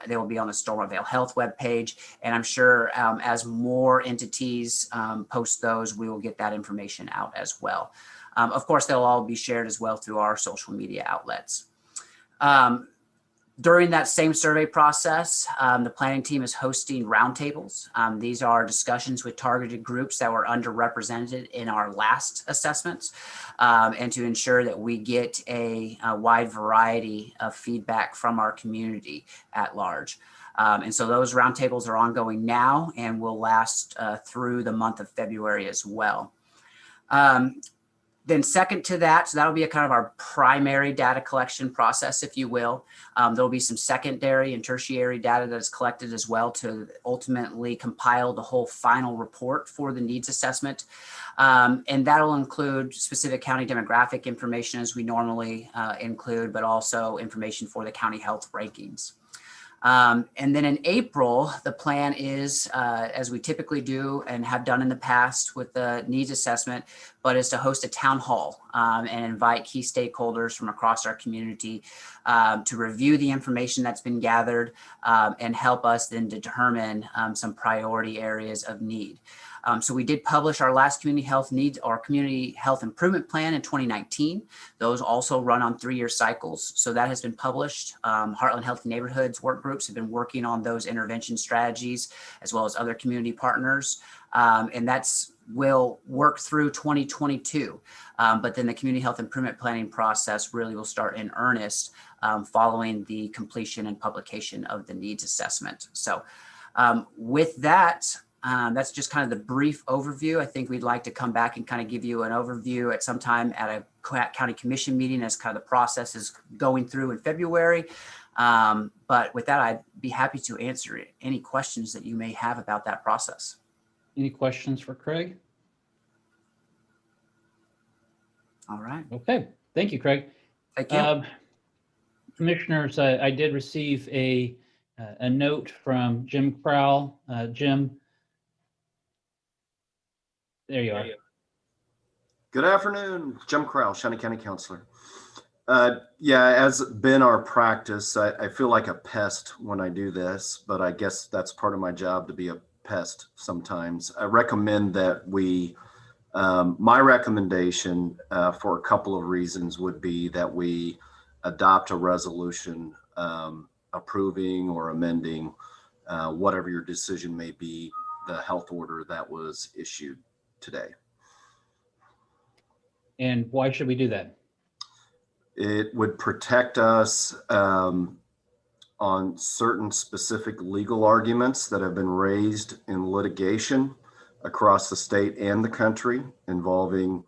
They will be on the Stormville Health webpage. And I'm sure as more entities post those, we will get that information out as well. Of course, they'll all be shared as well through our social media outlets. During that same survey process, the planning team is hosting roundtables. These are discussions with targeted groups that were underrepresented in our last assessments, and to ensure that we get a wide variety of feedback from our community at large. And so those roundtables are ongoing now and will last through the month of February as well. Then second to that, so that'll be a kind of our primary data collection process, if you will. There'll be some secondary and tertiary data that is collected as well to ultimately compile the whole final report for the needs assessment. And that'll include specific county demographic information as we normally include, but also information for the county health rankings. And then in April, the plan is, as we typically do and have done in the past with the needs assessment, but is to host a town hall and invite key stakeholders from across our community to review the information that's been gathered and help us then determine some priority areas of need. So we did publish our last community health needs or community health improvement plan in 2019. Those also run on 3-year cycles. So that has been published. Heartland Healthy Neighborhoods work groups have been working on those intervention strategies as well as other community partners. And will work through 2022. But then the community health improvement planning process really will start in earnest following the completion and publication of the needs assessment. So with that, that's just kind of the brief overview. I think we'd like to come back and kind of give you an overview at some time at a county commission meeting as kind of the process is going through in February. But with that, I'd be happy to answer any questions that you may have about that process. Any questions for Craig? All right. Okay, thank you, Craig. Thank you. Commissioners, I did receive a note from Jim Crowell. Jim, there you are. Good afternoon, Jim Crowell, Shawnee County Counselor. Yeah, as been our practice, I feel like a pest when I do this, but I guess that's part of my job to be a pest sometimes. I recommend that we, my recommendation for a couple of reasons would be that we adopt a resolution approving or amending whatever your decision may be, the health order that was issued today. And why should we do that? It would protect us on certain specific legal arguments that have been raised in litigation across the state and the country involving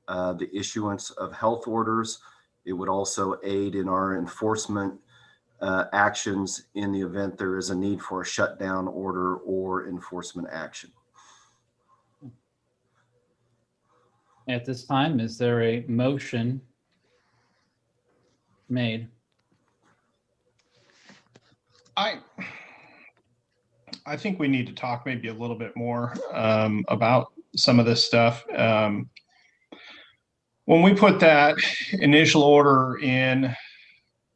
the issuance of health orders. It would also aid in our enforcement actions in the event there is a need for a shutdown order or enforcement action. At this time, is there a motion made? I think we need to talk maybe a little bit more about some of this stuff. When we put that initial order in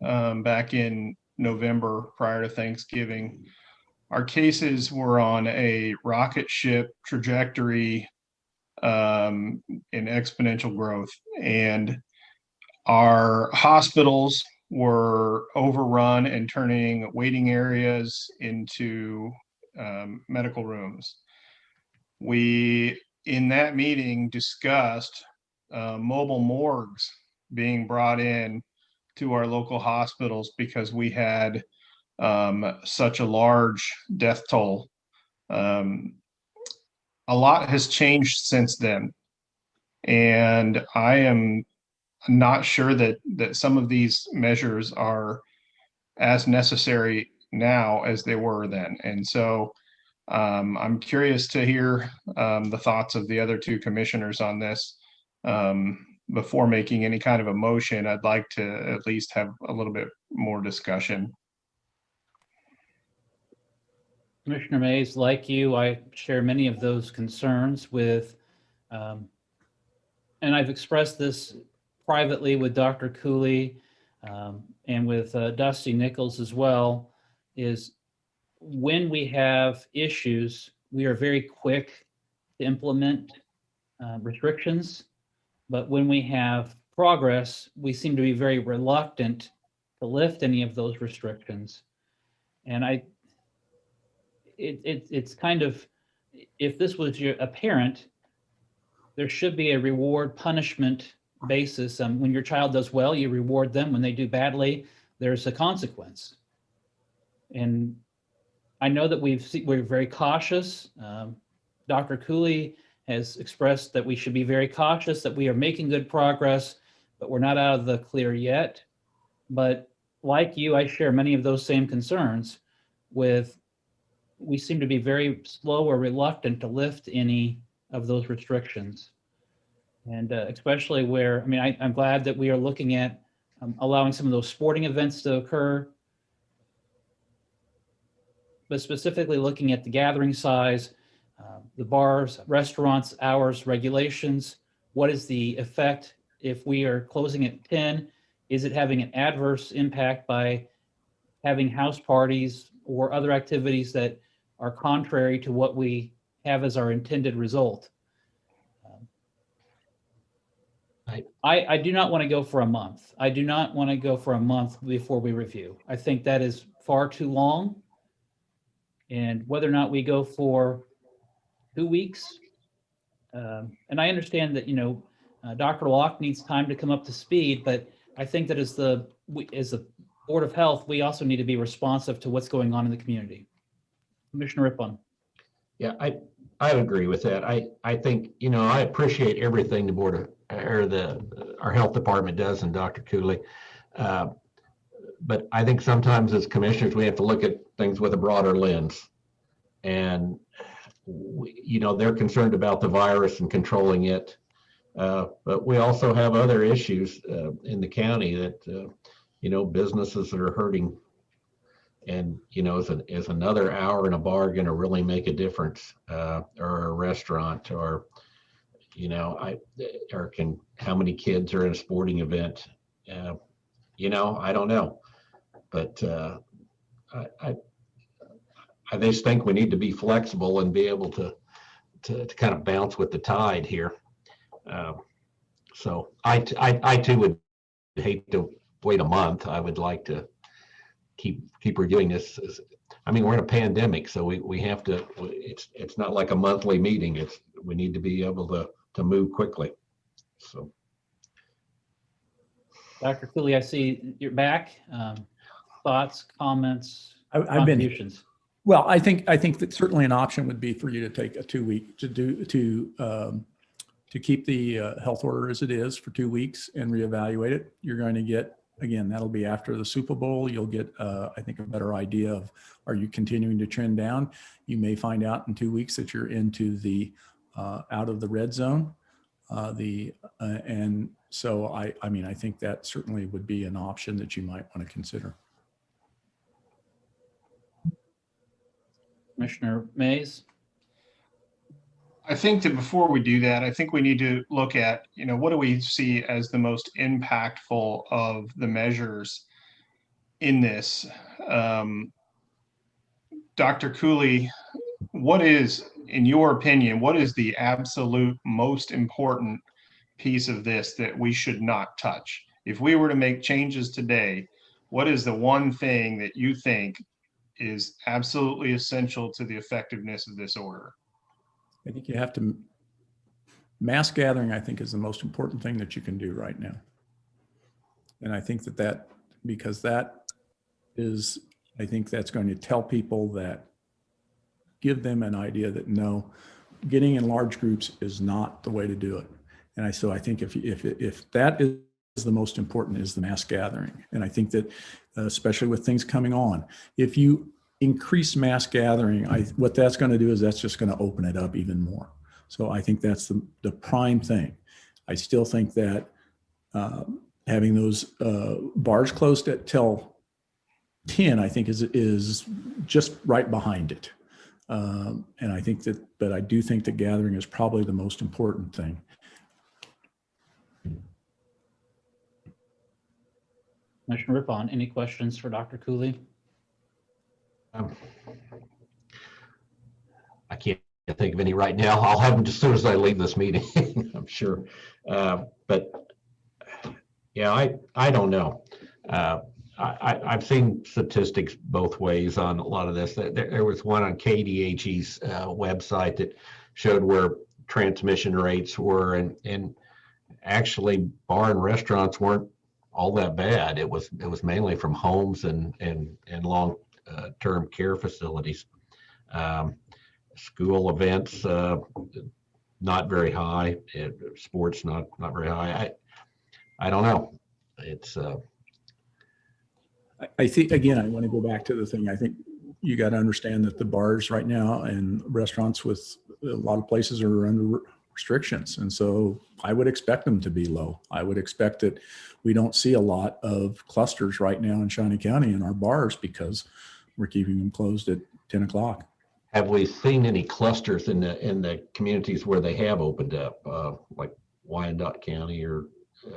back in November prior to Thanksgiving, our cases were on a rocket ship trajectory in exponential growth, and our hospitals were overrun and turning waiting areas into medical rooms. We, in that meeting, discussed mobile morgues being brought in to our local hospitals because we had such a large death toll. A lot has changed since then, and I am not sure that some of these measures are as necessary now as they were then. And so I'm curious to hear the thoughts of the other two commissioners on this. Before making any kind of a motion, I'd like to at least have a little bit more discussion. Commissioner Mays, like you, I share many of those concerns with, and I've expressed this privately with Dr. Cooley and with Dusty Nichols as well, is when we have issues, we are very quick to implement restrictions. But when we have progress, we seem to be very reluctant to lift any of those restrictions. And it's kind of, if this was a parent, there should be a reward punishment basis. When your child does well, you reward them. When they do badly, there's a consequence. And I know that we're very cautious. Dr. Cooley has expressed that we should be very cautious, that we are making good progress, but we're not out of the clear yet. But like you, I share many of those same concerns with, we seem to be very slow or reluctant to lift any of those restrictions. And especially where, I mean, I'm glad that we are looking at allowing some of those sporting events to occur, but specifically looking at the gathering size, the bars, restaurants, hours, regulations. What is the effect if we are closing at 10? Is it having an adverse impact by having house parties or other activities that are contrary to what we have as our intended result? I do not want to go for a month. I do not want to go for a month before we review. I think that is far too long. And whether or not we go for 2 weeks, and I understand that, Dr. Locke needs time to come up to speed, but I think that as the Board of Health, we also need to be responsive to what's going on in the community. Commissioner Rippon. Yeah, I agree with that. I think, I appreciate everything the board or our health department does and Dr. Cooley. But I think sometimes as commissioners, we have to look at things with a broader lens. And, they're concerned about the virus and controlling it. But we also have other issues in the county that, businesses that are hurting. And, is another hour in a bar going to really make a difference? Or a restaurant, or, how many kids are in a sporting event? I don't know. But I just think we need to be flexible and be able to kind of bounce with the tide here. So I too would hate to wait a month. I would like to keep reviewing this. I mean, we're in a pandemic, so we have to. It's not like a monthly meeting. We need to be able to move quickly. So, Dr. Cooley, I see you're back. Thoughts, comments, I've been. contributions? Well, I think that certainly an option would be for you to take a 2 week to keep the health order as it is for 2 weeks and reevaluate it. You're going to get, again, that'll be after the Super Bowl. You'll get, I think, a better idea of, are you continuing to trend down? You may find out in 2 weeks that you're into the out of the red zone. And so I mean, I think that certainly would be an option that you might want to consider. Commissioner Mays? I think that before we do that, I think we need to look at, what do we see as the most impactful of the measures in this? Dr. Cooley, what is, in your opinion, what is the absolute most important piece of this that we should not touch? If we were to make changes today, what is the one thing that you think is absolutely essential to the effectiveness of this order? I think you have to, mass gathering, I think, is the most important thing that you can do right now. And I think because that is, I think that's going to tell people, that give them an idea that no, getting in large groups is not the way to do it. And so I think if that is the most important, is the mass gathering. And I think that especially with things coming on, if you increase mass gathering, what that's going to do is that's just going to open it up even more. So I think that's the prime thing. I still think that having those bars closed till 10, I think is just right behind it. And I think that, but I do think that gathering is probably the most important thing. Commissioner Rippon, any questions for Dr. Cooley? I can't think of any right now. I'll have them as soon as I leave this meeting, I'm sure. But yeah, I don't know. I've seen statistics both ways on a lot of this. There was one on KDHE's website that showed where transmission rates were, and actually bar and restaurants weren't all that bad. It was mainly from homes and long-term care facilities. School events, not very high. Sports, not very high. I don't know. It's. I think, again, I want to go back to the thing. I think you got to understand that the bars right now and restaurants with a lot of places are under restrictions. And so I would expect them to be low. I would expect that we don't see a lot of clusters right now in Shawnee County in our bars because we're keeping them closed at 10 o'clock. Have we seen any clusters in the communities where they have opened up, like Wyandotte County or?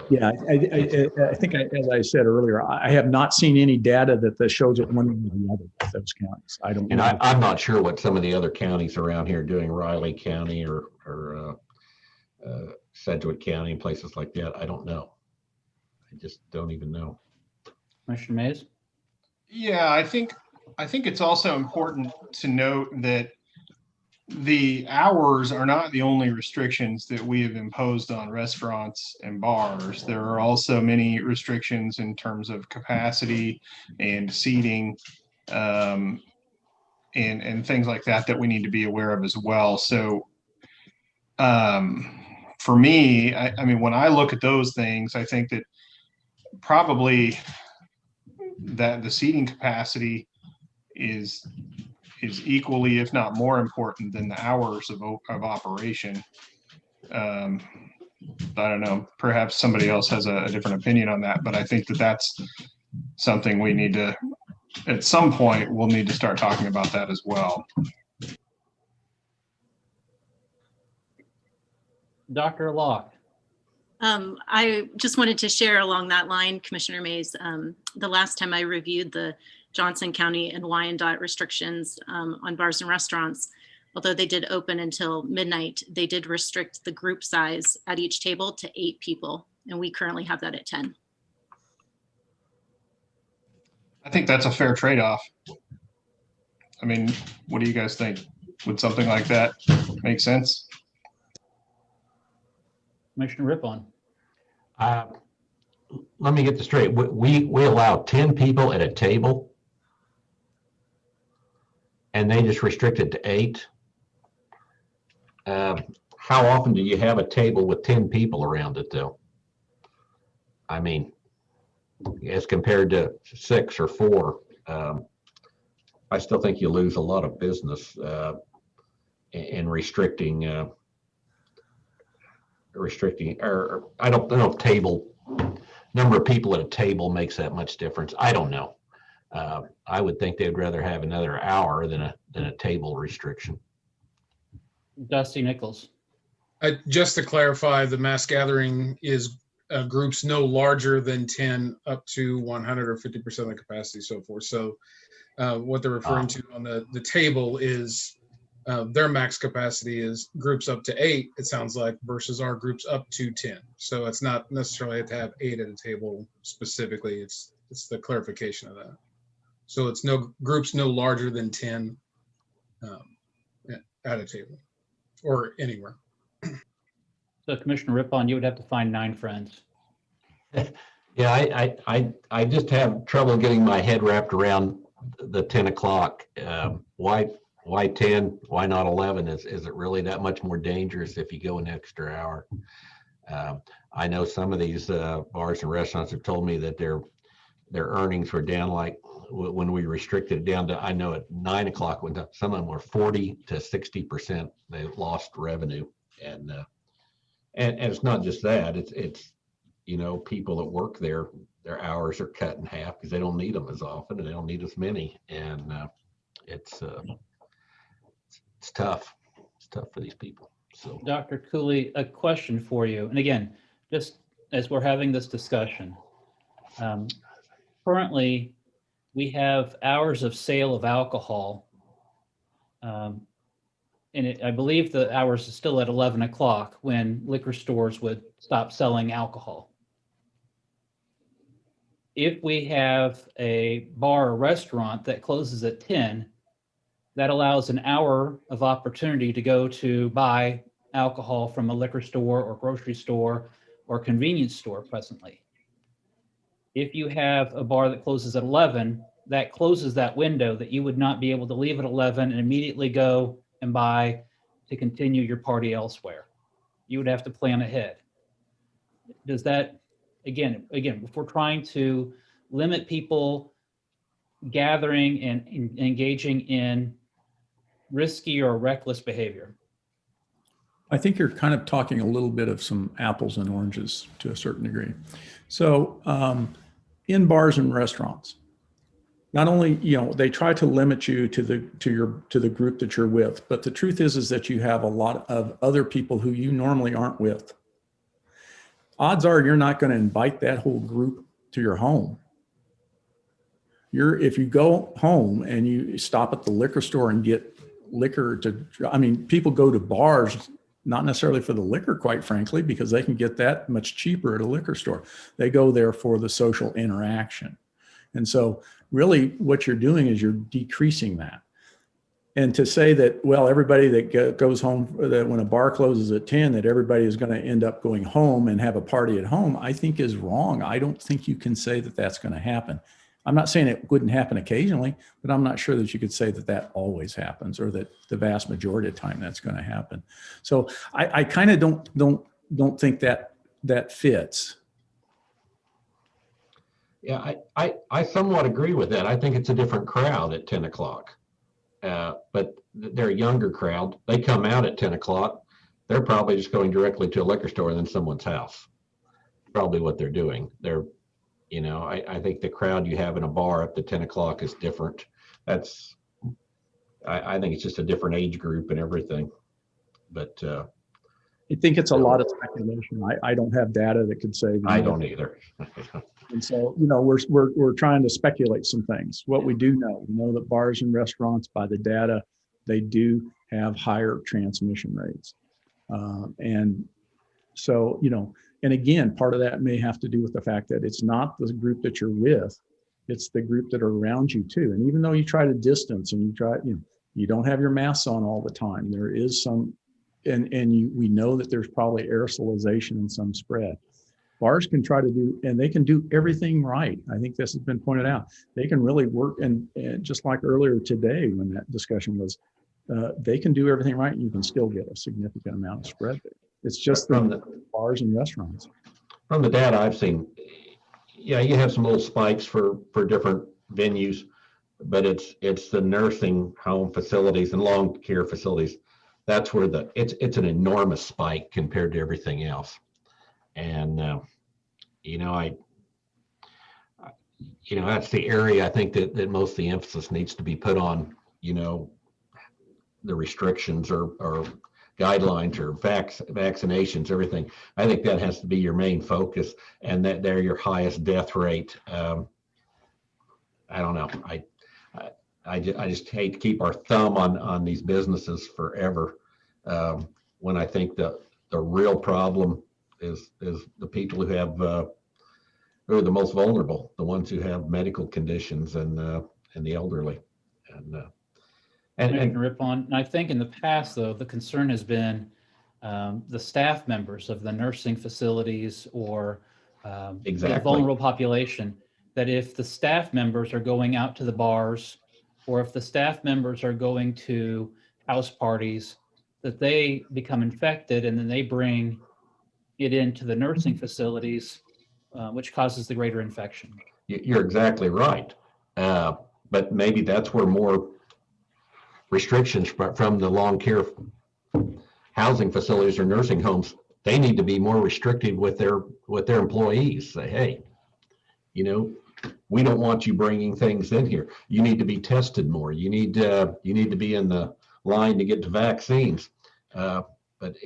Yeah, I think, as I said earlier, I have not seen any data that shows it one way or the other with those counties. I don't. And I'm not sure what some of the other counties around here are doing, Riley County or Sedgwick County and places like that. I don't know. I just don't even know. Commissioner Mays? Yeah, I think it's also important to note that the hours are not the only restrictions that we have imposed on restaurants and bars. There are also many restrictions in terms of capacity and seating, and things like that we need to be aware of as well. So for me, I mean, when I look at those things, I think that probably that the seating capacity is equally, if not more important than the hours of operation. I don't know, perhaps somebody else has a different opinion on that, but I think that that's something we need to, at some point, we'll need to start talking about that as well. Dr. Locke? I just wanted to share along that line, Commissioner Mays, the last time I reviewed the Johnson County and Wyandotte restrictions on bars and restaurants, although they did open until midnight, they did restrict the group size at each table to 8 people, and we currently have that at 10. I think that's a fair trade-off. I mean, what do you guys think? Would something like that make sense? Commissioner Rippon? Let me get this straight. We allow 10 people at a table, and they just restrict it to 8. How often do you have a table with 10 people around it, though? I mean, as compared to 6 or 4, I still think you lose a lot of business in restricting. Or I don't know if number of people at a table makes that much difference. I don't know. I would think they'd rather have another hour than a table restriction. Dusty Nichols? Just to clarify, the mass gathering is groups no larger than 10 up to 100 or 50% of the capacity, so forth. So what they're referring to on the table is their max capacity is groups up to 8, it sounds like, versus our groups up to 10. So it's not necessarily have to have 8 at a table specifically. It's the clarification of that. So it's no groups no larger than 10 at a table or anywhere. So Commissioner Rippon, you would have to find 9 friends. Yeah, I just have trouble getting my head wrapped around the 10 o'clock. Why 10? Why not 11? Is it really that much more dangerous if you go an extra hour? I know some of these bars and restaurants have told me that their earnings were down, like when we restricted it down to, I know at 9 o'clock, when some of them were 40 to 60%, they lost revenue. And it's not just that, it's people that work there, their hours are cut in half because they don't need them as often and they don't need as many. And it's tough. It's tough for these people. So Dr. Cooley, a question for you. And again, just as we're having this discussion, currently we have hours of sale of alcohol. And I believe the hours is still at 11 o'clock when liquor stores would stop selling alcohol. If we have a bar or restaurant that closes at 10, that allows an hour of opportunity to go to buy alcohol from a liquor store or grocery store or convenience store presently. If you have a bar that closes at 11, that closes that window that you would not be able to leave at 11 and immediately go and buy to continue your party elsewhere. You would have to plan ahead. Does that, again, if we're trying to limit people gathering and engaging in risky or reckless behavior? I think you're kind of talking a little bit of some apples and oranges to a certain degree. So in bars and restaurants, not only, they try to limit you to the group that you're with, but the truth is that you have a lot of other people who you normally aren't with. Odds are you're not going to invite that whole group to your home. If you go home and you stop at the liquor store and get liquor people go to bars, not necessarily for the liquor, quite frankly, because they can get that much cheaper at a liquor store. They go there for the social interaction. And so really what you're doing is you're decreasing that. And to say that, well, everybody that goes home, that when a bar closes at 10, that everybody is going to end up going home and have a party at home, I think is wrong. I don't think you can say that that's going to happen. I'm not saying it wouldn't happen occasionally, but I'm not sure that you could say that that always happens or that the vast majority of the time that's going to happen. So I kind of don't think that fits. yeah, I somewhat agree with that. I think it's a different crowd at 10 o'clock. But they're a younger crowd. They come out at 10 o'clock. They're probably just going directly to a liquor store than someone's house. Probably what they're doing. I think the crowd you have in a bar up to 10 o'clock is different. I think it's just a different age group and everything. But I think it's a lot of speculation. I don't have data that could say. I don't either. And so, we're trying to speculate some things. What we do know, we know that bars and restaurants, by the data, they do have higher transmission rates. And so, and again, part of that may have to do with the fact that it's not the group that you're with, it's the group that are around you too. And even though you try to distance and you don't have your masks on all the time, there is some, we know that there's probably aerosolization and some spread. Bars can try to do, and they can do everything right. I think this has been pointed out. They can really work, and just like earlier today when that discussion was, they can do everything right and you can still get a significant amount of spread there. It's just from the bars and restaurants. From the data I've seen, yeah, you have some little spikes for different venues, but it's the nursing home facilities and long care facilities. That's where it's an enormous spike compared to everything else. And that's the area I think that most of the emphasis needs to be put on, the restrictions or guidelines or vaccinations, everything. I think that has to be your main focus, and that they're your highest death rate. I don't know. I just hate to keep our thumb on these businesses forever, when I think the real problem is the people who are the most vulnerable, the ones who have medical conditions and the elderly. And rip on. And I think in the past, though, the concern has been the staff members of the nursing facilities or the vulnerable population, that if the staff members are going out to the bars or if the staff members are going to house parties, that they become infected and then they bring it into the nursing facilities, which causes the greater infection. You're exactly right. But maybe that's where more restrictions from the long care housing facilities or nursing homes, they need to be more restricted with their employees. Say, hey, we don't want you bringing things in here. You need to be tested more. You need to be in the line to get the vaccines. But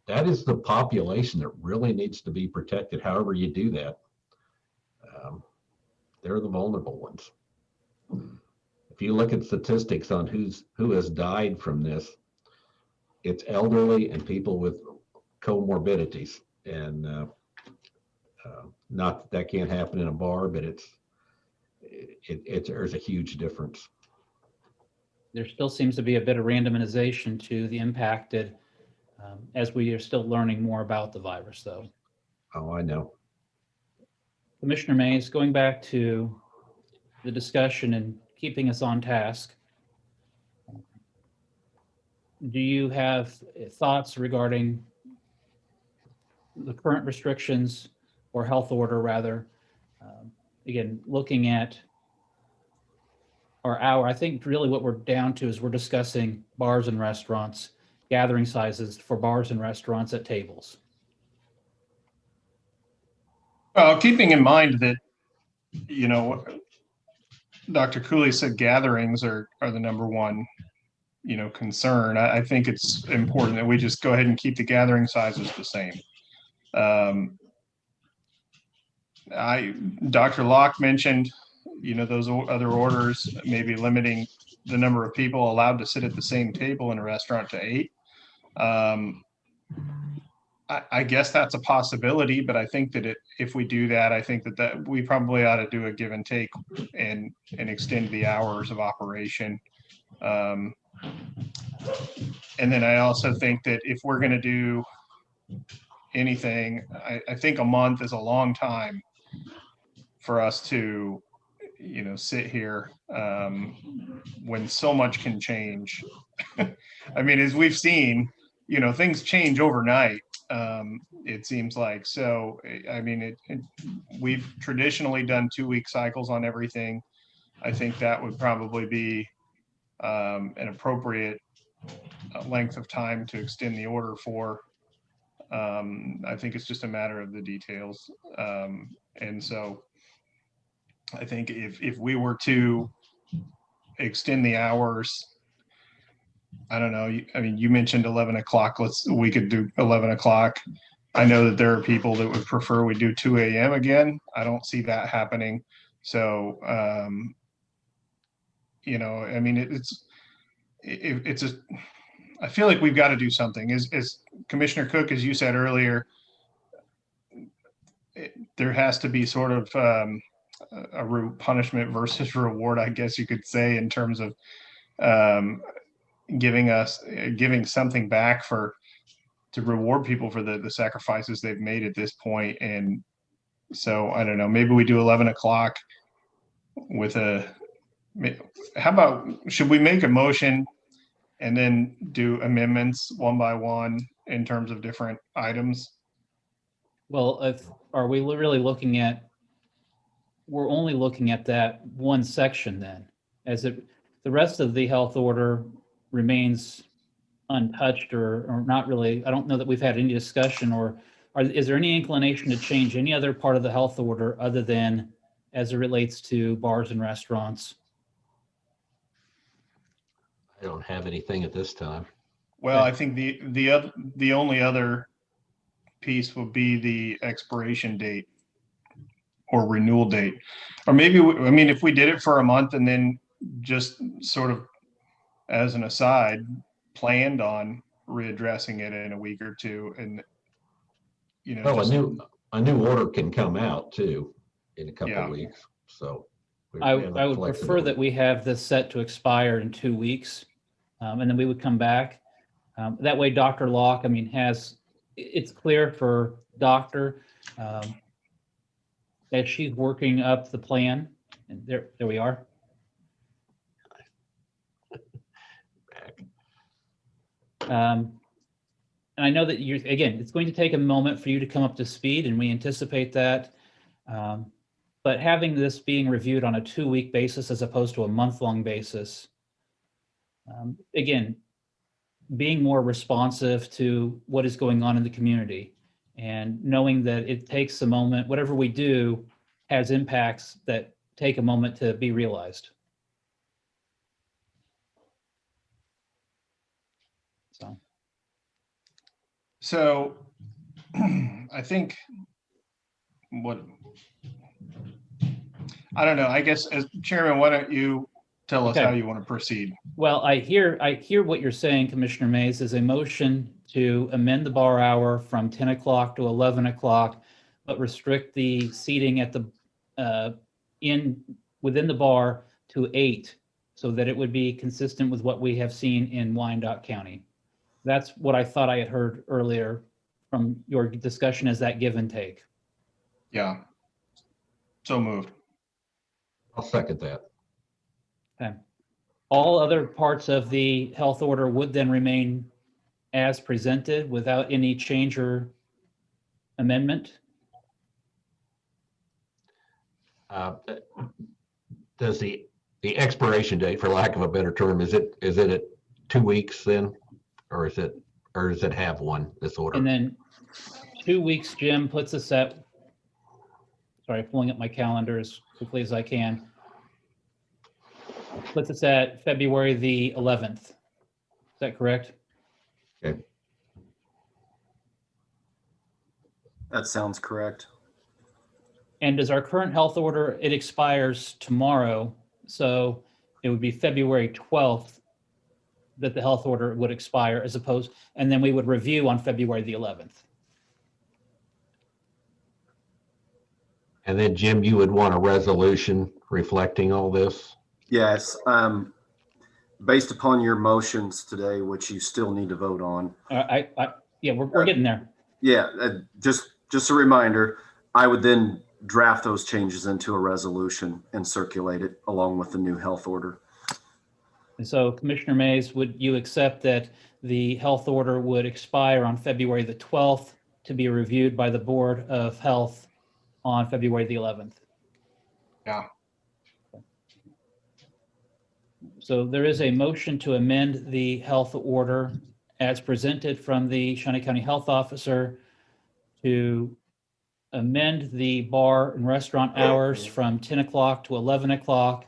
that is the population that really needs to be protected, however you do that. They're the vulnerable ones. If you look at statistics on who has died from this, it's elderly and people with comorbidities. And not that can't happen in a bar, but there's a huge difference. There still seems to be a bit of randomization to the impacted as we are still learning more about the virus, though. Oh, I know. Commissioner Mays, going back to the discussion and keeping us on task, do you have thoughts regarding the current restrictions or health order, rather? Again, looking at our hour, I think really what we're down to is we're discussing bars and restaurants, gathering sizes for bars and restaurants at tables. Well, keeping in mind that, you know, Dr. Cooley said gatherings are the number one, you know, concern. I think it's important that we just go ahead and keep the gathering sizes the same. Dr. Locke mentioned, you know, those other orders, maybe limiting the number of people allowed to sit at the same table in a restaurant to 8. I guess that's a possibility, but I think that if we do that, I think that we probably ought to do a give and take and extend the hours of operation. And then I also think that if we're going to do anything, I think a month is a long time for us to, you know, sit here when so much can change. I mean, as we've seen, you know, things change overnight. It seems like. So, I mean, we've traditionally done 2-week cycles on everything. I think that would probably be an appropriate length of time to extend the order for. I think it's just a matter of the details. And so I think if we were to extend the hours, I don't know. I mean, you mentioned 11 o'clock. We could do 11 o'clock. I know that there are people that would prefer we do 2 a.m. again. I don't see that happening. So, you know, I mean, I feel like we've got to do something. As Commissioner Cook, as you said earlier, there has to be sort of a punishment versus reward, I guess you could say, in terms of giving something back to reward people for the sacrifices they've made at this point. And so I don't know, maybe we do 11 o'clock with how about, should we make a motion and then do amendments one by one in terms of different items? Well, are we really looking at, we're only looking at that one section then, the rest of the health order remains untouched or not really. I don't know that we've had any discussion is there any inclination to change any other part of the health order other than as it relates to bars and restaurants? I don't have anything at this time. Well, I think the only other piece would be the expiration date or renewal date, or maybe, I mean, if we did it for a month and then just sort of as an aside, planned on readdressing it in a week or two, and you know, a new order can come out too in a couple of weeks. So I would prefer that we have this set to expire in 2 weeks, and then we would come back. That way, Dr. Locke, I mean, it's clear for Doctor that she's working up the plan, and there we are. And I know that again, it's going to take a moment for you to come up to speed, and we anticipate that. But having this being reviewed on a 2-week basis as opposed to a month-long basis, again, being more responsive to what is going on in the community and knowing that it takes a moment, whatever we do has impacts that take a moment to be realized. So I think I don't know, I guess as chairman, why don't you tell us Okay. how you want to proceed? Well, I hear what you're saying, Commissioner Mays, is a motion to amend the bar hour from 10 o'clock to 11 o'clock, but restrict the seating at the, within the bar to 8, so that it would be consistent with what we have seen in Wyandotte County. That's what I thought I had heard earlier from your discussion as that give and take. Yeah. So moved. I'll second that. Okay. All other parts of the health order would then remain as presented without any change or amendment? Does the expiration date, for lack of a better term, is it at 2 weeks then? Or does it have one, this order? And then 2 weeks, Jim, puts us at, sorry, pulling up my calendar as quickly as I can. Puts us at February the 11th. Is that correct? Okay. That sounds correct. And does our current health order, it expires tomorrow, so it would be February 12th that the health order would expire, as opposed, and then we would review on February the 11th. And then Jim, you would want a resolution reflecting all this? Yes. Based upon your motions today, which you still need to vote on. Yeah, we're getting there. Yeah, just a reminder, I would then draft those changes into a resolution and circulate it along with the new health order. And so Commissioner Mays, would you accept that the health order would expire on February the 12th to be reviewed by the Board of Health on February the 11th? Yeah. So there is a motion to amend the health order as presented from the Shawnee County Health Officer to amend the bar and restaurant hours from 10 o'clock to 11 o'clock,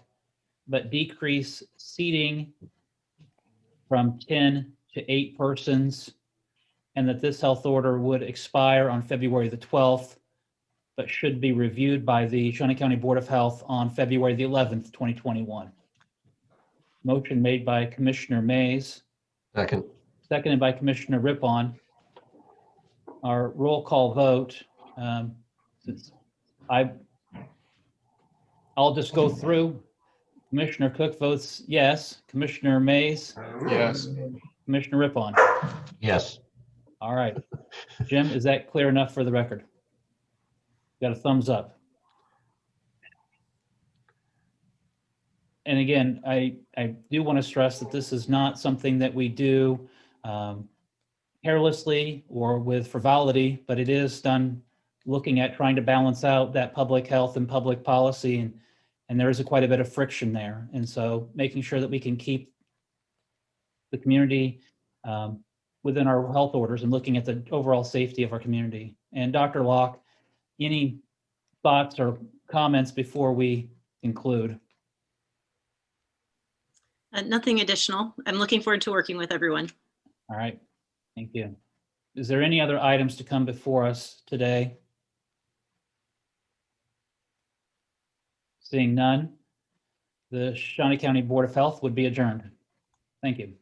but decrease seating from 10 to 8 persons, and that this health order would expire on February the 12th, but should be reviewed by the Shawnee County Board of Health on February the 11th, 2021. Motion made by Commissioner Mays. Second. Seconded by Commissioner Rippon. Our roll call vote, since I'll just go through. Commissioner Cook votes yes. Commissioner Mays? Yes. Commissioner Rippon? Yes. All right. Jim, is that clear enough for the record? Got a thumbs up. And again, I do want to stress that this is not something that we do carelessly or with frivolity, but it is done looking at trying to balance out that public health and public policy, and there is quite a bit of friction there. And so making sure that we can keep the community within our health orders and looking at the overall safety of our community. And Dr. Locke, any thoughts or comments before we conclude? Nothing additional. I'm looking forward to working with everyone. All right, thank you. Is there any other items to come before us today? Seeing none, the Shawnee County Board of Health would be adjourned. Thank you.